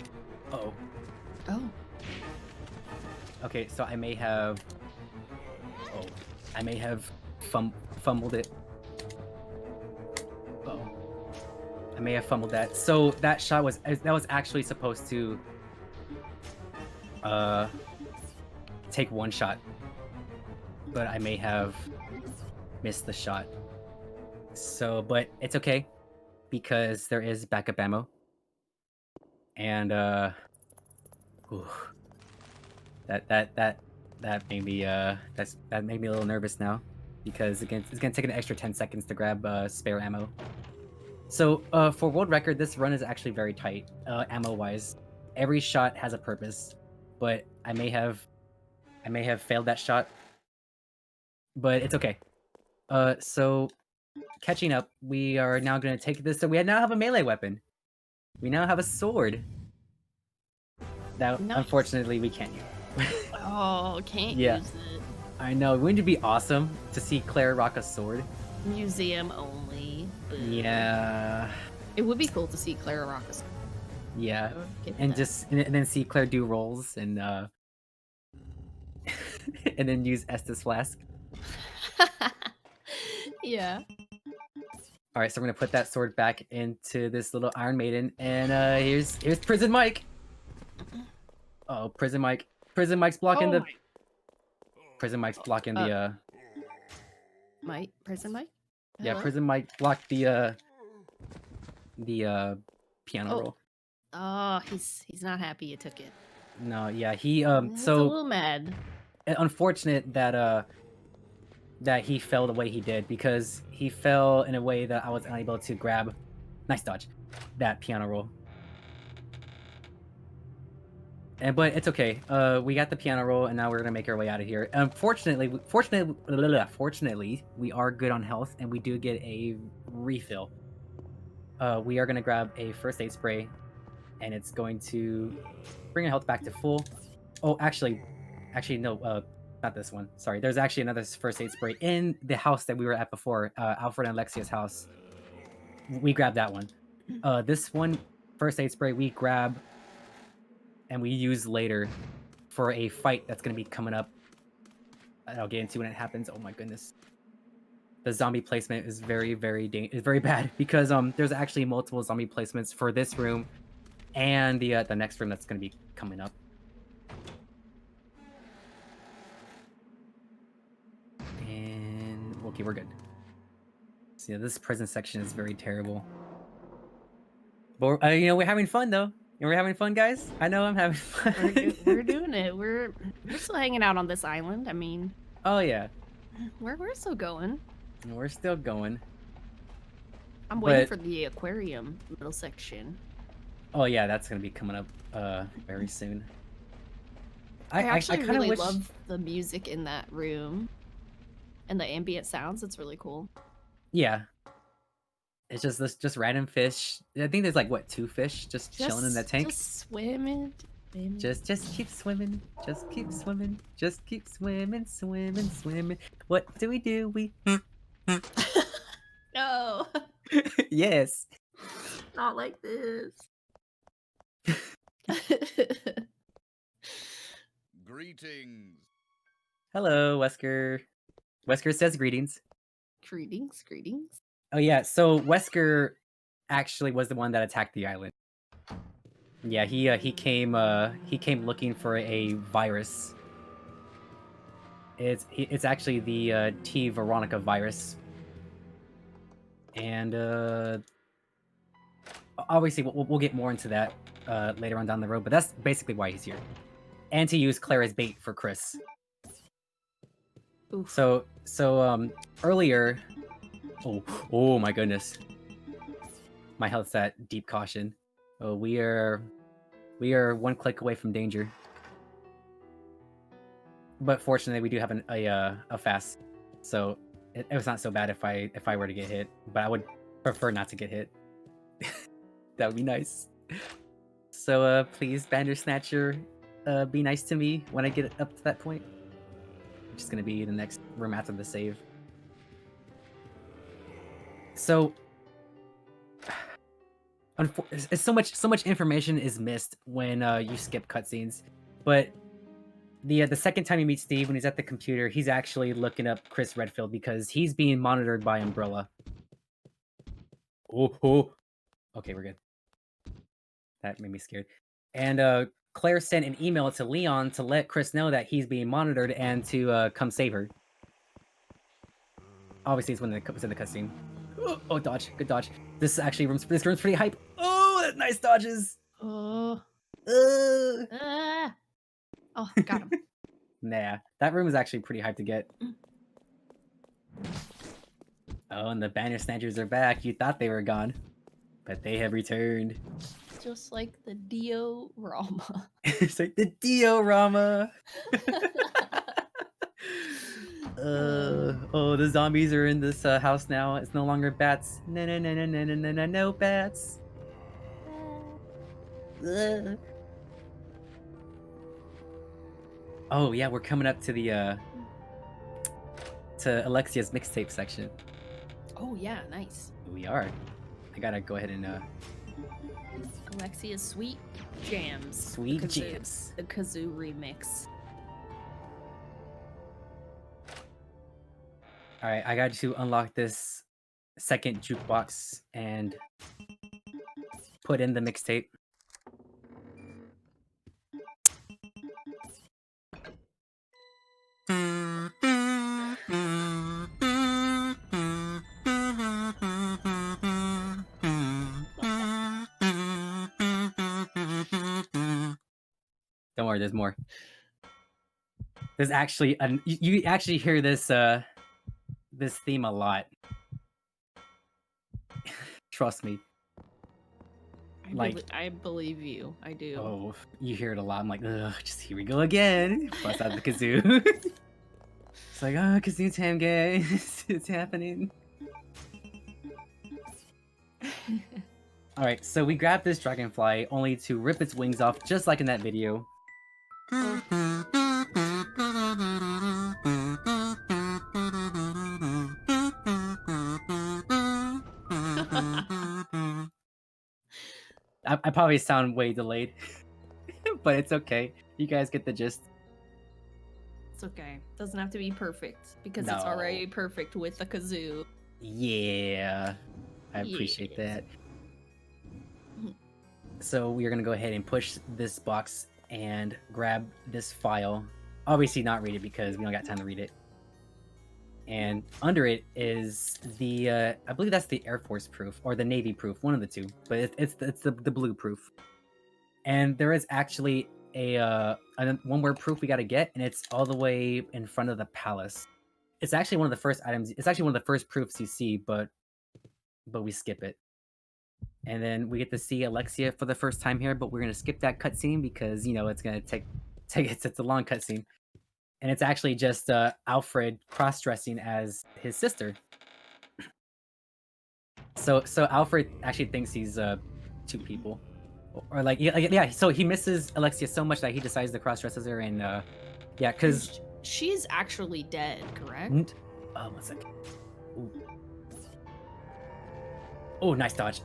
Oh. Oh. Okay, so I may have fumbled it. Oh. I may have fumbled that. So that shot was actually supposed to take one shot, but I may have missed the shot. So, but it's okay because there is backup ammo, and ooh, that made me that made me a little nervous now because again it's gonna take an extra 10 seconds to grab spare ammo. So for world record, this run is actually very tight ammo wise. Every shot has a purpose, but I may have failed that shot, but it's okay. So catching up, we are now going to take this. So we now have a melee weapon. We now have a sword. Now, Nice. unfortunately, we can't use. Oh, can't Yeah. use it. I know. Wouldn't it be awesome to see Claire rock a sword? Museum only. But Yeah. It would be cool to see Clara rock a sword. Yeah. I would get And that. just and then see Claire do rolls and and then use Estus Flask. Yeah. All right, so we're gonna put that sword back into this little Iron Maiden, and here's Prison Mike. Oh, Prison Mike. Prison Mike's blocking the. Prison Mike's blocking the. Prison Mike. Yeah, Hello? Prison Mike blocked the piano roll. Oh, he's not happy you took it. No, yeah, he He's a so little mad. unfortunate that that he fell the way he did, because he fell in a way that I was unable to grab. Nice dodge. That piano roll. But it's okay. We got the piano roll, and now we're gonna make our way out of here. Fortunately, we are good on health, and we do get a refill. We are gonna grab a first aid spray, and it's going to bring our health back to full. Oh, actually, no, not this one. Sorry, there's actually another first aid spray in the house that we were at before, Alfred and Alexia's house. We grabbed that one. This one first aid spray we grab and we use later for a fight that's going to be coming up. I'll get into when it happens. Oh my goodness. The zombie placement is very bad, because there's actually multiple zombie placements for this room and the next room that's going to be coming up. And okay, we're good. So yeah, this prison section is very terrible. But we're having fun though. And we're having fun, guys. I know I'm having fun. We're doing it. We're still hanging out on this island. I mean, oh yeah, we're still going. we're still going. I'm waiting for the aquarium middle section. Oh yeah, that's gonna be coming up very soon. I actually kinda really wish... love the music in that room and the ambient sounds. It's really cool. Yeah. It's just random fish. I think there's like what, 2 fish just chilling in that tank. Just swimming. Just keep swimming. Just keep swimming. Just keep swimming, swimming, swimming. What do? We No. Yes. Not like this. Greetings. Hello, Wesker. Wesker says greetings. Greetings. Oh yeah, so Wesker actually was the one that attacked the island. Yeah, he came looking for a virus. It's actually the T Veronica virus. And obviously we'll get more into that later on down the road, but that's basically why he's here. And to use Claire as bait for Chris. Oof. So earlier, oh my goodness, my health's at deep caution. Oh, we are 1 click away from danger. But fortunately, we do have a fast, so it was not so bad if I were to get hit. But I would prefer not to get hit. That would be nice. So please, Bandersnatcher, be nice to me when I get up to that point. Which is gonna be the next room after the save. So, it's so much information is missed when you skip cutscenes. But the second time you meet Steve, when he's at the computer, he's actually looking up Chris Redfield because he's being monitored by Umbrella. Oh. Okay, we're good. That made me scared. And Claire sent an email to Leon to let Chris know that he's being monitored and to come save her. Obviously, it's when it's in the cutscene. Oh, dodge. Good dodge. This room's pretty hype. Oh, nice dodges. Oh, got him. Nah, that room is actually pretty hype to get. Oh, and the Bandersnatchers are back. You thought they were gone, but they have returned. Just like the diorama. It's like the diorama. Oh, the zombies are in this house now. It's no longer bats. No bats. Oh yeah, we're coming up to the to Alexia's mixtape section. Oh yeah, nice. We are. I gotta go ahead and Alexia's Sweet Jams. Sweet Jams. The kazoo remix. All right, I got to unlock this second jukebox and put in the mixtape. Don't worry, there's more. There's actually you actually hear this this theme a lot. Trust me. I believe you. I do. Oh, you hear it a lot. I'm like, ugh, just here we go again. Bust out the kazoo. It's like, oh, kazoo time, guys. It's happening. All right, so we grab this dragonfly only to rip its wings off, just like in that video. I probably sound way delayed, but it's okay. You guys get the gist. It's okay. Doesn't have to be perfect because it's No. already perfect with the kazoo. Yeah, I appreciate that. So we are gonna go ahead and push this box and grab this file. Obviously not read it because we don't got time to read it. And under it is the I believe that's the Air Force proof or the Navy proof, one of the two. But it's the blue proof. And there is actually a one word proof we got to get, and it's all the way in front of the palace. It's actually one of the first items. It's actually one of the first proofs you see, but we skip it. And then we get to see Alexia for the first time here, but we're gonna skip that cutscene because you know it's gonna take it's a long cutscene, and it's actually just Alfred cross-dressing as his sister. So Alfred actually thinks he's two people, or like yeah. So he misses Alexia so much that he decides to cross-dress as her, and yeah, because she's actually dead, correct? Oh, 1 second. Ooh. Oh, nice dodge.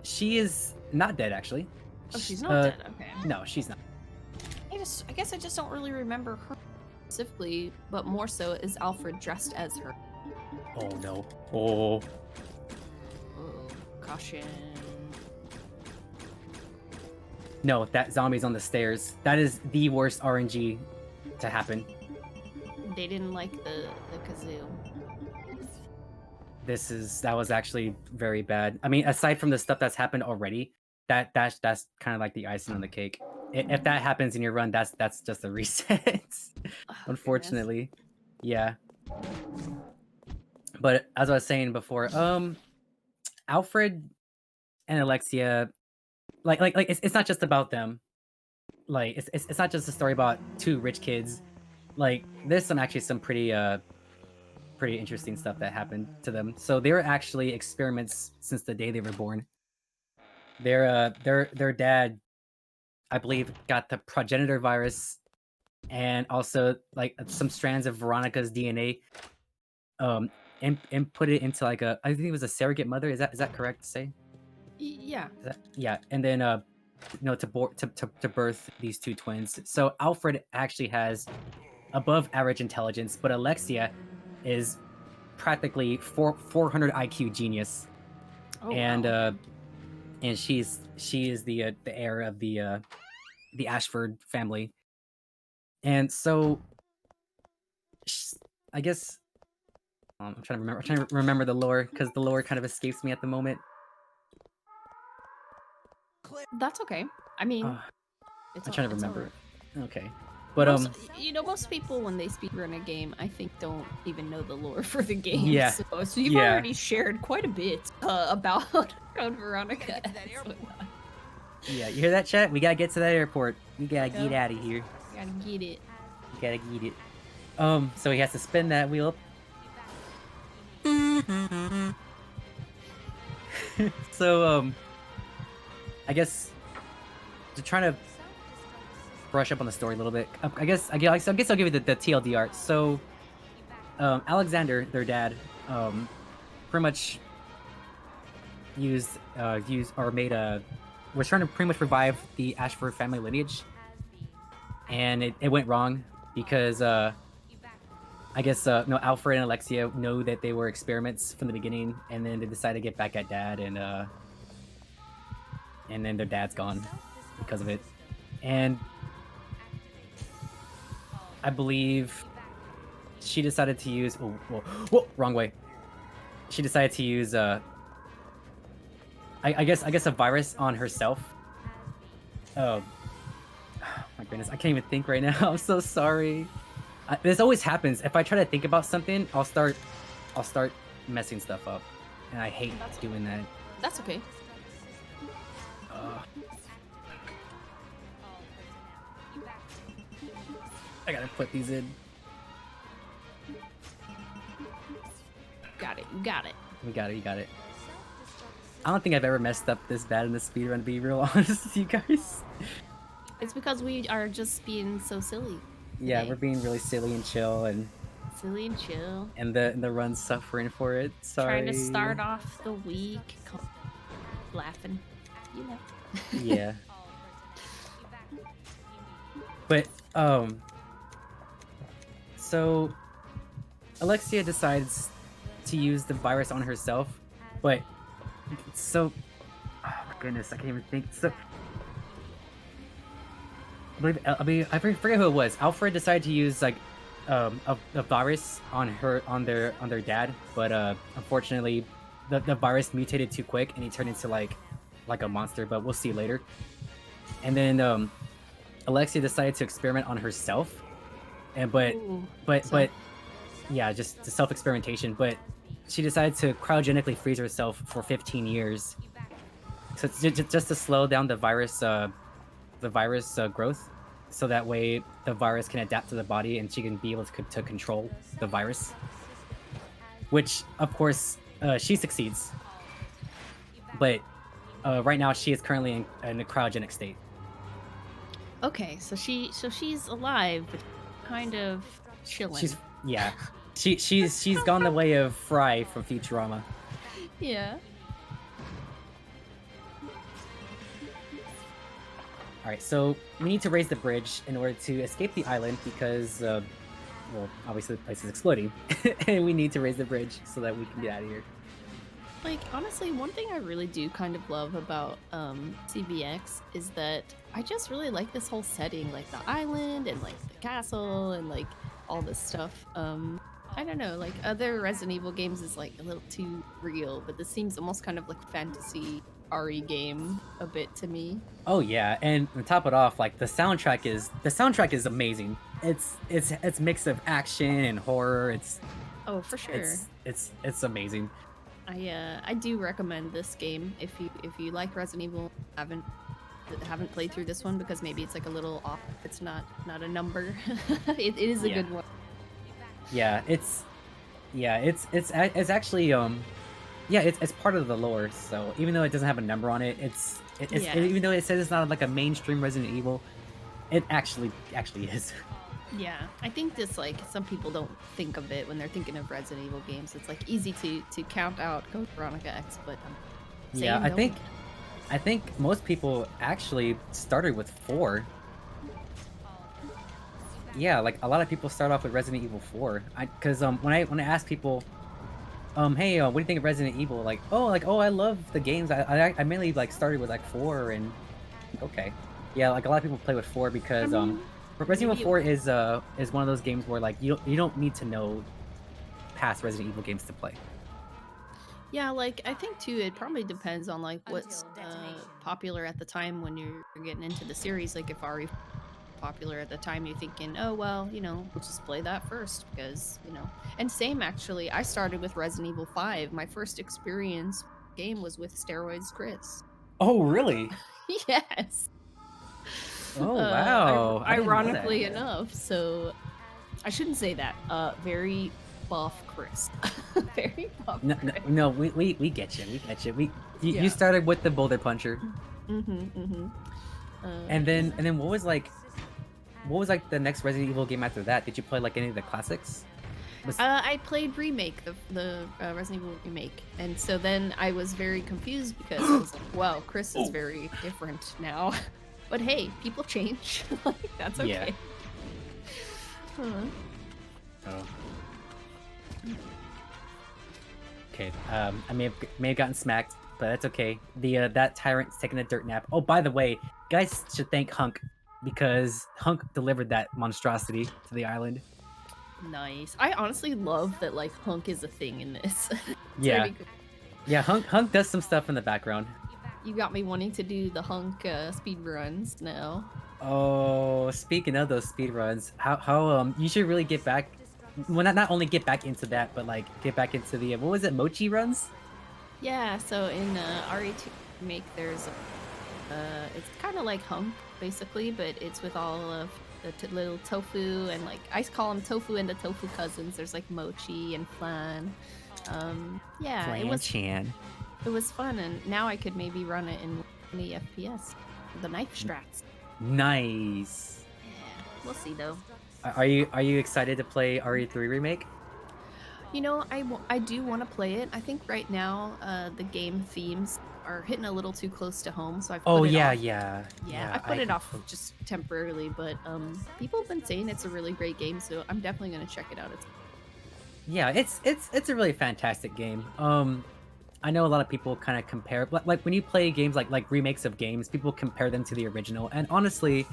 She is not dead, actually. Oh, she's not dead. Okay. No, she's not. I guess I just don't really remember her specifically, but more so is Alfred dressed as her. Oh no. Oh. Oh, caution. No, that zombie's on the stairs. That is the worst RNG to happen. They didn't like the kazoo. That was actually very bad. I mean, aside from the stuff that's happened already, that's kind of like the icing on the cake. If that happens in your run, that's just a reset. Unfortunately. Yeah. But as I was saying before, Alfred and Alexia, like it's not just about them. Like it's not just a story about two rich kids. Like there's some pretty interesting stuff that happened to them. So they were actually experiments since the day they were born. Their dad, I believe, got the progenitor virus, and also like some strands of Veronica's DNA, and put it into like I think it was a surrogate mother. Is that correct to say? Yeah. Yeah, and then to birth these two twins. So Alfred actually has above average intelligence, but Alexia is practically 400 IQ genius. Oh, and wow. And she is the heir of the Ashford family. And so I guess I'm trying to remember the lore because the lore kind of escapes me at the moment. That's okay. I mean, I'm trying to remember. Okay. But most people when they speedrun a game, I think don't even know the lore for the game. Yeah. So you've already shared quite a bit about Veronica. Yeah, you hear that, chat? We gotta get to that airport. We gotta get out of here. Gotta get it. We gotta get it. So he has to spin that wheel. So I guess to try to brush up on the story a little bit. I guess I'll give you the TLDR. So Alexander, their dad, pretty much was trying to pretty much revive the Ashford family lineage, and it went wrong because I guess no, Alfred and Alexia know that they were experiments from the beginning, and then they decide to get back at Dad, and then their dad's gone because of it. And I believe she decided to use whoa, wrong way. She decided to use I guess a virus on herself. Oh my goodness, I can't even think right now. I'm so sorry. This always happens. If I try to think about something, I'll start messing stuff up, and I hate doing that. That's okay. I gotta put these in. Got it. You got it. You got it. I don't think I've ever messed up this bad in the speedrun, to be real honest with you guys. It's because we are just being so silly. Yeah, today. we're being really silly and chill, and chill. And the run's suffering for it. Sorry. Trying to start off the week, laughing. You know. Yeah. But so Alexia decides to use the virus on herself, but so oh my goodness, I can't even think. So I forget who it was. Alfred decided to use like a virus on their dad, but unfortunately the virus mutated too quick and he turned into like a monster, but we'll see later. And then Alexia decided to experiment on herself, and but yeah, just the self-experimentation, but she decided to cryogenically freeze herself for 15 years. So it's just to slow down the virus growth, so that way the virus can adapt to the body and she can be able to control the virus. Which, of course, she succeeds. But right now she is currently in a cryogenic state. Okay, so she's alive, but kind of chilling. She's gone the way of Fry from Futurama. Yeah. Alright, so we need to raise the bridge in order to escape the island because, well, obviously the place is exploding. And we need to raise the bridge so that we can get out of here. Like, honestly, one thing I really do kind of love about CBX is that I just really like this whole setting, like the island and like the castle and like all this stuff. I don't know, like other Resident Evil games is like a little too real, but this seems almost kind of like fantasy RE game a bit to me. Oh yeah, and to top it off, like the soundtrack is amazing. It's mix of action and horror. Oh, for sure. It's amazing. I do recommend this game if you like Resident Evil, haven't played through this one because maybe it's like a little off. It's not a number. it is a good one. Yeah, it's actually it's part of the lore. So even though it doesn't have a number on it, even though it says it's not like a mainstream Resident Evil, it actually is. Yeah, I think this, like, some people don't think of it when they're thinking of Resident Evil games. It's like easy to count out Code Veronica X, but yeah, I think most people actually started with 4. Yeah, like a lot of people start off with Resident Evil 4. Because when I ask people, hey, what do you think of Resident Evil? Like, oh, I love the games. I mainly like started with like 4 and okay, yeah, like a lot of people play with 4 because Resident Evil 4 is one of those games where like you don't need to know past Resident Evil games to play. Yeah, like I think too, it probably depends on like what's popular at the time when you're getting into the series. Like if RE popular at the time, you're thinking, oh well, we'll just play that first because And same actually, I started with Resident Evil 5. My first experience game was with Steroids Chris. Oh really? Yes. Oh wow! Ironically enough, so I shouldn't say that. Very buff Chris. Very buff. No, we get you. You started with the Boulder Puncher. And then what was like the next Resident Evil game after that? Did you play like any of the classics? I played Remake, the Resident Evil Remake, and so then I was very confused because I was like, well, Chris is very different now. But hey, people change. Like, that's okay. Yeah. Huh. Okay, I may have gotten smacked, but that's okay. The that tyrant's taking a dirt nap. Oh, by the way, you guys should thank Hunk because Hunk delivered that monstrosity to the island. Nice. I honestly love that like Hunk is a thing in this. It's Yeah, really cool. yeah. Hunk does some stuff in the background. You got me wanting to do the Hunk speed runs now. Oh, speaking of those speedruns, how you should really get back. Well, not only get back into that, but like get back into the what was it, mochi runs? Yeah, so in RE2 remake, there's it's kind of like Hunk basically, but it's with all of the little tofu and like I call them tofu and the tofu cousins. There's like mochi and flan. Yeah, it was fun, and now I could maybe run it in 20 FPS. The knife strats. Nice. Yeah, we'll see though. Are you excited to play RE3 remake? You know, I do want to play it. I think right now the game themes are hitting a little too close to home, so I've put Oh it yeah, off. yeah. Yeah, I put it off just temporarily, but people have been saying it's a really great game, so I'm definitely gonna check it out. Yeah, it's a really fantastic game. I know a lot of people kind of compare, like when you play games like remakes of games, people compare them to the original, and honestly,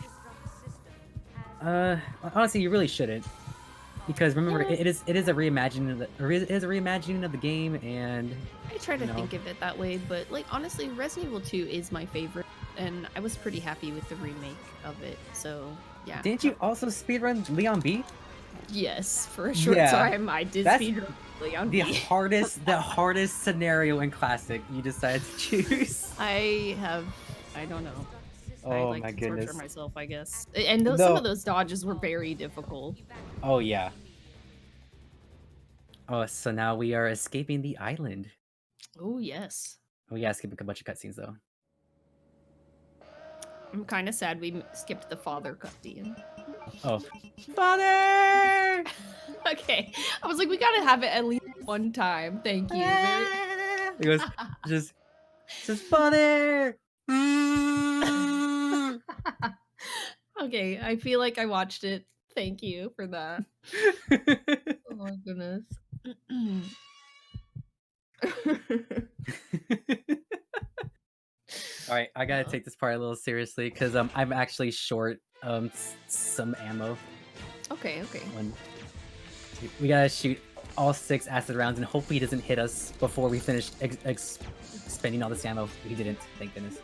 you really shouldn't, because remember, Yeah. it is a reimagining of the game, and I try to think of it that way, but like honestly, Resident Evil 2 is my favorite, and I was pretty happy with the remake of it. So yeah. Didn't you also speedrun Leon B? Yes, for a short Yeah. time I did That's speedrun Leon the B. hardest scenario in Classic you decided to choose. I don't know. I Oh like my to goodness. torture myself, I guess. And some No. of those dodges were very difficult. Oh yeah. Oh, so now we are escaping the island. Oh yes. Oh yeah, skipping a bunch of cutscenes though. I'm kind of sad we skipped the father cutscene. Oh, father! Okay, I was like, we gotta have it at least one time. Thank you. It goes just father. Okay, I feel like I watched it. Thank you for that. Oh my goodness. All right, I gotta take this part a little seriously because I'm actually short some ammo. Okay. We gotta shoot all 6 acid rounds, and hopefully he doesn't hit us before we finish spending all this ammo. He didn't, thank goodness.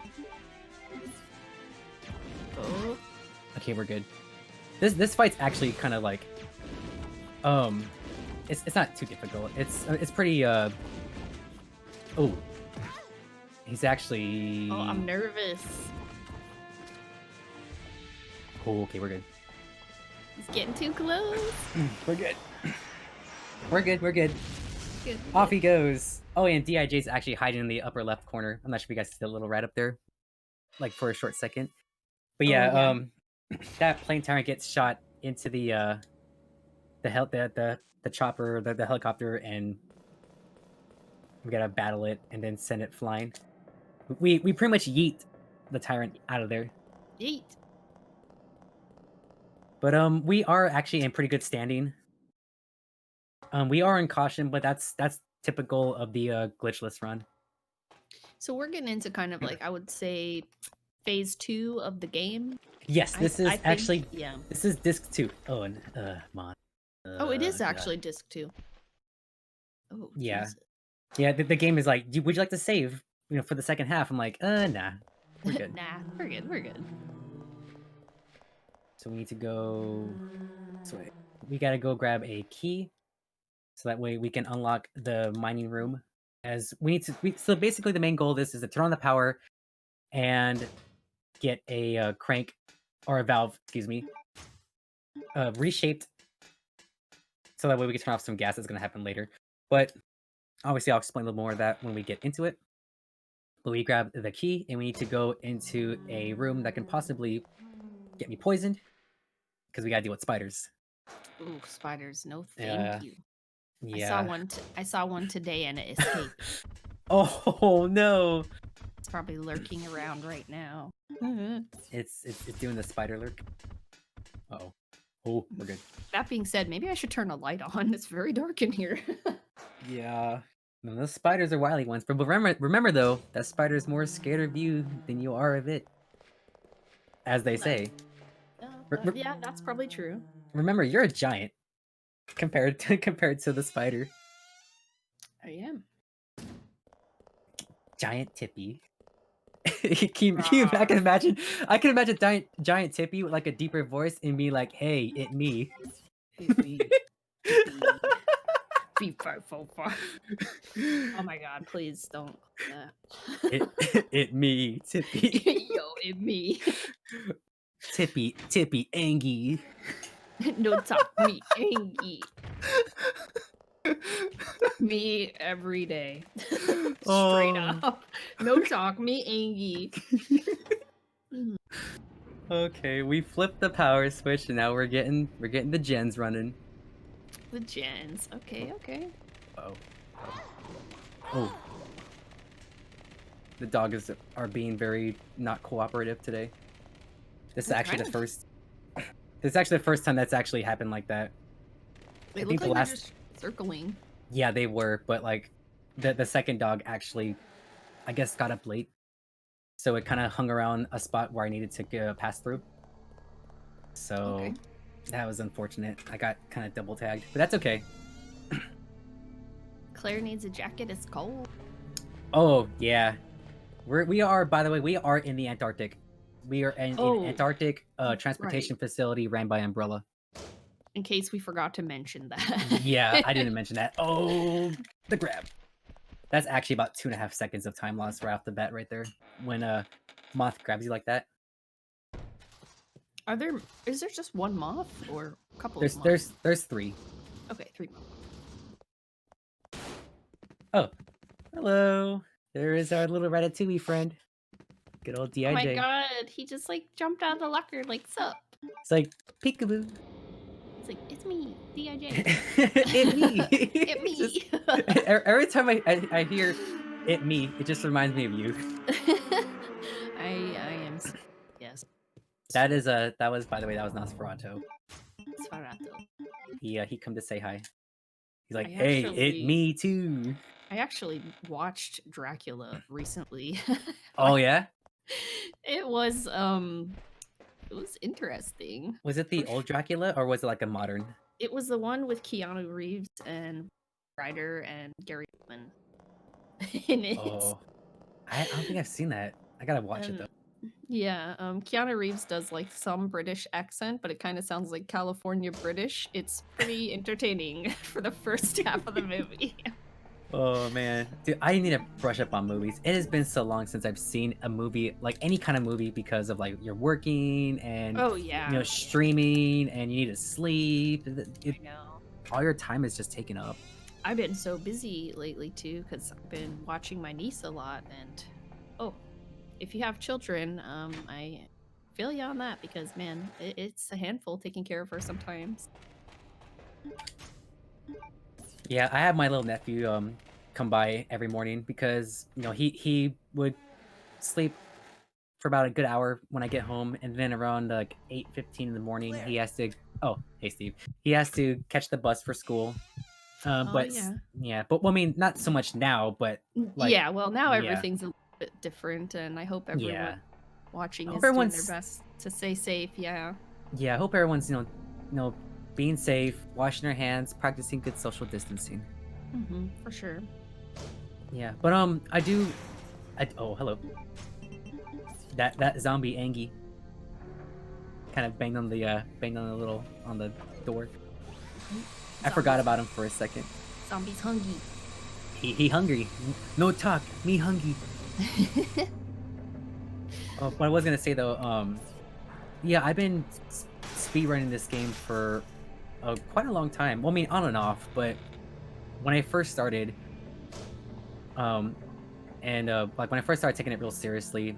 Oh. Okay, we're good. This fight's actually kind of like, it's not too difficult. It's pretty oh, he's actually. Oh, I'm nervous. Oh, okay, we're good. He's getting too close. We're good. We're good. Good. Off he goes. Oh, and DIJ's actually hiding in the upper left corner. I'm not sure if you guys see the little rat up there, like for a short second. But yeah, that plane tyrant gets shot into the chopper, the helicopter, and we gotta battle it and then send it flying. We pretty much yeet the tyrant out of there. Yeet. But we are actually in pretty good standing. We are in caution, but that's typical of the glitchless run. So we're getting into kind of like, I would say, phase 2 of the game. Yes, this is actually yeah. This is disc 2. Oh, and mon. Oh, it is God. actually disc 2. Oh, Yeah. Jesus. Yeah, the game is like, would you like to save? You know, for the second half. I'm like, nah, we're good. Nah, we're good. So we need to go. So we gotta go grab a key, so that way we can unlock the mining room. As we need to. So basically, the main goal of this is to turn on the power, and get a crank or a valve. Excuse me. Reshaped, so that way we can turn off some gas. That's gonna happen later, but obviously I'll explain a little more of that when we get into it. But we grab the key, and we need to go into a room that can possibly get me poisoned, because we gotta deal with spiders. Ooh, spiders, no thank you. Yeah. I saw one today and it escaped. Oh no! It's probably lurking around right now. It's doing the spider lurk. Uh-oh. Oh, we're good. That being said, maybe I should turn a light on. It's very dark in here. Yeah. No, those spiders are wily ones. But remember though, that spider is more scared of you than you are of it. As they say. Yeah, that's probably true. Remember, you're a giant compared to the spider. I am. Giant Tippy. I can imagine giant Tippy with like a deeper voice and be like, "Hey, it me." It's me. B545. Oh my god, please don't click that. It me, Tippy. Yo, it me. Tippy Angie. No talk me Angie. Me every day. Straight up. No talk me Angie. Okay, we flipped the power switch and now we're getting the gens running. The gens. Okay. Oh. The dogs are being very not cooperative today. This is actually the first time that's actually happened like that. They look like they're just circling. Yeah, they were, but like the second dog actually, I guess, got up late, so it kind of hung around a spot where I needed to pass through. So that was unfortunate. I got kind of double tagged, but that's okay. Claire needs a jacket. It's cold. Oh yeah, we are. By the way, we are in the Antarctic. We are in an Antarctic transportation facility ran by Umbrella. In case we forgot to mention that. Yeah, I didn't mention that. Oh, the grab. That's actually about 2.5 seconds of time loss right off the bat right there. When Moth grabs you like that. Is there just one moth or a couple of moths? There's 3. Okay, 3 moths. Oh, hello. There is our little Ratatouille friend. Good old DIJ. Oh my god, he just like jumped out of the locker like, sup? It's like, peekaboo. It's like, it's me, DIJ. It me. It me. Just, every time I hear it me, it just reminds me of you. I am, yes. That was, by the way, that was Nosferatu. He come to say hi. He's like, hey, it me too. I actually watched Dracula recently. Oh yeah? It was interesting. Was it the old Dracula or was it like a modern? It was the one with Keanu Reeves and Ryder and Gary Oldman in it. Oh, I don't think I've seen that. I gotta watch it though. Yeah, Keanu Reeves does like some British accent, but it kind of sounds like California British. It's pretty entertaining for the first half of the movie. Oh man, dude, I need to brush up on movies. It has been so long since I've seen a movie, like any kind of movie, because of like you're working and streaming and you need to sleep. I know. All your time is just taken up. I've been so busy lately too, because I've been watching my niece a lot, and if you have children, I feel you on that, because man, it's a handful taking care of her sometimes. Yeah, I have my little nephew come by every morning because he would sleep for about a good hour when I get home, and then around like 8:15 in the morning he has to. Oh, hey Steve, he has to catch the bus for school. But I mean, not so much now, but like, now everything's a bit different, and I hope everyone watching is doing their best to stay safe. Yeah, I hope everyone's being safe, washing their hands, practicing good social distancing. For sure. Yeah, but oh, hello. That zombie Angie kind of banged on the door. I forgot about him for a second. Zombie's hungry. He hungry. No talk. Me hungry. What I was gonna say though, yeah, I've been speedrunning this game for quite a long time. Well, I mean, on and off, but when I first started, like when I first started taking it real seriously,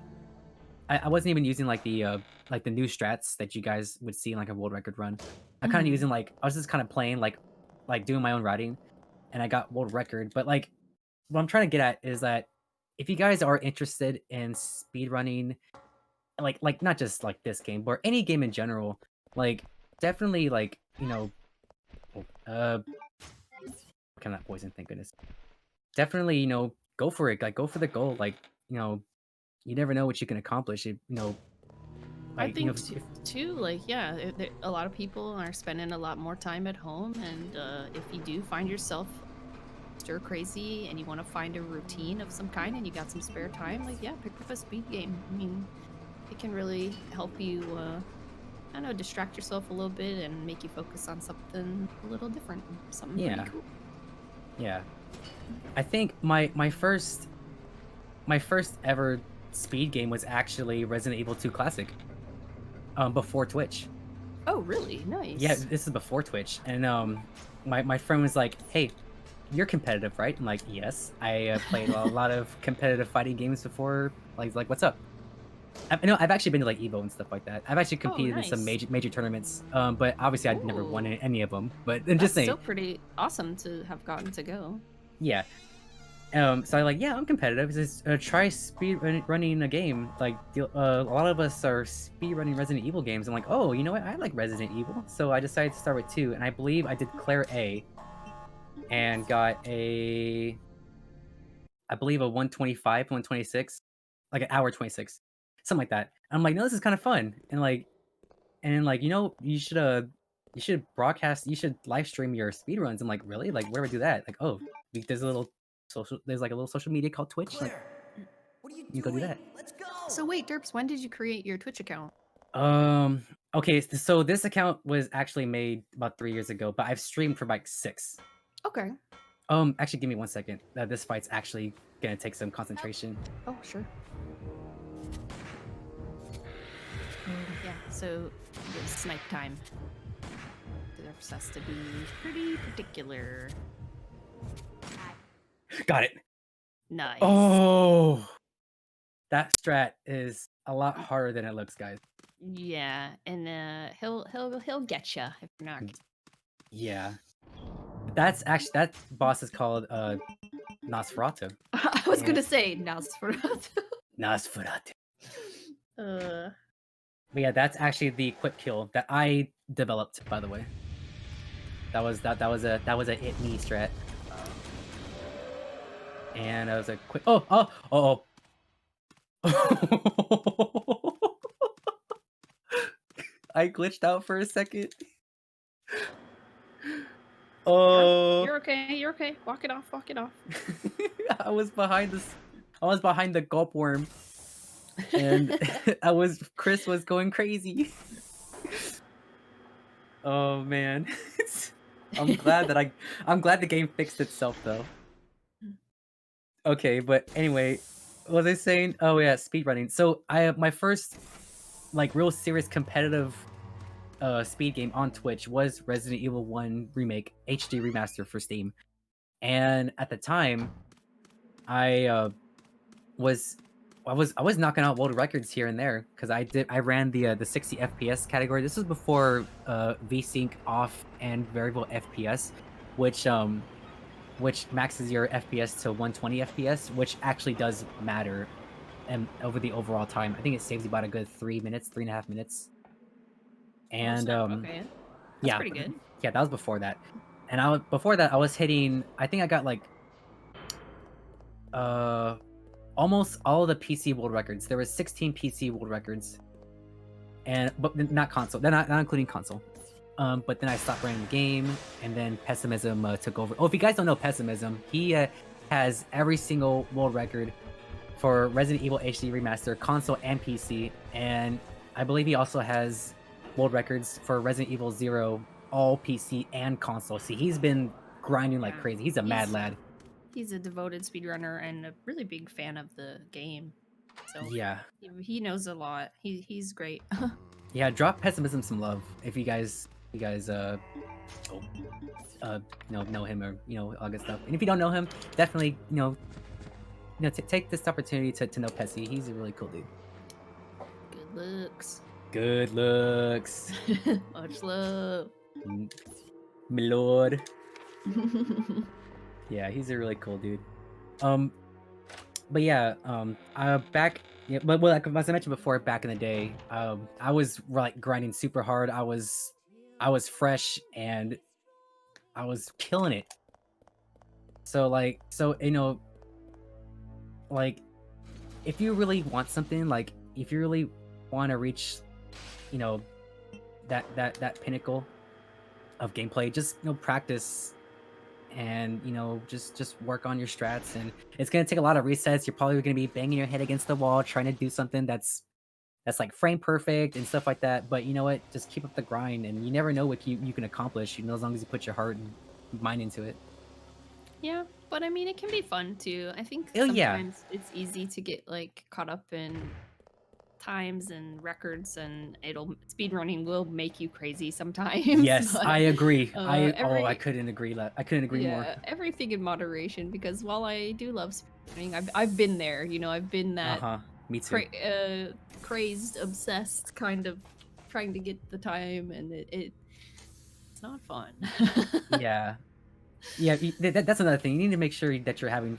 I wasn't even using like the new strats that you guys would see in like a world record run. I kind of using I was just kind of playing like doing my own writing, and I got world record. But like, what I'm trying to get at is that if you guys are interested in speedrunning, like not just like this game, but any game in general, like definitely like, you know, what kind of poison? Thank goodness. Definitely, you know, go for it. Like, go for the goal. Like, you know, you never know what you can accomplish. You know, I like, you know, think too, like, yeah, a lot of people are spending a lot more time at home, and if you do find yourself stir crazy and you want to find a routine of some kind and you got some spare time, like, yeah, pick up a speed game. I mean, it can really help you, I don't know, distract yourself a little bit and make you focus on something a little different, something yeah, pretty cool. yeah. I think my first ever speed game was actually Resident Evil 2 Classic. Before Twitch. Oh, really? Nice. Yeah, this is before Twitch, and my friend was like, "Hey, you're competitive, right?" I'm like, "Yes, I played a lot of competitive fighting games before. Like, what's up?" I know I've actually been to like Evo and stuff like that. I've actually Oh, competed in some nice. major tournaments, but obviously I'd never won Ooh. any of them. But I'm That's just saying, still pretty awesome to have gotten to go. yeah. So I'm like, yeah, I'm competitive. Just try running a game. Like, a lot of us are speed running Resident Evil games. I'm like, oh, you know what? I like Resident Evil, so I decided to start with 2, and I believe I did Claire A, and got a, I believe a 125, 126, like an hour 26, something like that. I'm like, no, this is kind of fun, and like, you know, you should broadcast, you should live stream your speedruns. I'm like, really? Like, where would I do that? Like, oh, there's like a little social media called Twitch. Like, Claire, what are you you go do doing? that. Let's go. So wait, Derps, when did you create your Twitch account? Okay, so this account was actually made about 3 years ago, but I've streamed for like 6. Okay. Actually, give me 1 second. This fight's actually gonna take some concentration. Oh, sure. Yeah, so it's snipe time. Derps has to be pretty particular. Got it. Nice. Oh, that strat is a lot harder than it looks, guys. Yeah, and he'll get ya if you're not. Yeah, that's actually, that boss is called Nosferatu. I was gonna say Nosferatu. Nosferatu. Uh, But yeah, that's actually the quick kill that I developed, by the way. That was a hit me strat. And that was a quick, oh. I glitched out for a second. Oh, you're okay. You're okay. Walk it off. Walk it off. I was behind the gulp worm, and Chris was going crazy. Oh man, I'm glad the game fixed itself though. Okay, but anyway, what was I saying? Oh yeah, speedrunning. So my first like real serious competitive speed game on Twitch was Resident Evil 1 Remake HD Remaster for Steam. And at the time, I was knocking out world records here and there because I ran the 60 FPS category. This was before VSync off and variable FPS, which maxes your FPS to 120 FPS, which actually does matter, and over the overall time, I think it saves you about a good 3.5 minutes. And okay, that's yeah, pretty good. Yeah, that was before that, and before that I was hitting. I think I got like almost all the PC world records. There was 16 PC world records, but not console. They're not including console. But then I stopped running the game, and then Pessimism took over. Oh, if you guys don't know Pessimism, he has every single world record for Resident Evil HD Remaster, console and PC, and I believe he also has world records for Resident Evil 0, all PC and console. See, he's been grinding like crazy. He's a mad lad. He's a devoted speedrunner and a really big fan of the game. So yeah, he knows a lot. He's great. Yeah, drop Pessimism some love if you guys know him, or all good stuff. And if you don't know him, definitely take this opportunity to know Pessy. He's a really cool dude. Good looks. Good looks. Much love. My lord. Yeah, he's a really cool dude. But yeah, back, but like as I mentioned before, back in the day, I was like grinding super hard. I was I was fresh and I was killing it. So like, like if you really want something, like if you really want to reach, that pinnacle of gameplay, just practice and just work on your strats, and it's gonna take a lot of resets. You're probably gonna be banging your head against the wall trying to do something that's like frame perfect and stuff like that. But you know what? Just keep up the grind, and you never know what you can accomplish. As long as you put your heart and mind into it. Yeah, but I mean, it can be fun too. I think Oh yeah, sometimes it's easy to get like caught up in times and records, and speedrunning will make you crazy sometimes. yes, But I agree. I every couldn't agree. I couldn't agree more. yeah, everything in moderation. Because while I do love speedrunning, I've been there. I've been that Me too. crazed, obsessed kind of trying to get the time, and it's not fun. Yeah. Yeah, that's another thing. You need to make sure that you're having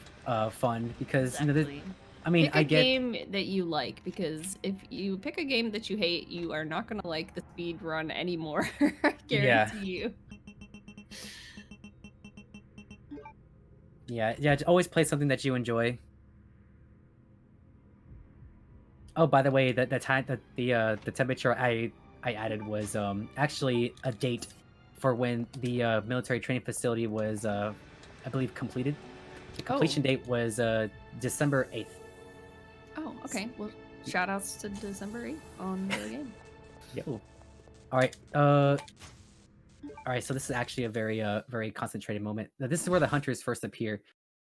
fun, because Exactly. I mean, Pick I a get game that you like, because if you pick a game that you hate, you are not gonna like the speed run anymore. I Yeah. guarantee you. Yeah, always play something that you enjoy. Oh, by the way, the time that the temperature I added was actually a date for when the military training facility was I believe completed. The completion date was December 8th. Oh, okay. Well, shout outs to December 8th on the game. Yo. All right. All right, so this is actually a very concentrated moment. Now, this is where the hunters first appear,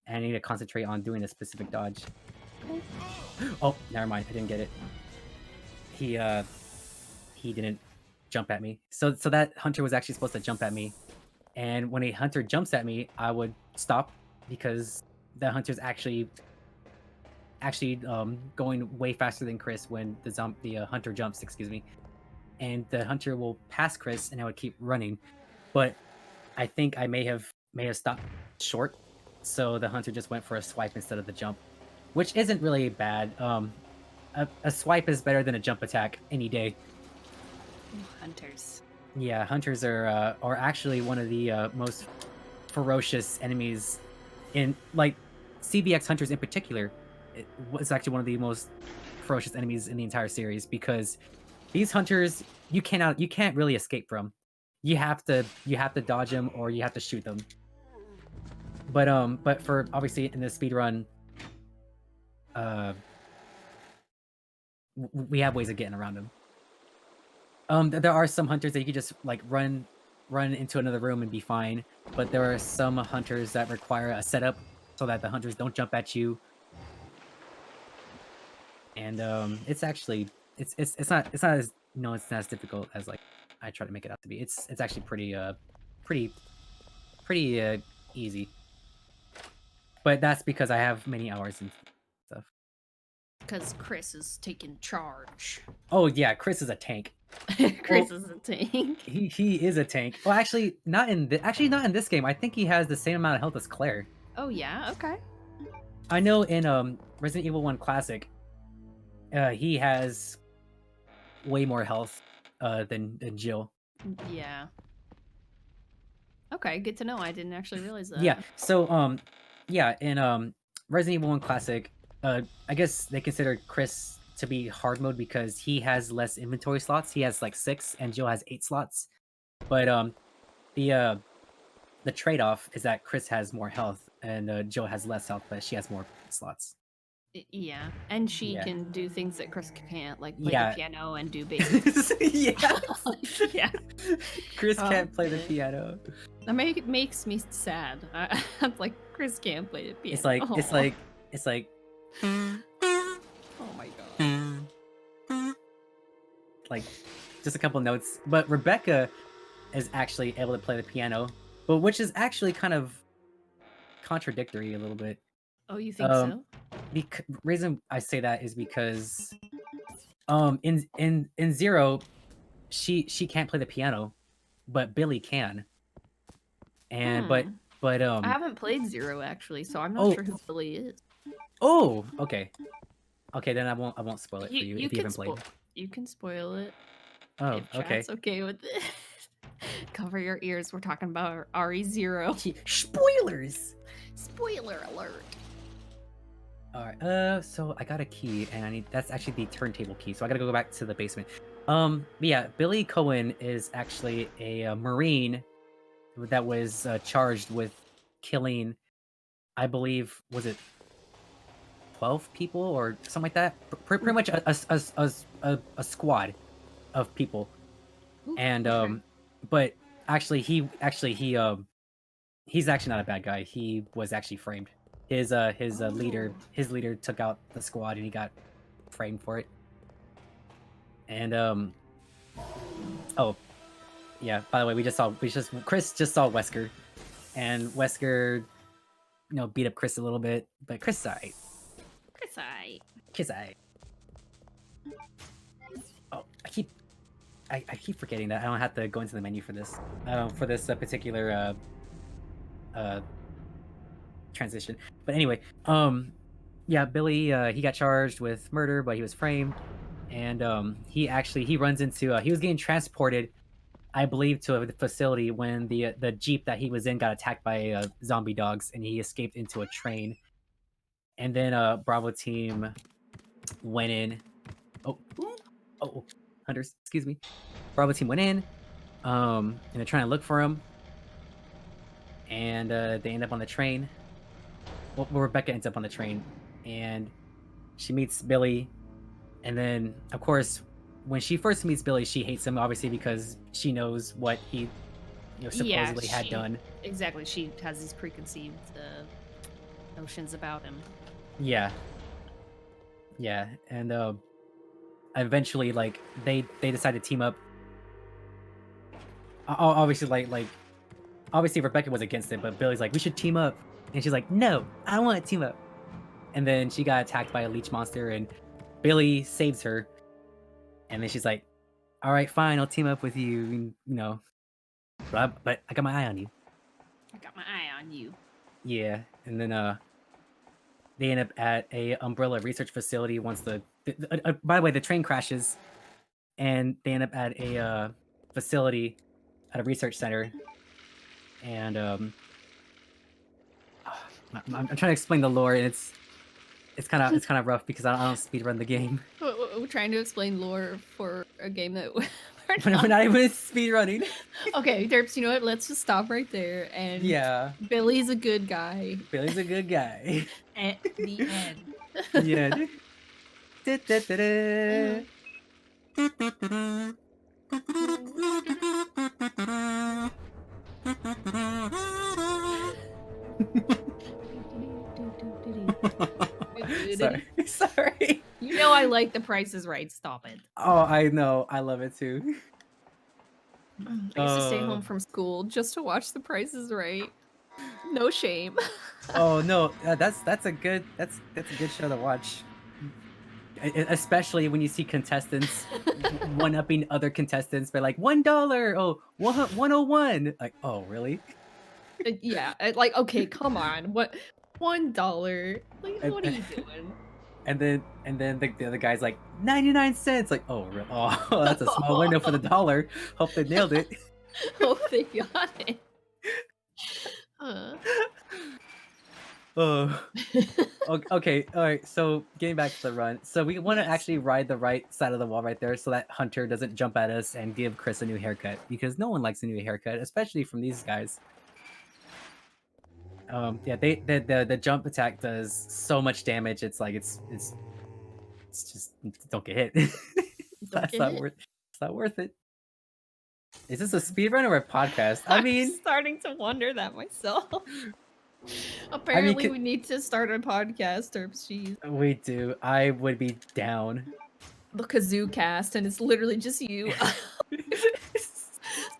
and I need to concentrate on doing a specific dodge. Okay. Oh, never mind. I didn't get it. He didn't jump at me. So that hunter was actually supposed to jump at me. And when a hunter jumps at me, I would stop, because the hunter's actually going way faster than Chris when the hunter jumps, excuse me. And the hunter will pass Chris, and I would keep running. But I think I may have stopped short, so the hunter just went for a swipe instead of the jump, which isn't really bad. A swipe is better than a jump attack any day. Hunters. Yeah, hunters are actually one of the most ferocious enemies in, like, CBX hunters in particular. It was actually one of the most ferocious enemies in the entire series, because these hunters you can't really escape from. You have to dodge them, or you have to shoot them. But for obviously in the speedrun, we have ways of getting around them. There are some hunters that you can just like run into another room and be fine, but there are some hunters that require a setup so that the hunters don't jump at you. And it's actually it's not as it's not as difficult as like I try to make it out to be. It's actually pretty easy. But that's because I have many hours and stuff. Because Chris is taking charge. Oh yeah, Chris is a tank. Chris is a tank. He is a tank. Well, actually, not in this game. I think he has the same amount of health as Claire. Oh yeah, okay. I know in Resident Evil 1 Classic, he has way more health than Jill. Yeah. Okay, good to know. I didn't actually realize that. Yeah. So yeah, in Resident Evil 1 Classic, I guess they consider Chris to be hard mode because he has less inventory slots. He has like 6, and Jill has 8 slots. But the trade-off is that Chris has more health and Jill has less health, but she has more slots. Yeah, and she Yeah. can do things that Chris can't, like play Yeah. the piano and do basics. Yeah. Yeah. Chris can't Oh, play the man. piano. That makes me sad. I'm like, Chris can't play the piano. It's like Aw. it's like Oh my god. like just a couple notes. But Rebecca is actually able to play the piano, but which is actually kind of contradictory a little bit. Oh, you think so? The reason I say that is because in Zero, she can't play the piano, but Billy can. And but I haven't played Zero actually, so I'm not Oh. sure who Billy is. oh, okay. Okay, then I won't spoil it for you if you haven't played. You can spoil it Oh, if okay. chat's okay with it. Cover your ears. We're talking about RE0. Spoilers. Spoiler alert. All right. So I got a key, and that's actually the turntable key. So I gotta go back to the basement. Yeah, Billy Cohen is actually a Marine that was charged with killing, I believe, was it 12 people or something like that? Pretty much a squad of people. Ooh, And okay. but actually he's actually not a bad guy. He was actually framed. His leader Oh. his leader took out the squad and he got framed for it. And oh yeah, by the way, Chris just saw Wesker, and Wesker, beat up Chris a little bit, but Chris is alright. Chris alright. Oh, I keep forgetting that I don't have to go into the menu for this particular transition. But anyway, yeah, Billy, he got charged with murder, but he was framed, and he runs into he was getting transported, I believe, to a facility when the jeep that he was in got attacked by zombie dogs, and he escaped into a train. And then Bravo team went in. Oh, hunters, excuse me. Bravo team went in, and they're trying to look for him, and they end up on the train. Well, Rebecca ends up on the train, and she meets Billy, and then of course, when she first meets Billy, she hates him, obviously, because she knows what he supposedly had done. Exactly. She has these preconceived notions about him. Yeah, and eventually, like, they decide to team up. Obviously, obviously Rebecca was against it, but Billy's like, we should team up, and she's like, no, I don't want to team up. And then she got attacked by a leech monster, and Billy saves her. And then she's like, all right, fine, I'll team up with you, but I got my eye on you. I got my eye on you. Yeah, and then they end up at a Umbrella research facility once by the way, the train crashes, and they end up at a facility at a research center, and I'm trying to explain the lore, and it's kind of rough because I don't speedrun the game. We're trying to explain lore for a game that We're not even speedrunning. Okay, Derps, you know what? Let's just stop right there. And Yeah, Billy's a good guy. Billy's a good guy. At the end. Yeah. Sorry. You know I like The Price is Right. Stop it. Oh, I know. I love it too. I used to stay home from school just to watch The Price is Right. No shame. Oh no, that's a good show to watch. Especially when you see contestants one-upping other contestants by like $1, oh, 101. Like, oh really? Yeah, like, okay, come on. What, $1? Like, what are you doing? And then the other guy's like 99 cents. Like, oh, oh, that's a small window for the dollar. Hope they nailed it. Hope they got it. Oh. Okay, all right. So getting back to the run, so we want to actually ride the right side of the wall right there, so that Hunter doesn't jump at us and give Chris a new haircut, because no one likes a new haircut, especially from these guys. Yeah, the jump attack does so much damage. It's like it's just don't get hit. It's not worth it. Is this a speedrun or a podcast? I mean, I'm starting to wonder that myself. Apparently, we need to start a podcast, Derps. Jeez. We do. I would be down. The Kazoo cast, and it's literally just you the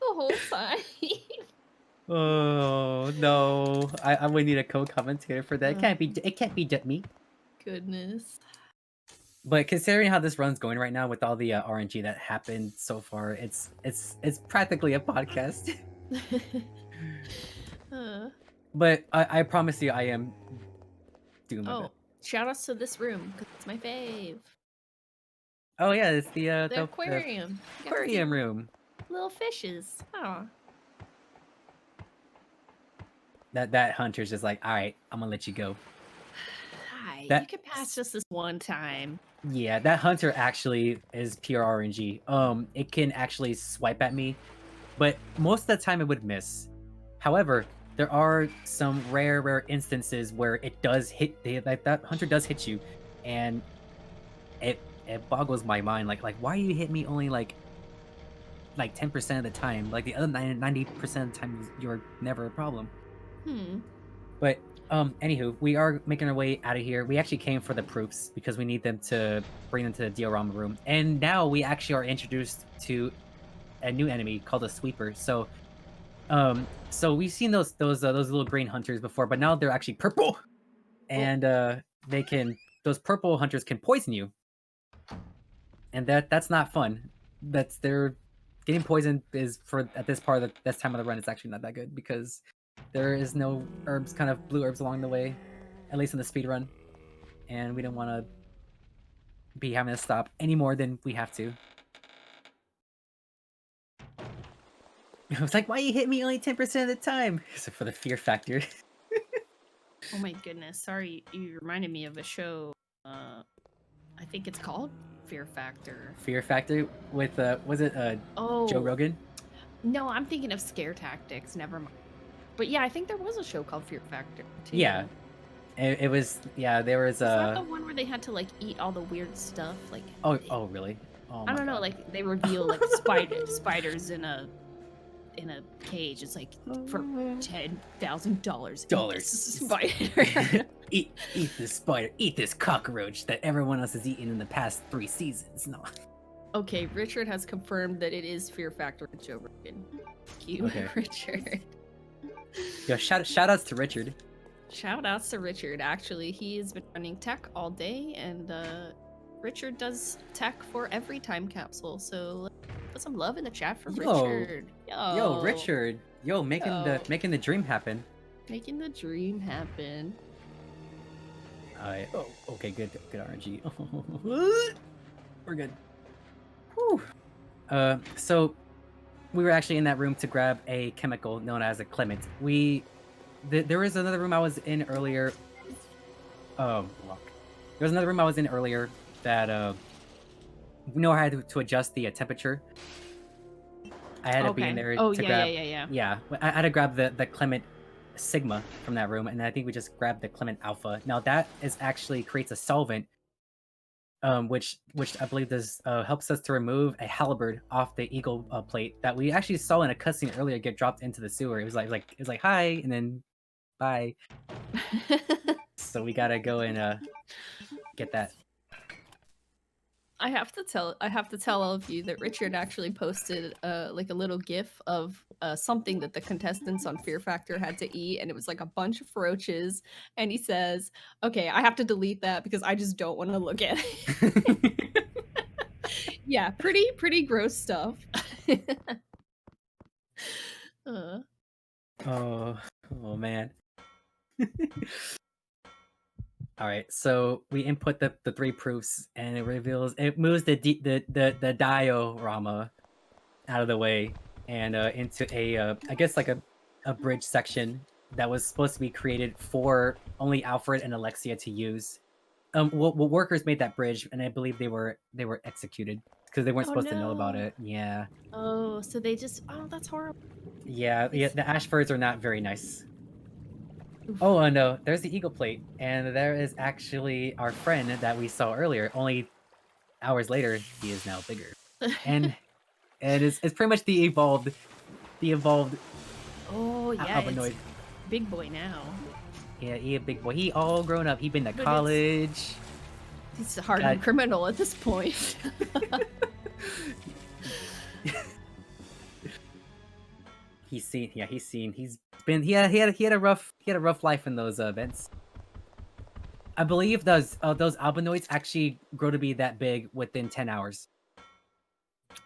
whole time. Oh no! I would need a co-commentator for that. It can't be just me. Goodness. But considering how this run's going right now with all the RNG that happened so far, it's practically a podcast. But I promise you, I am doing my best. Shout outs to this room because it's my fave. Oh yeah, it's the aquarium. Aquarium room. Little fishes. Oh. that hunter's just like, all right, I'm gonna let you go. Hi, you That- can pass just this one time. Yeah, that hunter actually is pure RNG. It can actually swipe at me, but most of the time it would miss. However, there are some rare instances where it does hit. Like that hunter does hit you, and it boggles my mind. Like why you hit me only like 10% of the time? Like the other 90% of the time you're never a problem. But anywho, we are making our way out of here. We actually came for the proofs because we need them to bring them to the diorama room. And now we actually are introduced to a new enemy called a sweeper. So so we've seen those little green hunters before, but now they're actually purple. And those purple hunters can poison you. And that's not fun. They're getting poisoned is for at this time of the run, it's actually not that good because there is no herbs, kind of blue herbs along the way, at least in the speed run, and we don't want to be having to stop any more than we have to. I was like, why you hit me only 10% of the time? So for the fear factor. Oh my goodness, sorry, you reminded me of a show. I think it's called Fear Factor. Fear factor with was it Joe Rogan? No, I'm thinking of Scare Tactics. Never mind. But yeah, I think there was a show called Fear Factor too. Yeah, it was. Yeah, there was Is that the one where they had to like eat all the weird stuff? Like oh really? Oh, I don't know. Like they reveal like spiders in a cage. It's like for $10,000. Spider. eat this spider. Eat this cockroach that everyone else has eaten in the past 3 seasons. No. Okay, Richard has confirmed that it is Fear Factor with Joe Rogan. Thank you, Okay. Richard. Yo, shout outs to Richard. Shout outs to Richard. Actually, he's been running tech all day, and Richard does tech for every time capsule. So let's put some love in the chat for Richard. Yo, Richard. Yo, making the dream happen. Making the dream happen. Oh, okay, good RNG. We're good. Whew. So we were actually in that room to grab a chemical known as a Clement. There was another room I was in earlier. There was another room I was in earlier that we know I had to adjust the temperature. I had to be in there to grab. Yeah, I had to grab the Clement Sigma from that room, and I think we just grabbed the Clement Alpha. Now that is actually creates a solvent, which I believe does helps us to remove a halberd off the eagle plate that we actually saw in a cutscene earlier get dropped into the sewer. It was like hi and then bye. So we gotta go and get that. I have to tell all of you that Richard actually posted like a little gif of something that the contestants on Fear Factor had to eat, and it was like a bunch of roaches, and he says, okay, I have to delete that because I just don't want to look at it. Yeah, pretty gross stuff. Oh man. All right, so we input the 3 proofs, and it moves the diorama out of the way and into a I guess like a bridge section that was supposed to be created for only Alfred and Alexia to use. Workers made that bridge, and I believe they were executed because they weren't supposed to know about it. Yeah. Oh, so they just that's horrible. Yeah. The Ashfords are not very nice. Oh no, there's the eagle plate, and there is actually our friend that we saw earlier. Only hours later, he is now bigger, and it's pretty much the evolved. Oh yeah, Albinoid. Big boy now. Yeah, he a big boy. He all grown up. He been to college. He's a hardened criminal at this point. He's seen. He had a rough life in those events. I believe those albinoids actually grow to be that big within 10 hours.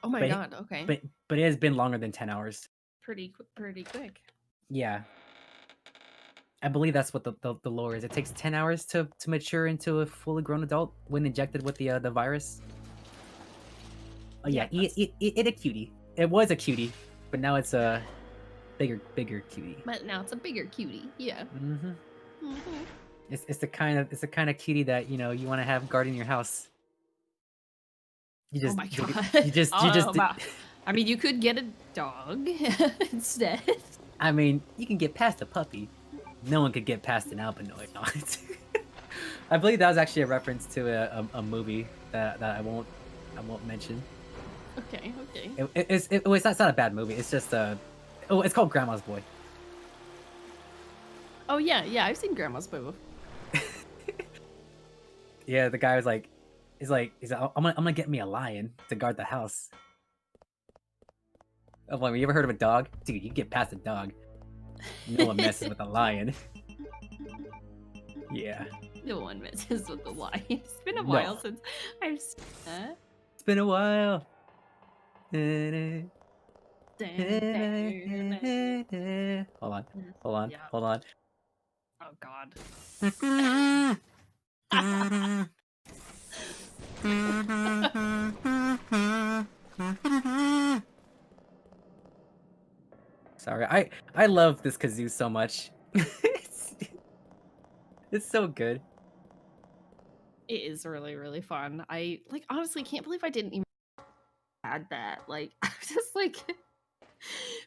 Oh my god, okay. But it has been longer than 10 hours. Pretty quick. Yeah. I believe that's what the lore is. It takes 10 hours to mature into a fully grown adult when injected with the virus. Oh yeah, eat a cutie. It was a cutie, but now it's a bigger cutie. But now it's a bigger cutie. Yeah. Mm-hmm. Mm-hmm. It's the kind of cutie that you want to have guarding your house. You Oh just my dig it- god. you just I mean, you could get a dog instead. I mean, you can get past a puppy. No one could get past an albinoid. No. I believe that was actually a reference to a movie that I won't mention. Okay. It's not a bad movie. It's just it's called Grandma's Boy. Oh yeah, I've seen Grandma's Boy before. Yeah, the guy was like, he's like, I'm gonna get me a lion to guard the house. I'm like, you ever heard of a dog? Dude, you can get past a dog. No one messes with a lion. Yeah. No one messes with the lion. It's been a No. while since I've seen that. It's been a while. Hold on. Yeah. Hold on. Oh god. Sorry, I love this kazoo so much. It's so good. It is really, really fun. I honestly can't believe I didn't even add that. Like I've just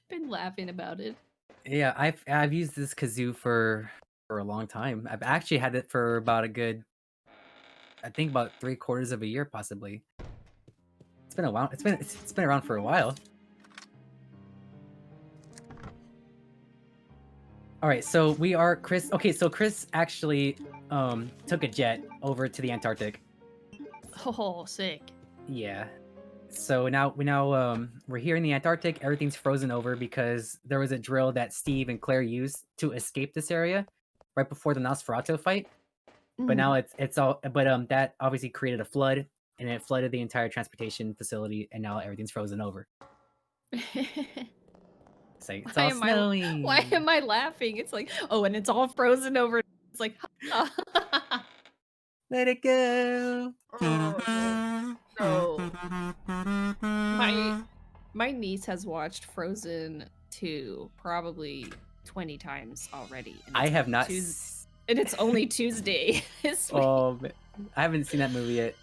been laughing about it. Yeah, I've used this kazoo for a long time. I've actually had it for about a good, I think about 3/4 of a year, possibly. It's been a while. It's been around for a while. All right, so we are Chris. Okay, so Chris actually took a jet over to the Antarctic. Oh, sick. Yeah. So now we're here in the Antarctic. Everything's frozen over because there was a drill that Steve and Claire used to escape this area right before the Nosferatu fight. But now it's all that obviously created a flood and it flooded the entire transportation facility and now everything's frozen over. It's like it's all snowy. Why am I laughing? It's like, oh, and it's all frozen over. It's like, Let it go. oh, no. My niece has watched Frozen 2 probably 20 times already. I have not. And it's only Tuesday this week. Oh, I haven't seen that movie yet.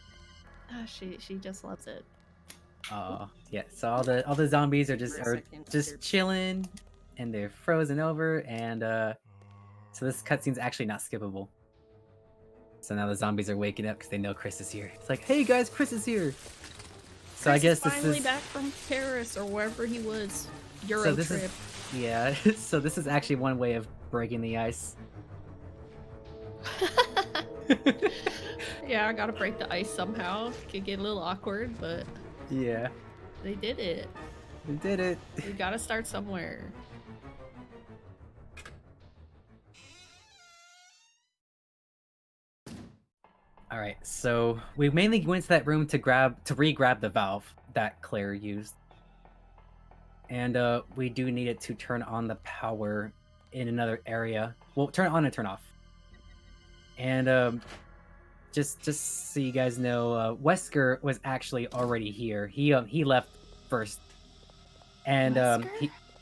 She just loves it. Oh, yeah. So all the zombies are just chilling, and they're frozen over, and so this cutscene's actually not skippable. So now the zombies are waking up because they know Chris is here. It's like, hey guys, Chris is here. So Chris I guess is this finally is back from Paris or wherever he was. Euro so this trip. Is, yeah. So this is actually one way of breaking the ice. Yeah, I gotta break the ice somehow. Could get a little awkward, but yeah, they did it. They did it. We gotta start somewhere. All right, so we mainly went to that room to re-grab the valve that Claire used, and we do need it to turn on the power in another area. Well, turn it on and turn off. And just so you guys know, Wesker was actually already here. He left first, and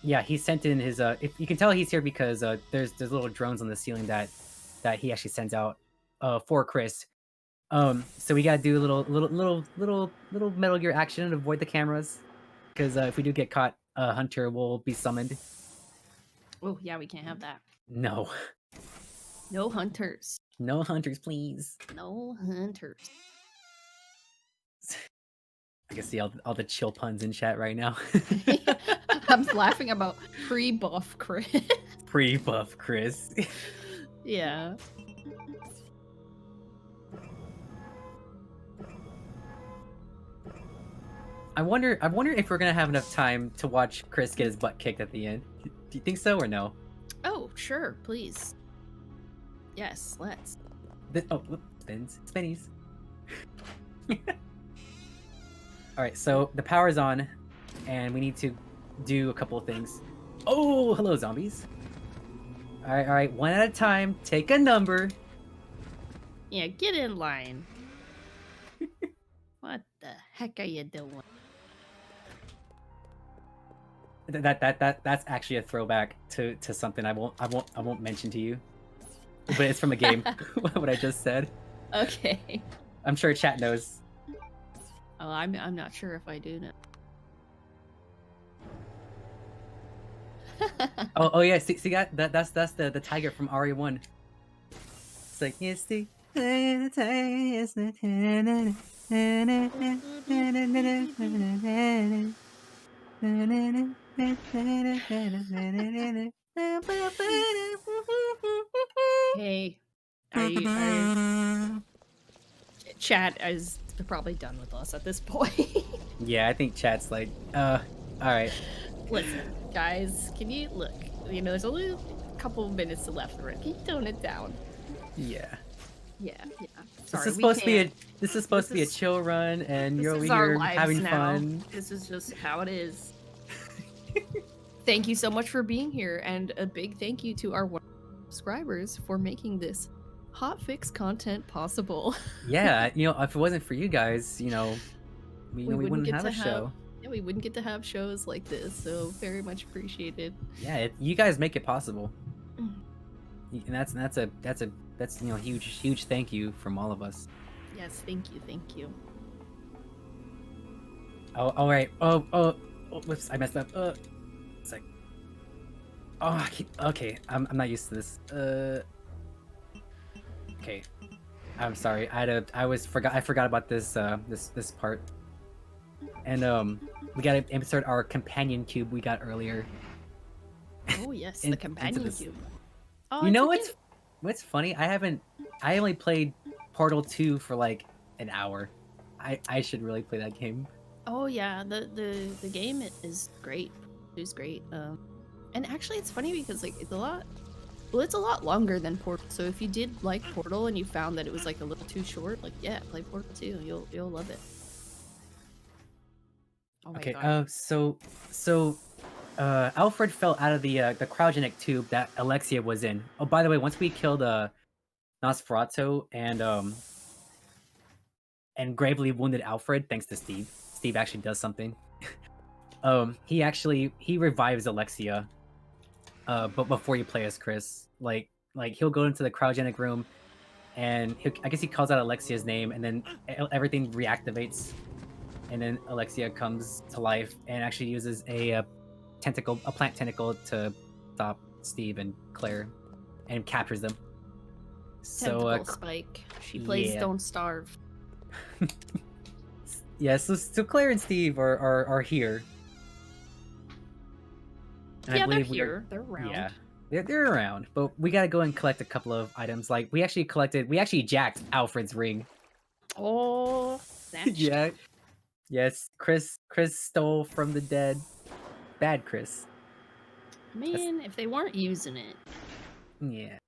he sent in his if you can tell he's here because there's little drones on the ceiling that he actually sends out for Chris. So we gotta do a little Metal Gear action and avoid the cameras, because if we do get caught, Hunter will be summoned. Oh yeah, we can't have that. No. No hunters. No hunters, please. No hunters. I can see all the chill puns in chat right now. I'm laughing about pre-buff Chris. Pre-buff Chris. Yeah. I wonder if we're gonna have enough time to watch Chris get his butt kicked at the end. Do you think so or no? Oh, sure, please. Yes, let's. Spinnies. Alright, so the power's on, and we need to do a couple of things. Oh, hello, zombies. Alright, one at a time. Take a number. Yeah, get in line. What the heck are you doing? That's actually a throwback to something I won't mention to you, but it's from a game. What I just said. Okay. I'm sure chat knows. Oh, I'm not sure if I do know. Oh yeah, see that's the tiger from RE1. It's like yes the Hey, are chat is probably done with us at this point. Yeah, I think chat's like, all right. Listen, guys, can you look? You know, there's only a couple of minutes left. Right? Can you tone it down? Yeah. Yeah. This Sorry, is supposed to be can't. this is supposed to be a chill run, and This you're over is our here lives having now. fun. This is just how it is. Thank you so much for being here, and a big thank you to our subscribers for making this hotfix content possible. Yeah, if it wasn't for you guys, we wouldn't have a show. Yeah, we wouldn't get to have shows like this, so very much appreciated. Yeah, you guys make it possible, and that's huge thank you from all of us. Yes, thank you. Oh, all right. Oh, whoops, I messed up. It's like, okay. I'm not used to this. Okay. I'm sorry. I forgot about this this part. And we gotta insert our companion cube we got earlier. Oh yes, the companion cube. Oh, You know what's funny? I only played Portal 2 for like an hour. I should really play that game. Oh yeah, the game is great. It's great. And actually, it's funny because like it's a lot longer than Portal. So if you did like Portal and you found that it was like a little too short, like yeah, play Portal 2. You'll love it. Oh my Okay. God. So Alfred fell out of the cryogenic tube that Alexia was in. Oh, by the way, once we killed Nosferatu and gravely wounded Alfred, thanks to Steve. Steve actually does something. He revives Alexia. But before you play as Chris, like he'll go into the cryogenic room, and I guess he calls out Alexia's name, and then everything reactivates, and then Alexia comes to life and actually uses a plant tentacle to stop Steve and Claire, and captures them. Tentacle Spike. She plays Don't Starve. Yeah, so Claire and Steve are here. And yeah, they're here. They're around. Yeah, they're around. But we gotta go and collect a couple of items. Like we actually jacked Alfred's ring. Oh, snatched. Yeah. Yes, Chris stole from the dead. Bad Chris. Man, if they weren't using it. Yeah.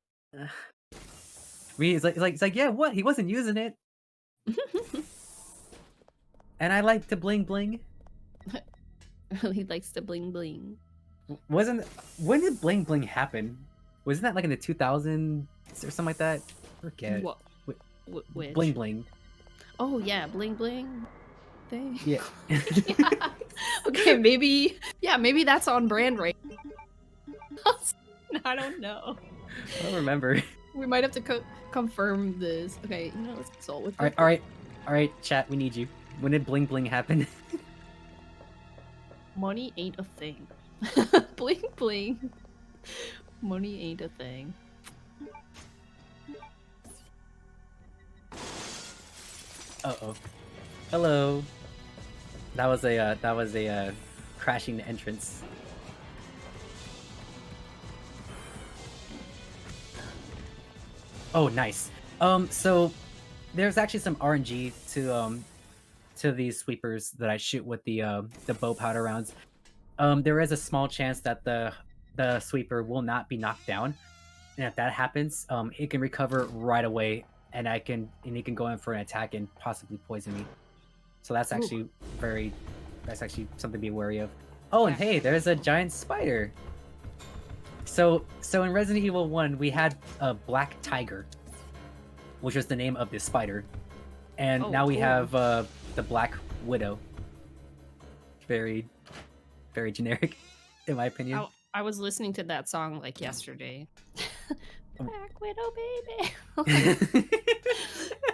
It's like, yeah, what? He wasn't using it. And I like to bling bling. He likes to bling bling. When did bling bling happen? Wasn't that like in the 2000s or something like that? Forget. What? Which? Bling bling. Oh yeah, bling bling thing. Yeah. Yeah. Okay, maybe that's on brand right. I don't know. I don't remember. We might have to confirm this. Okay, let's consult with. All right, chat. We need you. When did bling bling happen? Money ain't a thing. Bling bling. Money ain't a thing. Uh-oh. Hello. That was a crashing entrance. Oh, nice. So there's actually some RNG to these sweepers that I shoot with the bow powder rounds. There is a small chance that the sweeper will not be knocked down, and if that happens, it can recover right away, and it can go in for an attack and possibly poison me. So that's actually something to be wary of. Oh, and hey, there's a giant spider. So in Resident Evil 1, we had a black tiger, which was the name of this spider, and now we have the Black Widow. Very, very generic. in my opinion. I was listening to that song like yesterday. Oh. Black Widow, baby.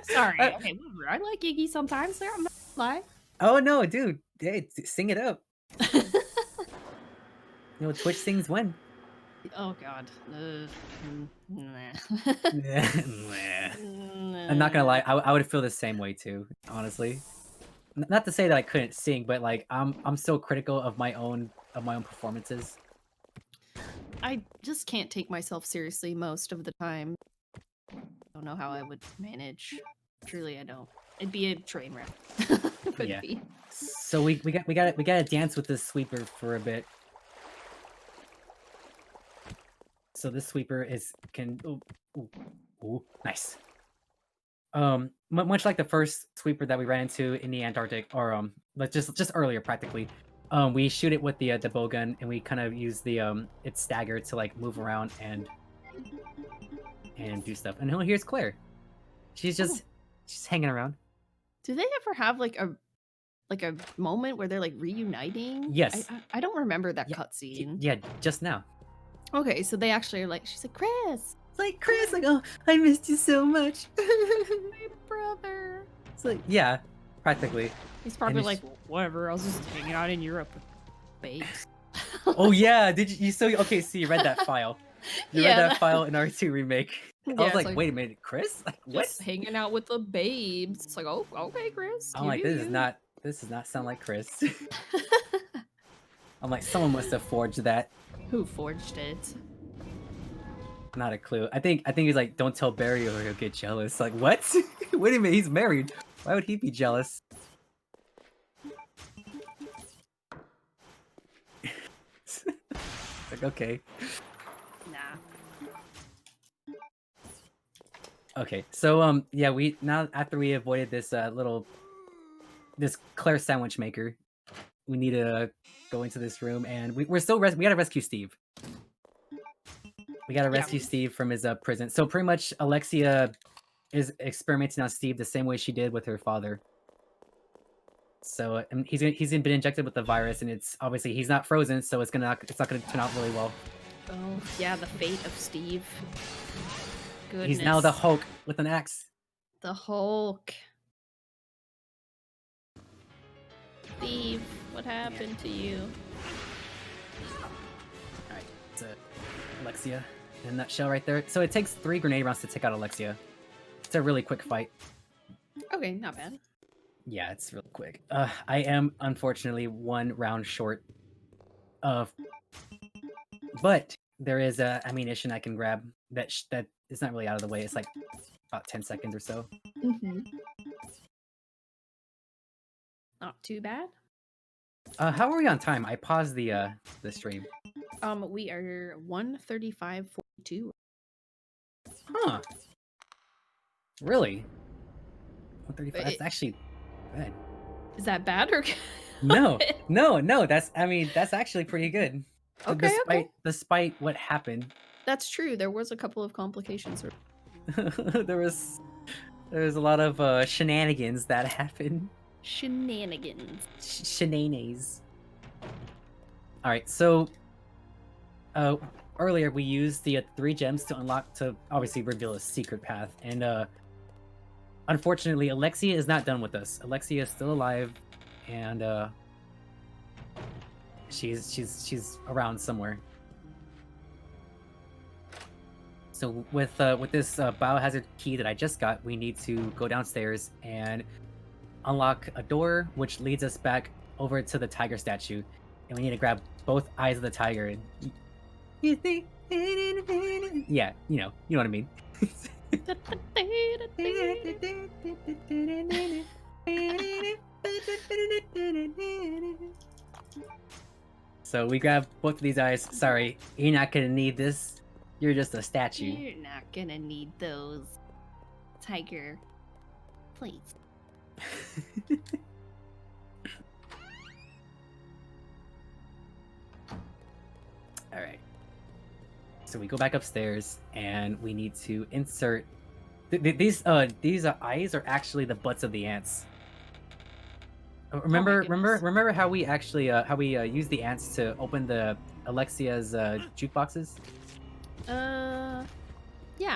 Sorry. Okay, whatever. I like Iggy sometimes. I'm not gonna lie. Oh no, dude! Hey, sing it up. You know, Twitch sings when. Oh God. Nah. I'm not gonna lie, I would feel the same way too, honestly. Not to say that I couldn't sing, but like I'm so critical of my own performances. I just can't take myself seriously most of the time. I don't know how I would manage. Truly, I don't. It'd be a train wreck. Could Yeah. be. So we gotta dance with this sweeper for a bit. So this sweeper ooh, nice. Much like the first sweeper that we ran into in the Antarctic, or like just earlier practically, we shoot it with the bow gun, and we kind of use the its stagger to like move around and do stuff. And here's Claire. She's just hanging around. Do they ever have like a moment where they're like reuniting? Yes. I don't remember that Yeah, cutscene. Yeah, just now. Okay, so they actually are like, she's like, Chris, It's like Chris, like, oh, I missed you so much. my brother. It's like, yeah, practically. He's probably it's- like, whatever. I was just hanging out in Europe with babes. Oh yeah, did you okay? So you read that file? You read Yeah, that file in R2 remake. I Yeah, was it's like, like- wait a minute, Chris? Like, what? Just hanging out with the babes. It's like, oh, okay, Chris. I'm you like, do this you. does not sound like Chris. I'm like, someone must have forged that. Who forged it? Not a clue. I think he's like, don't tell Barry or he'll get jealous. Like, what? Wait a minute, he's married. Why would he be jealous? Like, okay. Nah. Okay, so yeah, after we avoided this this Claire sandwich maker, we need to go into this room, and we gotta rescue Steve. We gotta rescue Steve from his prison. So pretty much Alexia is experimenting on Steve the same way she did with her father. So and he's been injected with the virus, and it's obviously he's not frozen, so it's not gonna turn out really well. Oh, yeah, the fate of Steve. Goodness. He's now the Hulk with an axe. The Hulk. Steve, what happened to you? Alright, it's Alexia in a nutshell right there. So it takes 3 grenade rounds to take out Alexia. It's a really quick fight. Okay, not bad. Yeah, it's really quick. I am unfortunately 1 round short of, but there is ammunition I can grab that is not really out of the way. It's like about 10 seconds or so. Mm-hmm. Not too bad. How are we on time? I paused the stream. We are 1:35:42. Huh? Really? 135. That's It- actually good. Is that bad or No, no. That's actually pretty good. Okay, okay. Despite what happened, That's true. There was a couple of complications. there was a lot of shenanigans that happened. Shenanigans. Shenanigans. All right, so earlier we used the 3 gems to obviously reveal a secret path, and unfortunately Alexia is not done with us. Alexia is still alive, and she's around somewhere. So with this biohazard key that I just got, we need to go downstairs and unlock a door, which leads us back over to the tiger statue, and we need to grab both eyes of the tiger. You think? Yeah, you know what I mean. So we grab both of these eyes. Sorry, you're not gonna need this. You're just a statue. You're not gonna need those, tiger. Please. All right. So we go back upstairs, and we need to insert. These eyes are actually the butts of the ants. Remember how we actually used the ants to open the Alexia's jukeboxes? Yeah,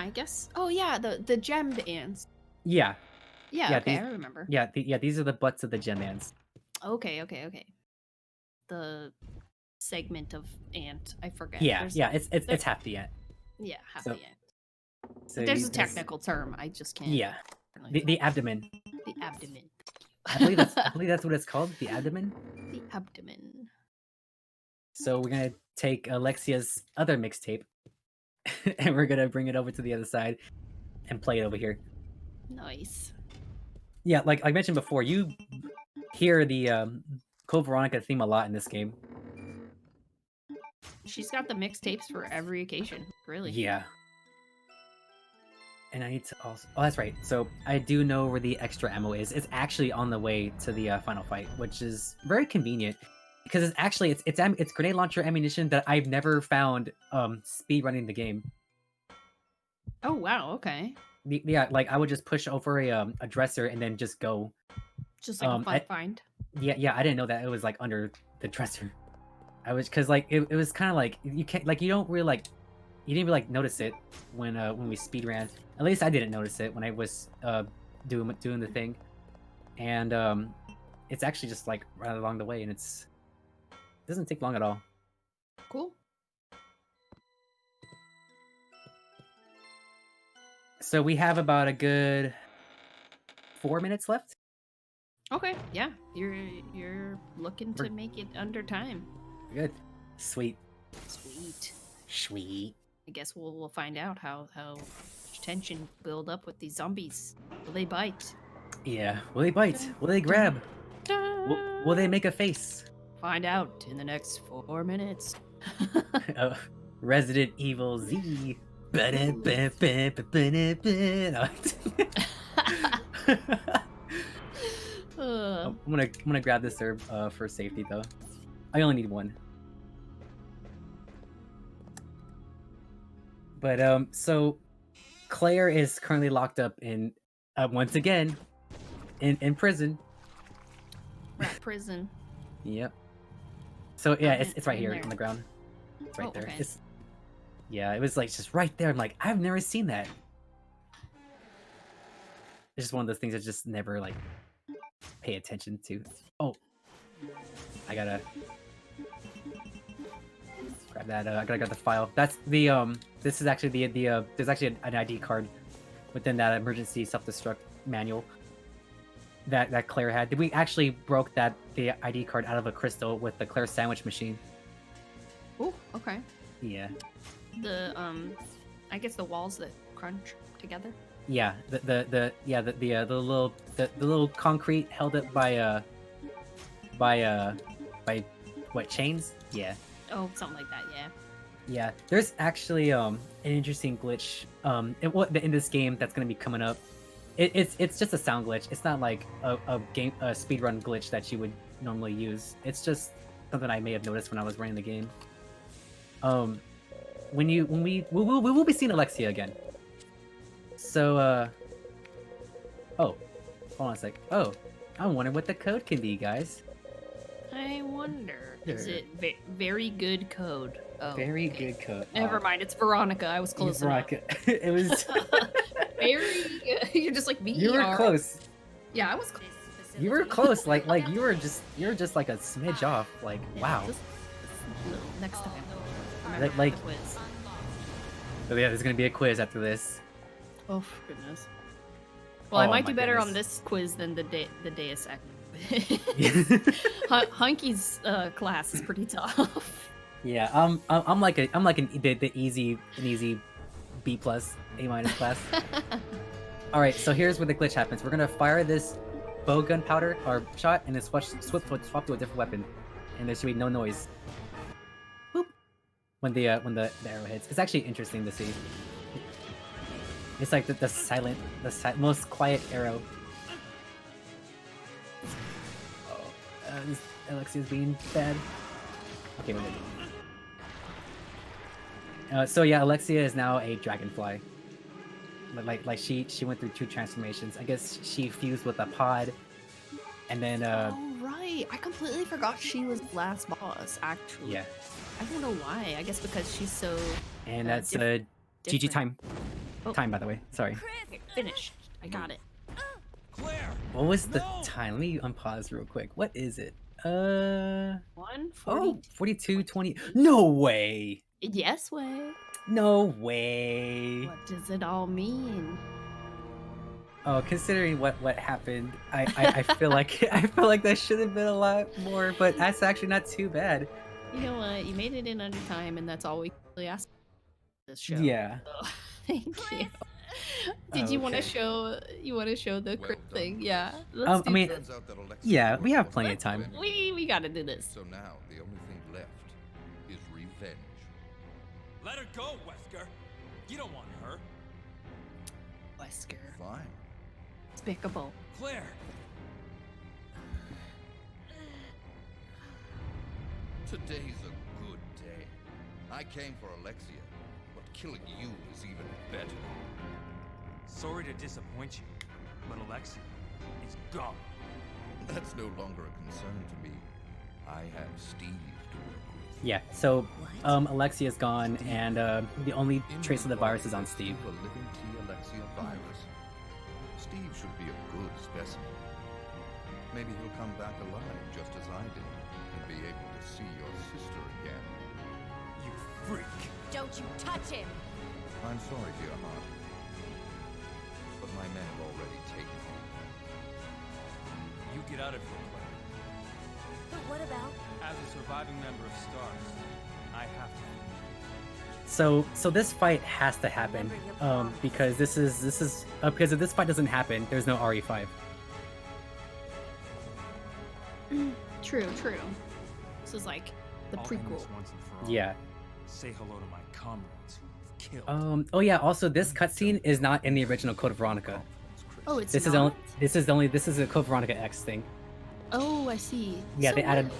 I guess. Oh yeah, the gemmed ants. Yeah. Yeah, Yeah, okay, I remember. Yeah, these are the butts of the gem ants. Okay. The segment of ant, I forget. Yeah, it's half the ant. Yeah, half So- the ant. So There's you- a technical term, I just can't. Yeah, really the abdomen. the abdomen. I believe that's what it's called, the abdomen. The abdomen. So we're gonna take Alexia's other mixtape, and we're gonna bring it over to the other side, and play it over here. Nice. Yeah, like I mentioned before, you hear the Code Veronica theme a lot in this game. She's got the mixtapes for every occasion, really. Yeah. And I need to also... Oh, that's right. So I do know where the extra ammo is. It's actually on the way to the final fight, which is very convenient. Because it's actually... It's grenade launcher ammunition that I've never found speedrunning the game. Oh, wow, okay. Yeah, like I would just push over a dresser and then just go. Just like a fun find. Yeah, I didn't know that it was like under the dresser. I was... Because like, it was kind of like... You can't... Like, you don't really like... You didn't even like notice it when we speed ran. At least I didn't notice it when I was doing the thing, and it's actually just like right along the way, and it doesn't take long at all. Cool. So we have about a good 4 minutes left. Okay, yeah, you're looking to make it under time. Good, sweet. I guess we'll find out how much tension build up with these zombies. Will they bite? Yeah. Will they bite? Will they grab? Will they make a face? Find out in the next 4 minutes. Resident Evil Z. I'm gonna grab this herb for safety though. I only need one. But so Claire is currently locked up in once again in prison. Rat prison. Yep. So yeah, Oh, it's right in here there. on the ground. It's right Oh, there. okay. Yeah, it was like just right there. I'm like, I've never seen that. It's just one of those things I just never like pay attention to. Oh, I gotta grab that. I gotta grab the file. That's the This is actually the there's actually an ID card within that emergency self-destruct manual that Claire had. We actually broke the ID card out of a crystal with the Claire sandwich machine. Oh, okay. Yeah. The I guess the walls that crunch together. Yeah, the little concrete held up by what, chains? Yeah. Oh, something like that. Yeah. Yeah. There's actually an interesting glitch in this game that's gonna be coming up. It's just a sound glitch. It's not like a speedrun glitch that you would normally use. It's just something I may have noticed when I was running the game. We will be seeing Alexia again. So, oh, hold on a sec. Oh, I'm wondering what the code can be, guys. I wonder. Is it very good code? Oh, Very okay. good code. Never mind. It's Veronica. I was close enough. It was. Very. You're just like VER. You were close. Yeah, I was close. You were close. Like you were just like a smidge off. Like wow. Next time. Like- the quiz. Oh yeah, there's gonna be a quiz after this. Oh goodness. Well, I Oh, might my do better on goodness. this quiz than the Deus Ex. Yeah. Hunky's class is pretty tough. Yeah, I'm like the easy B plus A- class. All right, so here's where the glitch happens. We're gonna fire this bow gun powder or shot, and then swap to a different weapon, and there should be no noise. Boop. When the arrow hits, it's actually interesting to see. It's like the silent, most quiet arrow. Oh, Alexia's being bad. Okay, we're good. So yeah, Alexia is now a dragonfly. Like she went through 2 transformations. I guess she fused with a pod, and then Oh right. I completely forgot she was the last boss, actually. Yeah. I don't know why. I guess because she's so And that's different. GG time. Oh. Time, by the way. Sorry. Okay, finished. I got it. Claire! What was the No! time? Let me unpause real quick. What is it? 1:40. Oh, 42:20. No way. Yes way. No way. What does it all mean? Oh, considering what happened, I feel like I feel like that should have been a lot more, but that's actually not too bad. You know what? You made it in under time, and that's all we really asked for this show. Yeah. So, thank you. Did you want to Okay. show? You want to show the Well crypt done. thing? Yeah. Let's do I mean, Turns out that Alexia yeah, we have was plenty not of time. winning. we gotta do this. So now the only thing left is revenge. Let her go, Wesker. You don't want her. Wesker. Fine. Despicable. Claire! Today's a good day. I came for Alexia, but killing you is even better. Sorry to disappoint you, but Alexia is gone. That's no longer a concern to me. I have Steve to work with. Yeah. So, Alexia's gone, and the only trace of the virus is on Steve. A living T. Alexia virus. Steve should be a good specimen. Maybe he'll come back alive just as I did, and be able to see your sister again. You freak! Don't you touch him! I'm sorry, dear heart, but my men have already taken him. You get out of here, Claire. But what about? As a surviving member of STARS, I have to. So this fight has to happen, because this is because if this fight doesn't happen, there's no RE5. True. This is like the I'll end prequel. this once and for all. Yeah. Say hello to my comrades who you've killed. Oh yeah. Also, this cutscene is not in the original Code Veronica. Oh, it's This not? is a Code Veronica X thing. Oh, I see. Yeah, So they added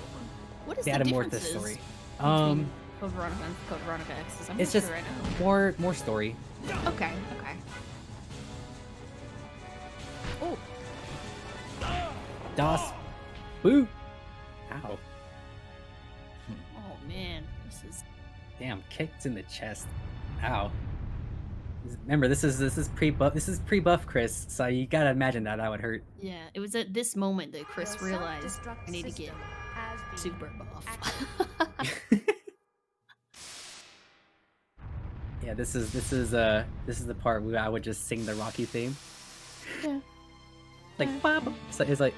What is they the added more to this differences story. between Code Veronica and Code Veronica X's? I'm It's not just sure right more story. now. Okay. Oh, DOS. Boo. Ow. oh man, this is. Damn, kicked in the chest. Ow. Remember, this is pre-buff. This is pre-buff, Chris. So you gotta imagine that would hurt. Yeah, it was at this moment that Chris Your realized self-destruct I need to get system has been super buff. Yeah, this is the part where I would just sing the Rocky theme. Yeah. Like Baba. So it's like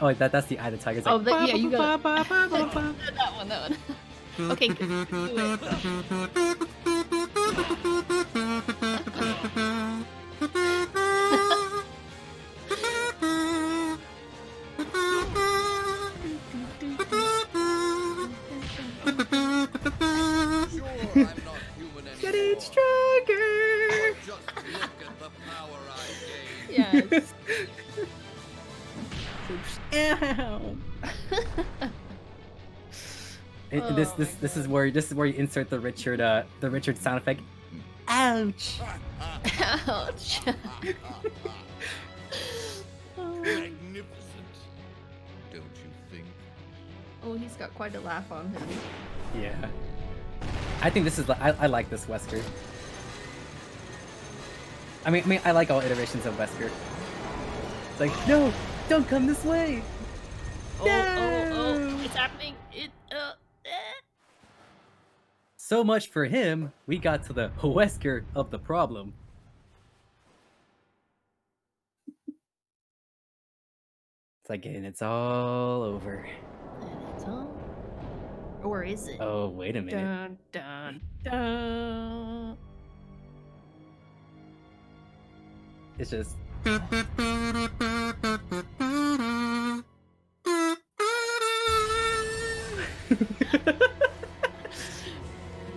oh that's the Eye of the Tiger. It's like, Oh, yeah, you got ba, ba, ba, ba, ba. that one. Okay, do it. Sure, I'm not human anymore. Getting stronger. Just look at the power I gained. Yes. Ow. This is where you insert the Richard sound effect. Ouch. Ouch. Magnificent. Don't you think? Oh, he's got quite a laugh on him. Yeah. I think this is I like this Wesker. I mean I like all iterations of Wesker. It's like, no, don't come this way. Oh, it's happening. So much for him. We got to the Wesker of the problem. It's like, and it's all over. And it's all. Or is it? Oh, wait a minute. Dun dun dun. It's just.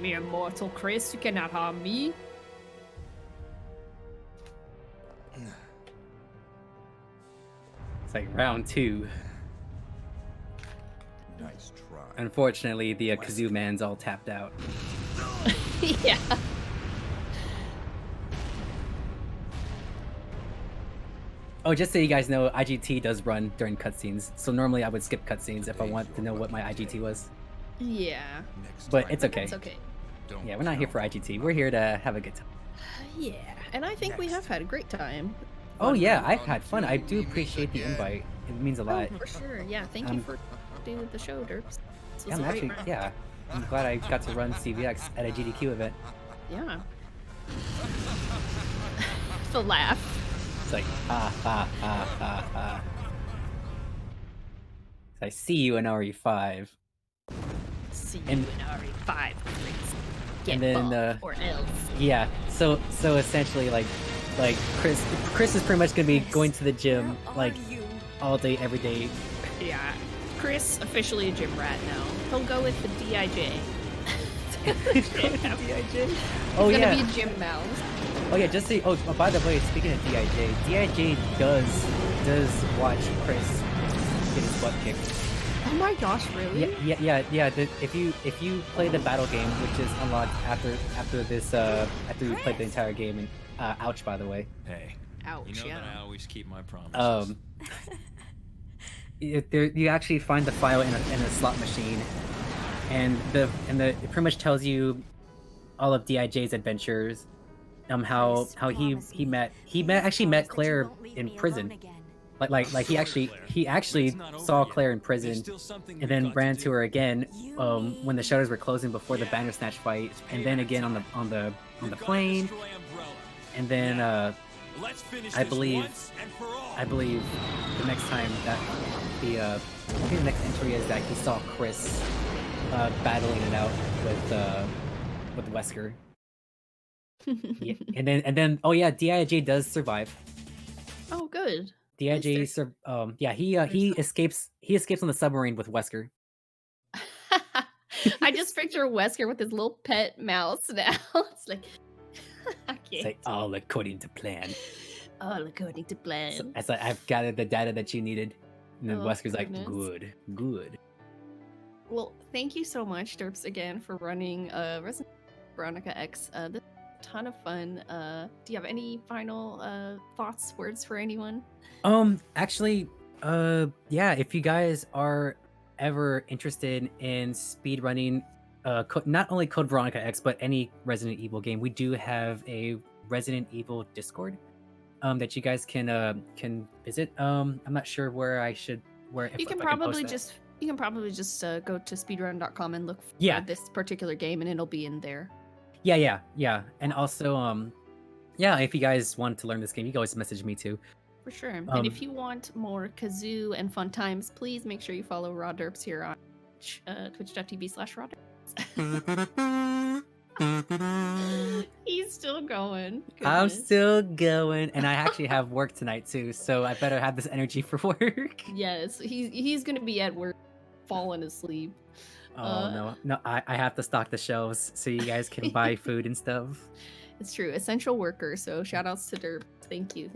Mere mortal Chris, you cannot harm me. It's like round 2. Nice try. Unfortunately, the Kazoo man's all tapped out. Oh, just so you guys know, IGT does run during cutscenes. So normally I would skip cutscenes if I want to know what my IGT was. Yeah. But it's okay. It's okay. Yeah, we're not here for IGT. We're here to have a good time. Yeah, and I think we have had a great time. Oh yeah, I've had fun. I do appreciate the invite. It means a lot. Oh, for sure. Yeah, thank you for doing the show, Derps. Yeah, I'm actually, yeah. I'm glad I got to run CVX at a GDQ event. Yeah. The laugh. It's like, ha ha ha ha ha. I see you in RE5. See you in RE5. Get And then, buff or else. Yeah, so essentially, like Chris is pretty much gonna be going to the gym like all day, every day. Yeah. Chris officially a gym rat now. He'll go with the DIJ. DIJ? Oh He's yeah. gonna be a gym mouse. Oh yeah, just say. Oh, by the way, speaking of DIJ, DIJ does watch Chris get his butt kicked. Oh my gosh, really? Yeah. If you play the battle game, which is unlocked after we played the entire game, and ouch, by the way. Hey. Ouch. You know Yeah. that I always keep my promises. You actually find the file in a slot machine, and it pretty much tells you all of DIJ's adventures. How he actually met Claire in prison. Like he actually saw Claire in prison, and then ran to her again when the shutters were closing before the Bandersnatch fight, and then again on the plane, and then I believe the next time that I think the next entry is that he saw Chris battling it out with Wesker. Yeah. And then oh yeah, DIJ does survive. Oh, good. DIJ he escapes on the submarine with Wesker. I just picture Wesker with his little pet mouse now. It's like, I can't. It's like all according to plan. All according to plan. So, it's like, I've gathered the data that you needed. And then Oh, Wesker's like, goodness. good. Well, thank you so much, Derps, again for running Resident Veronica X. This was a ton of fun. Do you have any final thoughts, words for anyone? Actually, yeah, if you guys are ever interested in speedrunning not only Code Veronica X, but any Resident Evil game, we do have a Resident Evil Discord that you guys can visit. I'm not sure where I should You can probably just go to speedrun.com and look for this particular game, and it'll be in there. Yeah. And also, yeah, if you guys want to learn this game, you can always message me too. For sure. And if you want more kazoo and fun times, please make sure you follow Raw Derps here on twitch.tv/rawderps. He's still going. I'm Goodness. still going, and I actually have work tonight too, so I better have this energy for work. Yes, he's gonna be at work, falling asleep. Oh no, I have to stock the shelves so you guys can buy food and stuff. It's true, essential worker. So shout outs to Derp. Thank you.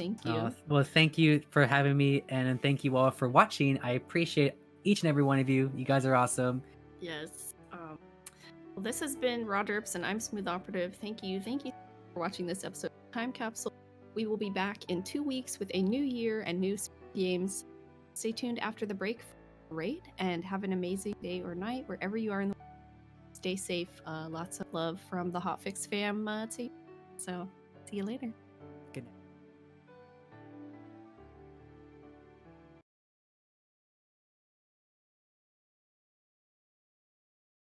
Well, thank you for having me, and thank you all for watching. I appreciate each and every one of you. You guys are awesome. Yes. Well, this has been Raw Derps, and I'm Smooth Operative. Thank you for watching this episode of Time Capsule. We will be back in 2 weeks with a new year and new games. Stay tuned after the break for the raid, and have an amazing day or night wherever you are in the world. Stay safe. Lots of love from the Hotfix fam to you. So, see you later.